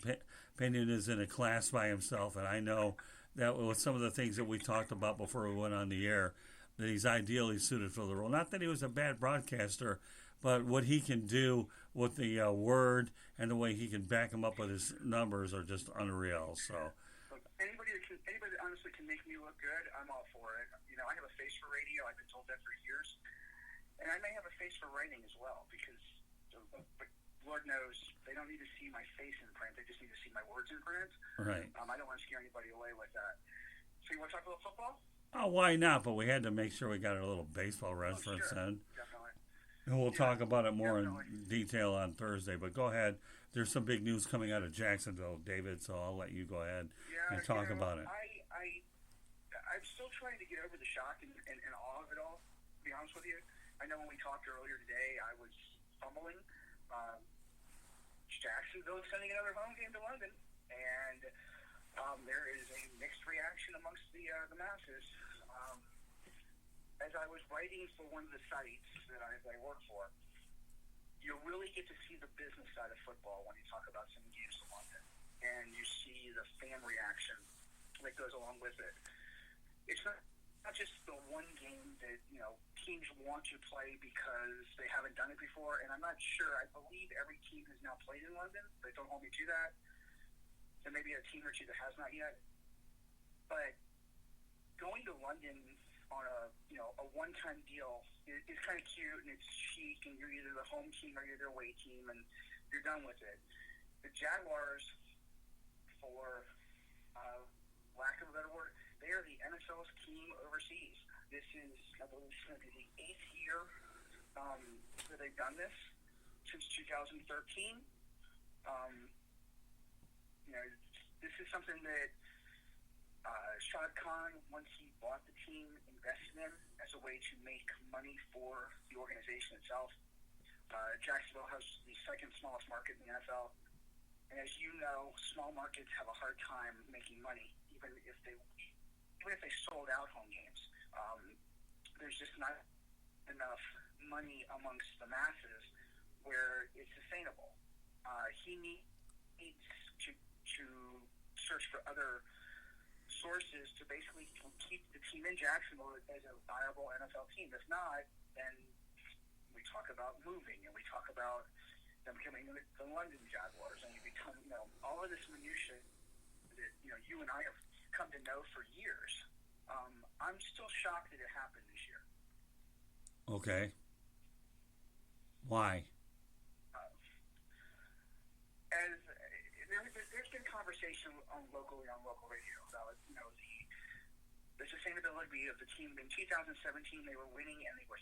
opinion, is in a class by himself, and I know that with some of the things that we talked about before we went on the air, that he's ideally suited for the role. Not that he was a bad broadcaster, but what he can do with the word and the way he can back him up with his numbers are just unreal. So anybody that honestly can make me look good, I'm all for it. I have a face for radio. I've been told that for years, and I may have a face for writing as well because, but Lord knows they don't need to see my face in print. They just need to see my words in print. Right. I don't want to scare anybody away with that. So you want to talk a little football? Oh, why not? But we had to make sure we got a little baseball reference in. Definitely. And we'll talk about it more in detail on Thursday. But go ahead. There's some big news coming out of Jacksonville, David, so I'll let you go ahead and talk about it. I'm still trying to get over the shock and awe of it all, to be honest with you. I know when we talked earlier today, I was fumbling. Jacksonville is sending another home game to London, and there is a mixed reaction amongst the masses. As I was writing for one of the sites that I work for, you really get to see the business side of football when you talk about sending games to London, and you see the fan reaction that goes along with it. It's not just the one game that teams want to play because they haven't done it before, and I'm not sure. I believe every team has now played in London, but don't hold me to that. There may be a team or two that has not yet, but going to London on a one-time deal is kind of cute, and it's chic, and you're either the home team or you're their away team, and you're done with it. The Jaguars, for lack of a better word, they are the NFL's team overseas. This is, I believe, going to be the 8th year that they've done this since 2013. This is something that Shad Khan, once he bought the team, invested in as a way to make money for the organization itself. Jacksonville has the second smallest market in the NFL, and as you know, small markets have a hard time making money, even if they sold out home games. There's just not enough money amongst the masses where it's sustainable. He needs to search for other sources to basically keep the team in Jacksonville as a viable NFL team. If not, then we talk about moving, and we talk about them becoming the London Jaguars, and you become, all of this minutia that you and I have come to know for years. I'm still shocked that it happened this year. Okay. Why? As there's been conversation on local radio about the sustainability of the team. In 2017, they were winning and they were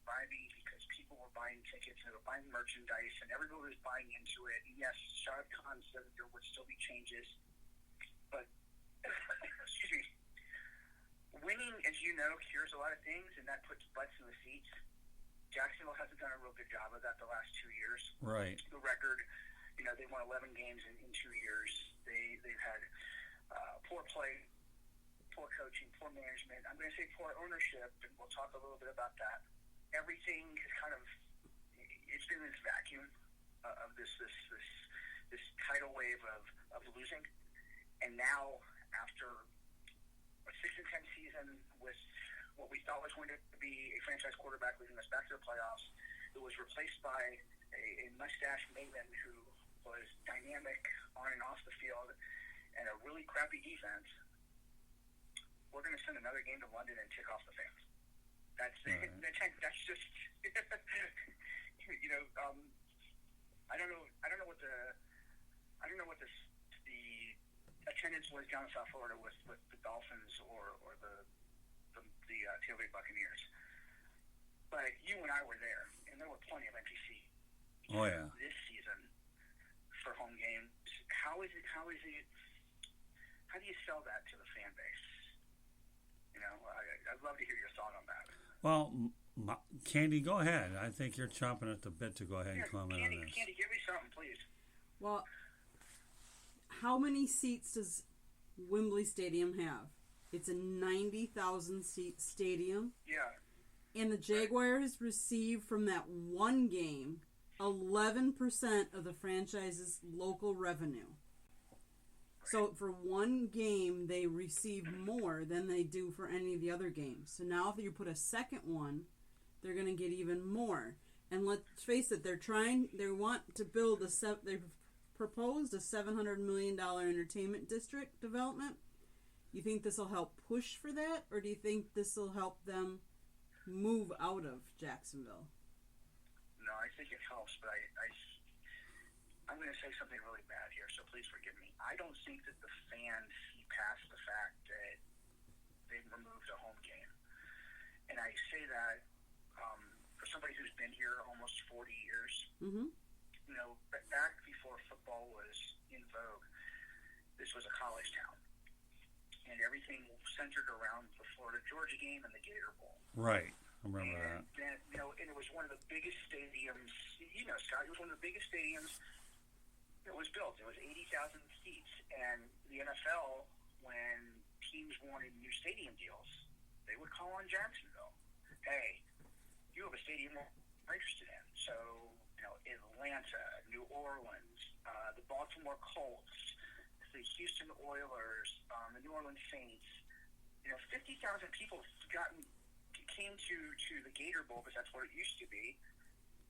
thriving because people were buying tickets, they were buying merchandise, and everybody was buying into it. And yes, Shad Khan said that there would still be changes, but excuse me. Winning, as you know, cures a lot of things, and that puts butts in the seats. Jacksonville hasn't done a real good job of that the last 2 years. Right. The record, they won 11 games in 2 years. They've had poor play, poor coaching, poor management. I'm going to say poor ownership, and we'll talk a little bit about that. Everything is kind of, it's been this vacuum of this tidal wave of losing, and now after a 6-10 season with what we thought was going to be a franchise quarterback leading us back to the playoffs, it was replaced by a mustache maven who was dynamic on and off the field and a really crappy defense. We're going to send another game to London and tick off the fans. That's that's just I don't know what the attendance was down in South Florida with the Dolphins or the Tampa Bay Buccaneers, but you and I were there, and there were plenty of empty seats. Oh yeah. This season for home games, how do you sell that to the fan base? I'd love to hear your thought on that. Well, Candy, go ahead. I think you're chomping at the bit to go ahead and comment on this. Candy, give me something, please. Well, how many seats does Wembley Stadium have? It's a 90,000 seat stadium. Yeah. And the Jaguars receive from that one game 11% of the franchise's local revenue. So for one game, they receive more than they do for any of the other games. So now if you put a second one, they're going to get even more. And let's face it, they've proposed a $700 million entertainment district development. You think this will help push for that, or do you think this will help them move out of Jacksonville? No, I think it helps, but I'm going to say something really bad here, so please forgive me. I don't think that the fans see past the fact that they've removed a home game. And I say that for somebody who's been here almost 40 years. Mm-hmm. Back before football was in vogue, this was a college town. And everything centered around the Florida-Georgia game and the Gator Bowl. Right. I remember that. And it was one of the biggest stadiums, Scott, it was one of the biggest stadiums that was built. It was 80,000 seats. And the NFL, when teams wanted new stadium deals, they would call on Jacksonville. Hey, you have a stadium we're interested in. So, Atlanta, New Orleans, the Baltimore Colts, the Houston Oilers, the New Orleans Saints. 50,000 people came to the Gator Bowl, because that's what it used to be,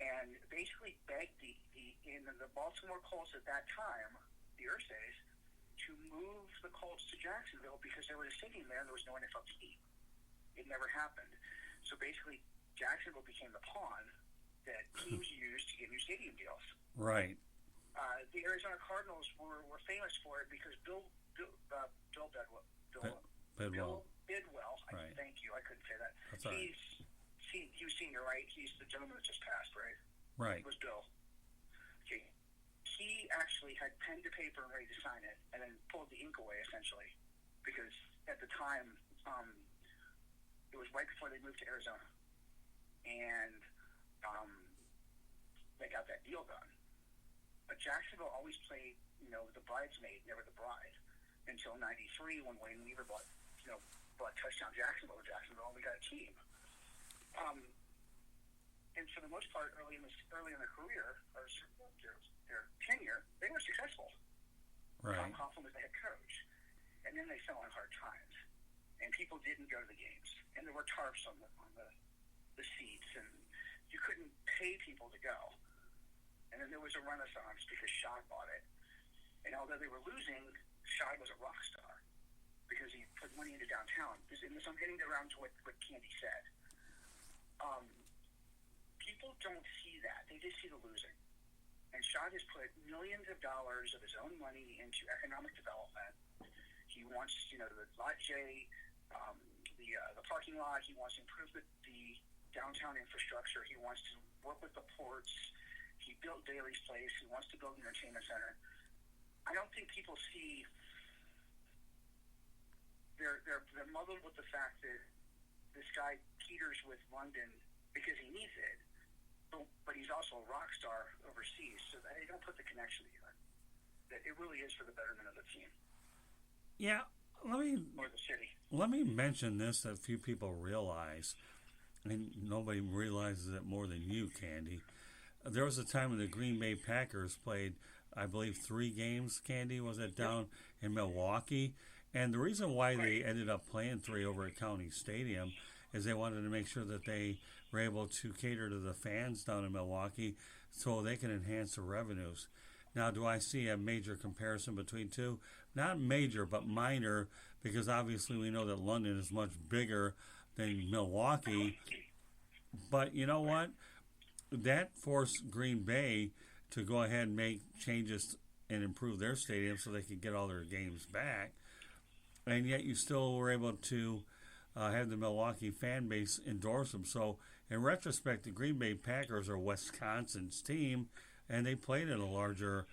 and basically begged the Baltimore Colts at that time, the Ursays, to move the Colts to Jacksonville because there was a stadium there and there was no NFL team. It never happened. So basically, Jacksonville became the pawn that teams used to get new stadium deals. Right. The Arizona Cardinals were famous for it because Bill Bidwell. Right. Thank you. I couldn't say that. That's all right. He was senior, right? He's the gentleman that just passed, right? Right. It was Bill. Okay. He actually had pen to paper and ready to sign it, and then pulled the ink away, essentially, because at the time, it was right before they moved to Arizona, and they got that deal done. But Jacksonville always played, the bridesmaid, never the bride, until '93 when Wayne Weaver bought Touchdown Jacksonville. Jacksonville only got a team. And for the most part, early in their career, or their tenure, they were successful. Right. Tom Coughlin was the head coach. And then they fell on hard times. And people didn't go to the games. And there were tarps on the seats. And you couldn't pay people to go. And then there was a renaissance because Shad bought it. And although they were losing, Shad was a rock star because he put money into downtown. And so I'm getting around to what Candy said. People don't see that. They just see the losing. And Shad has put millions of dollars of his own money into economic development. He wants, the Lot J, the parking lot. He wants to improve the downtown infrastructure. He wants to work with the ports. He built Daly's Place. He wants to build an entertainment center. I don't think people see. They're muddled with the fact that this guy teeters with London because he needs it, but he's also a rock star overseas, so they don't put the connection together. That it really is for the betterment of the team. Yeah, or the city. Let me mention this that few people realize, and nobody realizes it more than you, Candy. there was a time when the Green Bay Packers played, I believe, 3 games, Candy, was it, down in Milwaukee? And the reason why they ended up playing 3 over at County Stadium is they wanted to make sure that they were able to cater to the fans down in Milwaukee so they can enhance the revenues. Now, do I see a major comparison between two? Not major, but minor, because obviously we know that London is much bigger than Milwaukee. But you know what? That forced Green Bay to go ahead and make changes and improve their stadium so they could get all their games back. And yet you still were able to have the Milwaukee fan base endorse them. So in retrospect, the Green Bay Packers are Wisconsin's team, and they played in a larger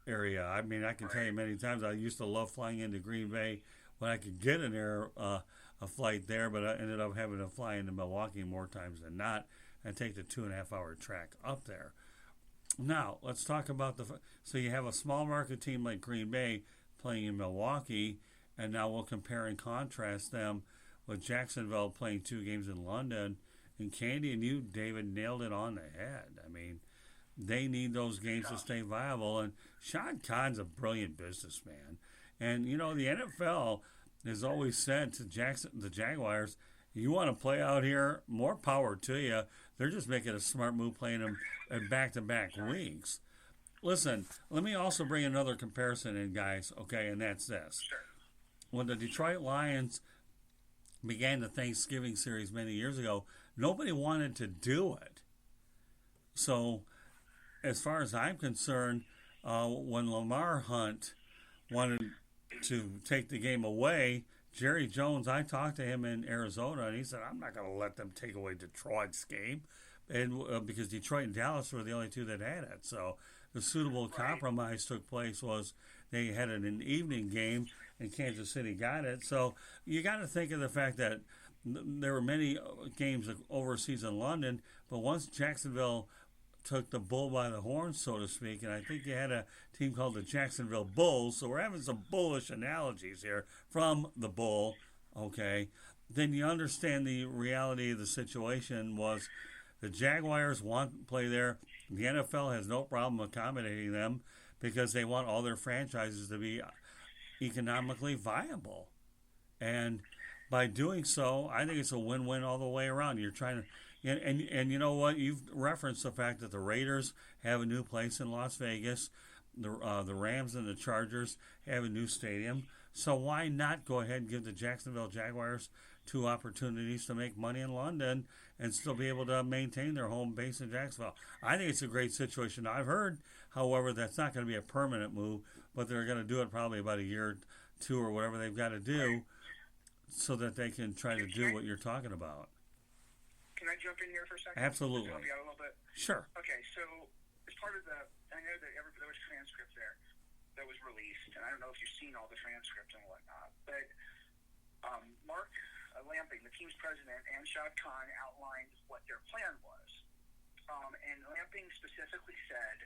area. I mean, I can tell you many times I used to love flying into Green Bay when I could get a flight there, but I ended up having to fly into Milwaukee more times than not and take the 2.5-hour track up there. Now, let's talk about so you have a small market team like Green Bay playing in Milwaukee, and now we'll compare and contrast them with Jacksonville playing 2 games in London. And Candy and you, David, nailed it on the head. I mean, they need those games to stay viable. And Sean Kahn's a brilliant businessman. And, you know, the NFL has always said to the Jaguars, you want to play out here, more power to you. They're just making a smart move playing them in back-to-back weeks. Listen, let me also bring another comparison in, guys, okay, and that's this. When the Detroit Lions began the Thanksgiving series many years ago, nobody wanted to do it. So, as far as I'm concerned, when Lamar Hunt wanted to take the game away, Jerry Jones, I talked to him in Arizona, and he said, I'm not going to let them take away Detroit's game, and because Detroit and Dallas were the only 2 that had it. So the suitable compromise took place was they had an evening game, and Kansas City got it. So you got to think of the fact that there were many games overseas in London, but once Jacksonville took the bull by the horns, so to speak, and I think you had a team called the Jacksonville Bulls, so we're having some bullish analogies here from the bull, okay, then you understand the reality of the situation was the Jaguars want to play there. The NFL has no problem accommodating them because they want all their franchises to be economically viable. And by doing so, I think it's a win-win all the way around. You're trying to And you know what? You've referenced the fact that the Raiders have a new place in Las Vegas. The Rams and the Chargers have a new stadium. So why not go ahead and give the Jacksonville Jaguars 2 opportunities to make money in London and still be able to maintain their home base in Jacksonville? I think it's a great situation. I've heard, however, that's not going to be a permanent move, but they're going to do it probably about a year, 2, or whatever they've got to do so that they can try to do what you're talking about. Can I jump in here for a second? Absolutely. Help you out a little bit? Sure. Okay, so as part of I know that there was transcript there that was released, and I don't know if you've seen all the transcripts and whatnot, but Mark Lamping, the team's president, and Shad Khan outlined what their plan was. And Lamping specifically said,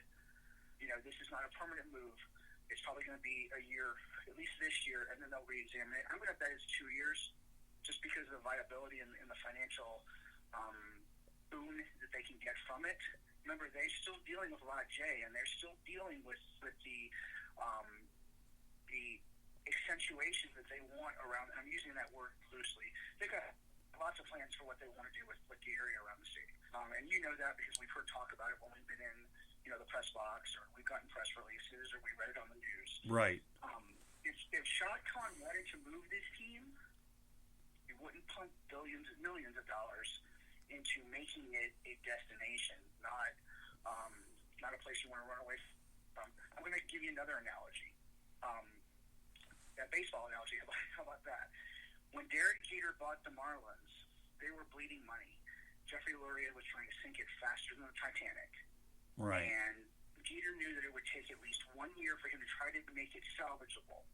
you know, this is not a permanent move. It's probably going to be a year, at least this year, and then they'll re-examine it. I'm going to bet it's 2 years just because of the viability and the financial boon that they can get from it. Remember, they're still dealing with Rod J, and they're still dealing with the accentuation that they want around, and I'm using that word loosely. They've got lots of plans for what they want to do with the area around the city. And you know that because we've heard talk about it when we've been in, you know, the press box, or we've gotten press releases, or we read it on the news. Right. If Shad Khan wanted to move this team, he wouldn't pump billions and millions of dollars into making it a destination, not a place you want to run away from. I'm going to give you another analogy. That baseball analogy, how about that? When Derek Jeter bought the Marlins, they were bleeding money. Jeffrey Luria was trying to sink it faster than the Titanic. Right. And Jeter knew that it would take at least 1 year for him to try to make it salvageable.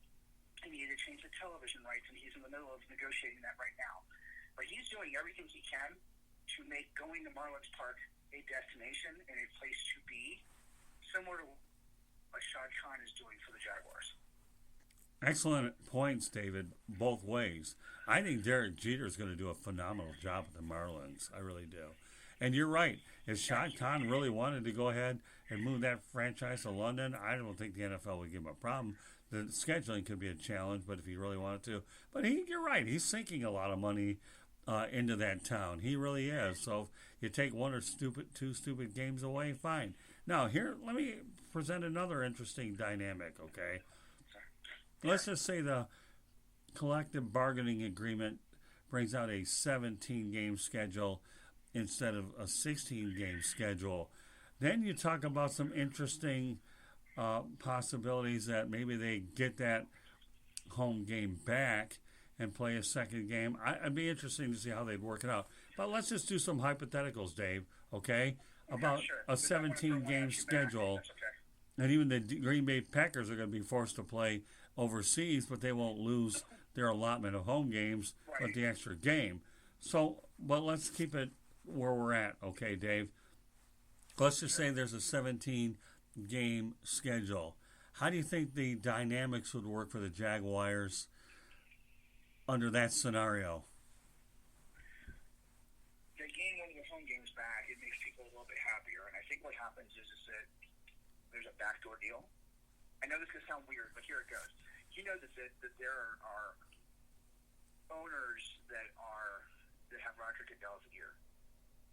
He needed to change the television rights, and he's in the middle of negotiating that right now. But he's doing everything he can to make going to Marlins Park a destination and a place to be, similar to what Shad Khan is doing for the Jaguars. Excellent points, David, both ways. I think Derek Jeter is going to do a phenomenal job with the Marlins. I really do. And you're right. If Shad Khan really wanted to go ahead and move that franchise to London, I don't think the NFL would give him a problem. The scheduling could be a challenge, but if he really wanted to. But you're right. He's sinking a lot of money into that town. He really is. So if you take one or two stupid games away, fine. Now, here, let me present another interesting dynamic, okay? Let's just say the collective bargaining agreement brings out a 17-game schedule instead of a 16-game schedule. Then you talk about some interesting possibilities that maybe they get that home game back and play a second game. I'd be interesting to see how they'd work it out. But let's just do some hypotheticals, Dave, okay? About a 17-game schedule. And even the Green Bay Packers are going to be forced to play overseas, but they won't lose their allotment of home games, but the extra game. So, but let's keep it where we're at, okay, Dave? Let's just say there's a 17-game schedule. How do you think the dynamics would work for the Jaguars under that scenario? They gain one of the home games back. It makes people a little bit happier. And I think what happens is that there's a backdoor deal. I know this could sound weird, but here it goes. You know that there are owners that have Roger Goodell's ear.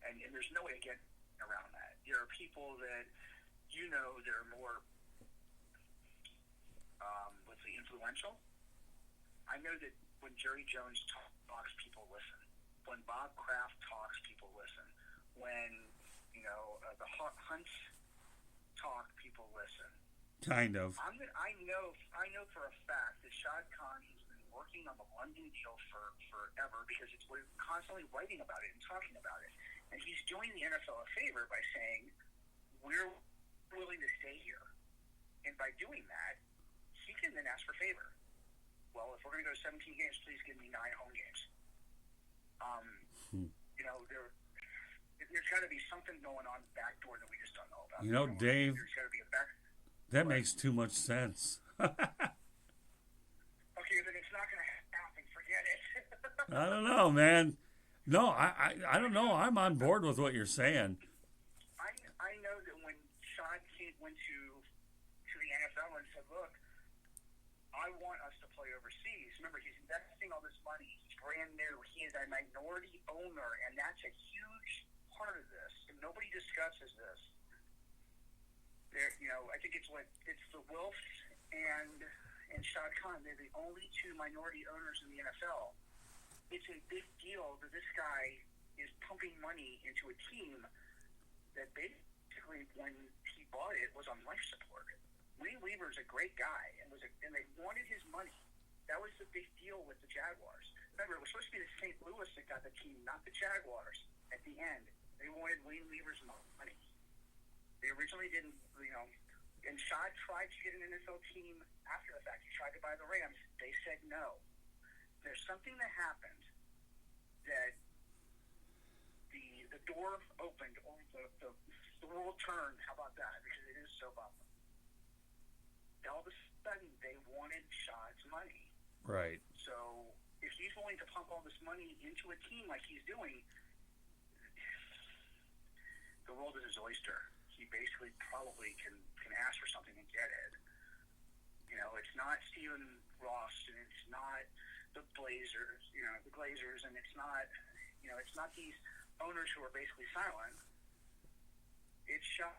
And there's no way to get around that. There are people that that are more, let's say, influential. I know that when Jerry Jones talks, people listen. When Bob Kraft talks, people listen. When the Hunts talk, people listen. Kind of. I know for a fact that Shad Khan has been working on the London deal for forever because we're constantly writing about it and talking about it. And he's doing the NFL a favor by saying, we're willing to stay here. And by doing that, he can then ask for favor. Well, if we're going to go to 17 games, please give me 9 home games. There's got to be something going on backdoor that we just don't know about. Dave, there's got to be a back. That makes too much sense. Okay, then it's not going to happen. Forget it. I don't know, man. No, I don't know. I'm on board with what you're saying. I know that when Shad went to the NFL and said, look, I want us to play overseas. Remember, he's investing all this money. He's brand new. He is a minority owner, and that's a huge part of this. And nobody discusses this. I think it's the Wilfs and Shad Khan. They're the only 2 minority owners in the NFL. It's a big deal that this guy is pumping money into a team that basically, when he bought it, was on life support. Lee Weaver's a great guy, and they wanted his money. That was the big deal with the Jaguars. Remember, it was supposed to be the St. Louis that got the team, not the Jaguars. At the end, they wanted Lee Weaver's money. They originally didn't, and Shad tried to get an NFL team after the fact. He tried to buy the Rams. They said no. There's something that happened that the door opened, or the world turned. How about that? Because it is so bummer. All of a sudden, they wanted Shad's money. Right. So if he's willing to pump all this money into a team like he's doing, the world is his oyster. He basically probably can ask for something and get it. It's not Stephen Ross, and it's not the Blazers, the Glazers, and it's not, it's not these owners who are basically silent. It's Shad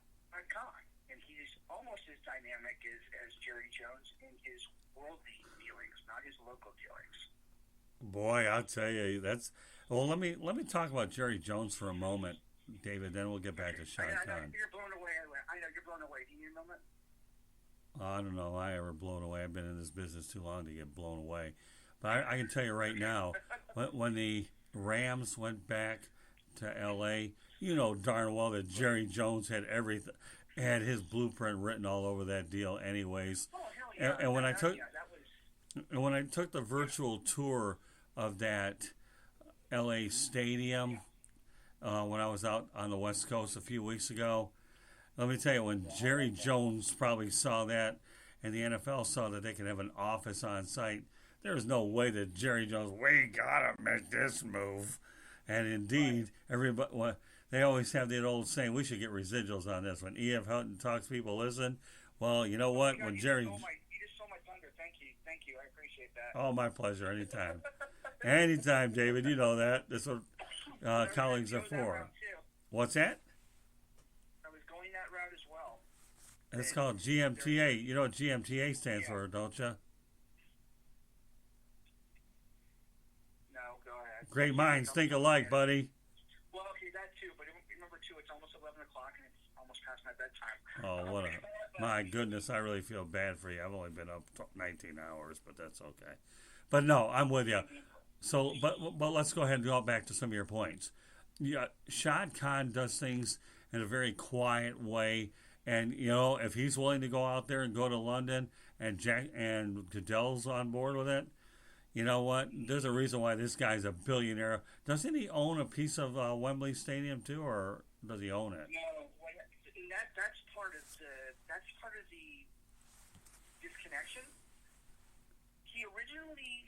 Khan, and he's almost as dynamic as Jerry Jones in his worldly dealings, not his local dealings. Boy, I'll tell you, that's well. Let me talk about Jerry Jones for a moment, David. Then we'll get back to Shad Khan. You're blown away. I know you're blown away. Do you need a moment? I don't know. I ever blown away. I've been in this business too long to get blown away. But I can tell you right now, when the Rams went back to L.A., you know darn well that Jerry Jones had everything, had his blueprint written all over that deal, anyways. Oh, hell yeah. And when I took, that was... and when I took the virtual tour of that L.A. stadium, when I was out on the West Coast a few weeks ago, let me tell you, when Jerry Jones probably saw that, and the NFL saw that they could have an office on site, there's no way that Jerry Jones, we gotta make this move. And indeed, everybody, they always have that old saying, we should get residuals on this. When E.F. Hutton talks, people listen. Well, you know what? When Jerry... You just stole my thunder. Thank you. I appreciate that. Oh, my pleasure. Anytime. Anytime, David. You know that. That's what colleagues are for. What's that? I was going that route as well. It's called GMTA. You know what GMTA stands for, don't you? No, go ahead. Great minds think alike, buddy. Well, okay, that too. But remember, too, it's almost 11 o'clock and it's almost past my bedtime. Oh, what a... My goodness, I really feel bad for you. I've only been up 19 hours, but that's okay. But no, I'm with you. So, but let's go ahead and go back to some of your points. Yeah, Shad Khan does things in a very quiet way, and you know, if he's willing to go out there and go to London, and Goodell's on board with it, you know what? There's a reason why this guy's a billionaire. Doesn't he own a piece of Wembley Stadium too, or does he own it? No, that's part of the disconnection. He originally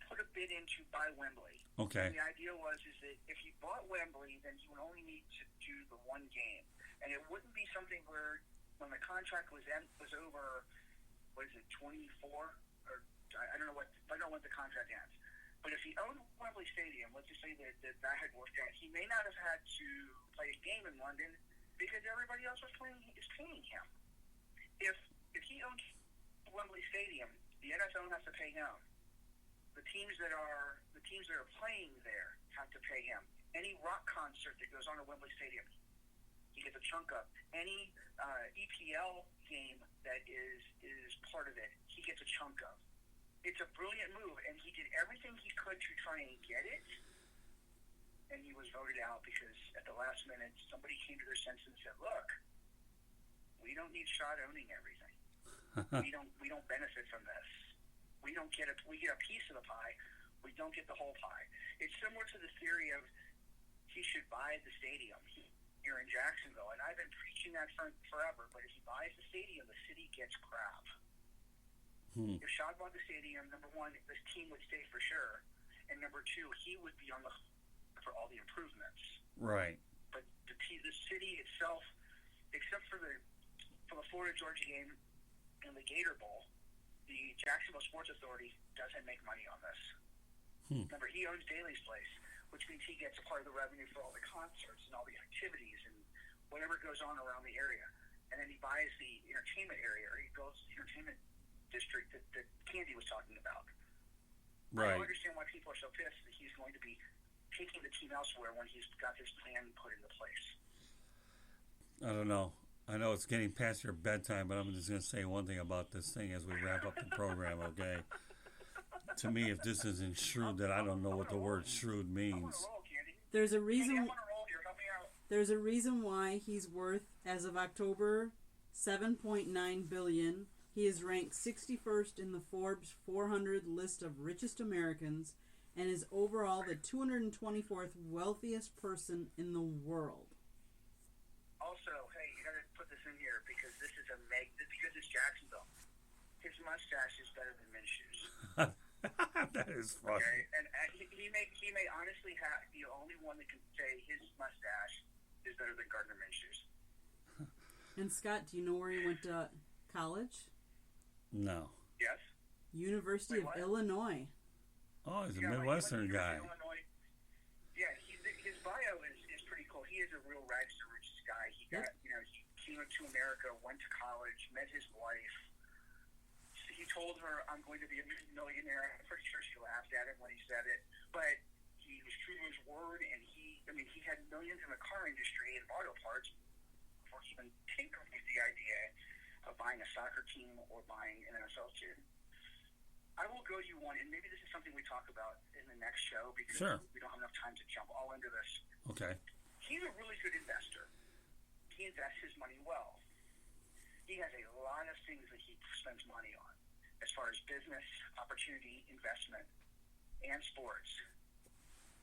put a bid in to buy Wembley. Okay. And the idea was that if he bought Wembley, then he would only need to do the one game, and it wouldn't be something where when the contract was over, what is it, 24 or I don't know what the contract ends. But if he owned Wembley Stadium, let's just say that had worked out, he may not have had to play a game in London because everybody else is paying him. If he owns Wembley Stadium, the NFL has to pay him. The teams that are playing there have to pay him. Any rock concert that goes on at Wembley Stadium, he gets a chunk of. Any EPL game that is part of it, he gets a chunk of. It's a brilliant move, and he did everything he could to try and get it, and he was voted out because at the last minute somebody came to their senses and said, "Look, we don't need Shad owning everything. we don't benefit from this. We get a piece of the pie. We don't get the whole pie." It's similar to the theory of he should buy the stadium here in Jacksonville, and I've been preaching that forever. But if he buys the stadium, the city gets crap. If Shad bought the stadium, number one, this team would stay for sure, and number two, he would be on the hook for all the improvements. Right. But the city itself, except for the Florida Georgia game and the Gator Bowl, the Jacksonville Sports Authority doesn't make money on this. Remember, he owns Daly's Place, which means he gets a part of the revenue for all the concerts and all the activities and whatever goes on around the area. And then he buys the entertainment area, or he builds the entertainment district that Candy was talking about. Right. I don't understand why people are so pissed that he's going to be taking the team elsewhere when he's got this plan put into place. I don't know. I know it's getting past your bedtime, but I'm just going to say one thing about this thing as we wrap up the program, okay? To me, if this isn't shrewd, then I don't know what the word shrewd means. There's a reason. Candy, I want to roll here. Help me out. There's a reason why he's worth, as of October, $7.9 billion. He is ranked 61st in the Forbes 400 list of richest Americans and is overall the 224th wealthiest person in the world. Also, hey, you got to put this in here because this is because it's Jacksonville. His mustache is better than Minshew's. That is funny. Okay, and he may honestly be the only one that can say his mustache is better than Gardner Minshew's. And Scott, do you know where he went to college? No. Yes. University of Illinois. Oh, he's a Midwestern guy. Illinois. Yeah, his bio is pretty cool. He is a real rags to riches guy. He got, he came to America, went to college, met his wife. He told her, "I'm going to be a millionaire." I'm pretty sure she laughed at him when he said it, but he was true to his word, and he had millions in the car industry and auto parts before he even tinkered with the idea of buying a soccer team or buying an NFL team. I will go you one, and maybe this is something we talk about in the next show because we don't have enough time to jump all into this. Okay. He's a really good investor. He invests his money well. He has a lot of things that he spends money on as far as business, opportunity, investment, and sports.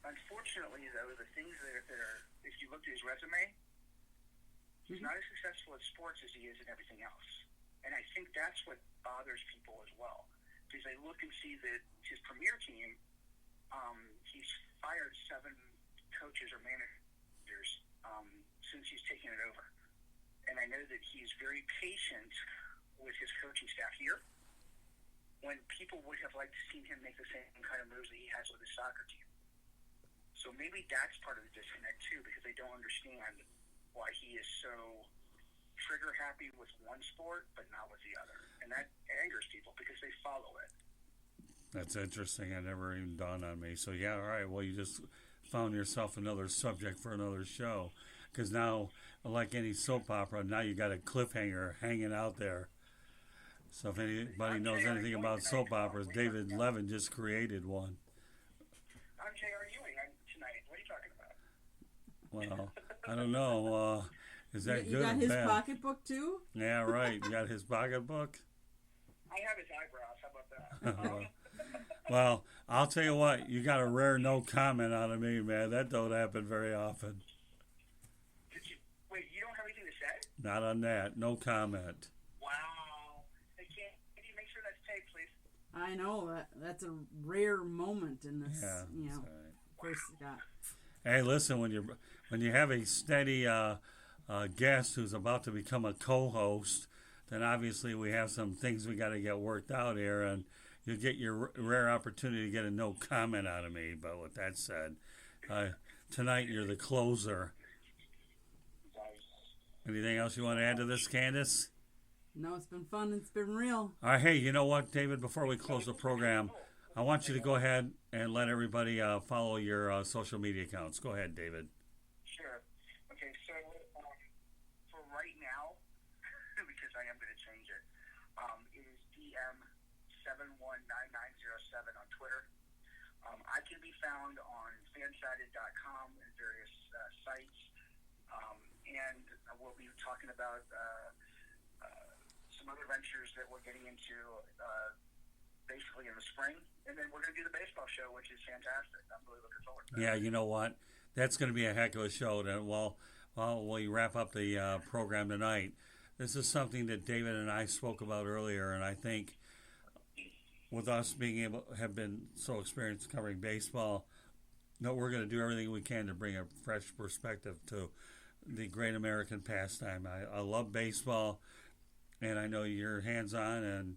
Unfortunately, though, the things that are, if you look at his resume, he's not as successful at sports as he is in everything else. And I think that's what bothers people as well. Because they look and see that his premier team, he's fired 7 coaches or managers since he's taken it over. And I know that he's very patient with his coaching staff here, when people would have liked to see him make the same kind of moves that he has with his soccer team. So maybe that's part of the disconnect too, because they don't understand why he is so trigger happy with one sport but not with the other. And that angers people because they follow it. That's interesting. It never even dawned on me. So, yeah, all right. Well, you just found yourself another subject for another show. Because now, like any soap opera, now you got a cliffhanger hanging out there. So if anybody knows anything about soap operas, David Levin just created one. I'm J.R. Ewing tonight. What are you talking about? Well, I don't know. Is that you good got or his bad? pocketbook too? Yeah, right. You got his pocketbook? I have his eyebrows. How about that? Well, I'll tell you what. You got a rare no comment out of me, man. That don't happen very often. Wait, you don't have anything to say? Not on that. No comment. Wow. Can you make sure that's taped, please? I know that's a rare moment in this. Yeah, You know, sorry. first got. Hey, listen, when you have a steady guest who's about to become a co-host, then obviously we have some things we got to get worked out here, and you'll get your rare opportunity to get a no comment out of me. But with that said, tonight you're the closer. Anything else you want to add to this, Candace? No, it's been fun. It's been real. All right, hey, you know what, David? Before we close the program, I want you to go ahead and let everybody follow your social media accounts. Go ahead, David. Sure. Okay, so for right now, because I am going to change it, it is DM719907 on Twitter. I can be found on fansided.com and various sites, and we'll be talking about some other ventures that we're getting into basically in the spring, and then we're going to do the baseball show, which is fantastic. I'm really looking forward to that. Yeah, you know what? That's going to be a heck of a show. And while we wrap up the program tonight, this is something that David and I spoke about earlier, and I think with us being able have been so experienced covering baseball, that we're going to do everything we can to bring a fresh perspective to the great American pastime. I love baseball, and I know you're hands-on, and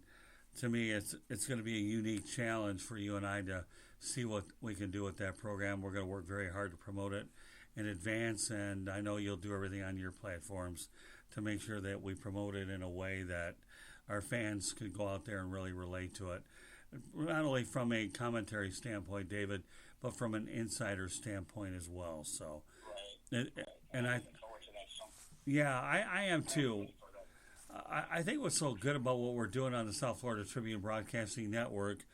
to me, it's going to be a unique challenge for you and I to see what we can do with that program. We're going to work very hard to promote it in advance, and I know you'll do everything on your platforms to make sure that we promote it in a way that our fans can go out there and really relate to it. Not only from a commentary standpoint, David, but from an insider standpoint as well. So, and I am too. I think what's so good about what we're doing on the South Florida Tribune Broadcasting Network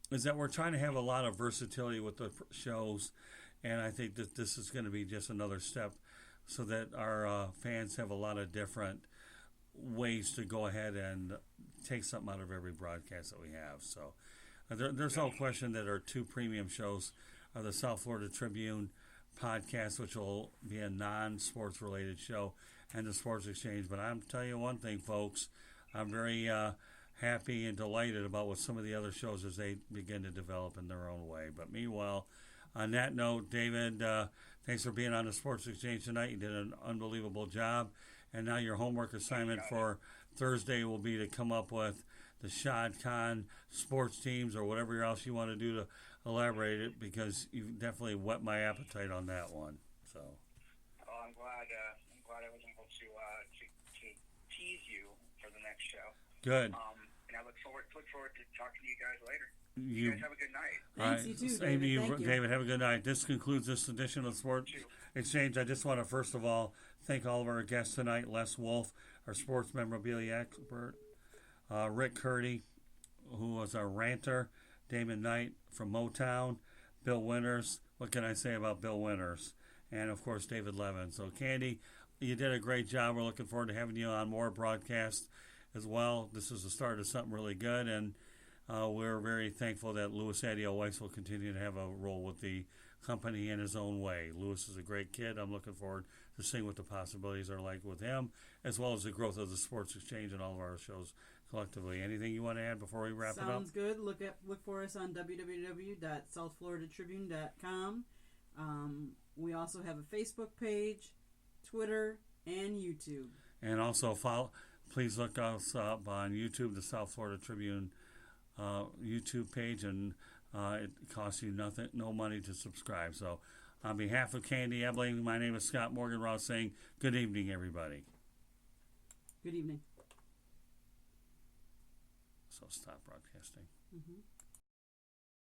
is that we're trying to have a lot of versatility with the shows, and I think that this is going to be just another step so that our fans have a lot of different ways to go ahead and take something out of every broadcast that we have. So there's no question that our two premium shows are the South Florida Tribune podcast, which will be a non-sports related show, and the Sports Exchange. But I'm telling you one thing, folks, I'm very happy and delighted about what some of the other shows as they begin to develop in their own way. But meanwhile, on that note, David, thanks for being on the Sports Exchange tonight. You did an unbelievable job. And now your homework assignment for Thursday will be to come up with the Shad Khan sports teams or whatever else you want to do to elaborate it, because you definitely whet my appetite on that one. So. Oh, I'm glad I was able to tease you for the next show. Good. And I look forward to talking to you guys later. You guys have a good night. Thanks, you too, Same to you, Thank you. David. Have a good night. This concludes this edition of Sports Exchange. I just want to, first of all, thank all of our guests tonight. Les Wolf, our sports memorabilia expert. Rick Curdy, who was our ranter. Damon Knight from Motown. Bill Winters. What can I say about Bill Winters? And, of course, David Levin. So, Candy, you did a great job. We're looking forward to having you on more broadcasts as well. This is the start of something really good, and we're very thankful that Louis Adio Weiss will continue to have a role with the company in his own way. Louis is a great kid. I'm looking forward to seeing what the possibilities are like with him, as well as the growth of the Sports Exchange and all of our shows collectively. Anything you want to add before we wrap it up? Sounds good. Look for us on www.southfloridatribune.com. We also have a Facebook page, Twitter, and YouTube. And also please look us up on YouTube, the South Florida Tribune YouTube page, and it costs you no money to subscribe. So on behalf of Candy Ebling, my name is Scott Morgan-Ross saying good evening, everybody. Good evening. So stop broadcasting. Mm-hmm.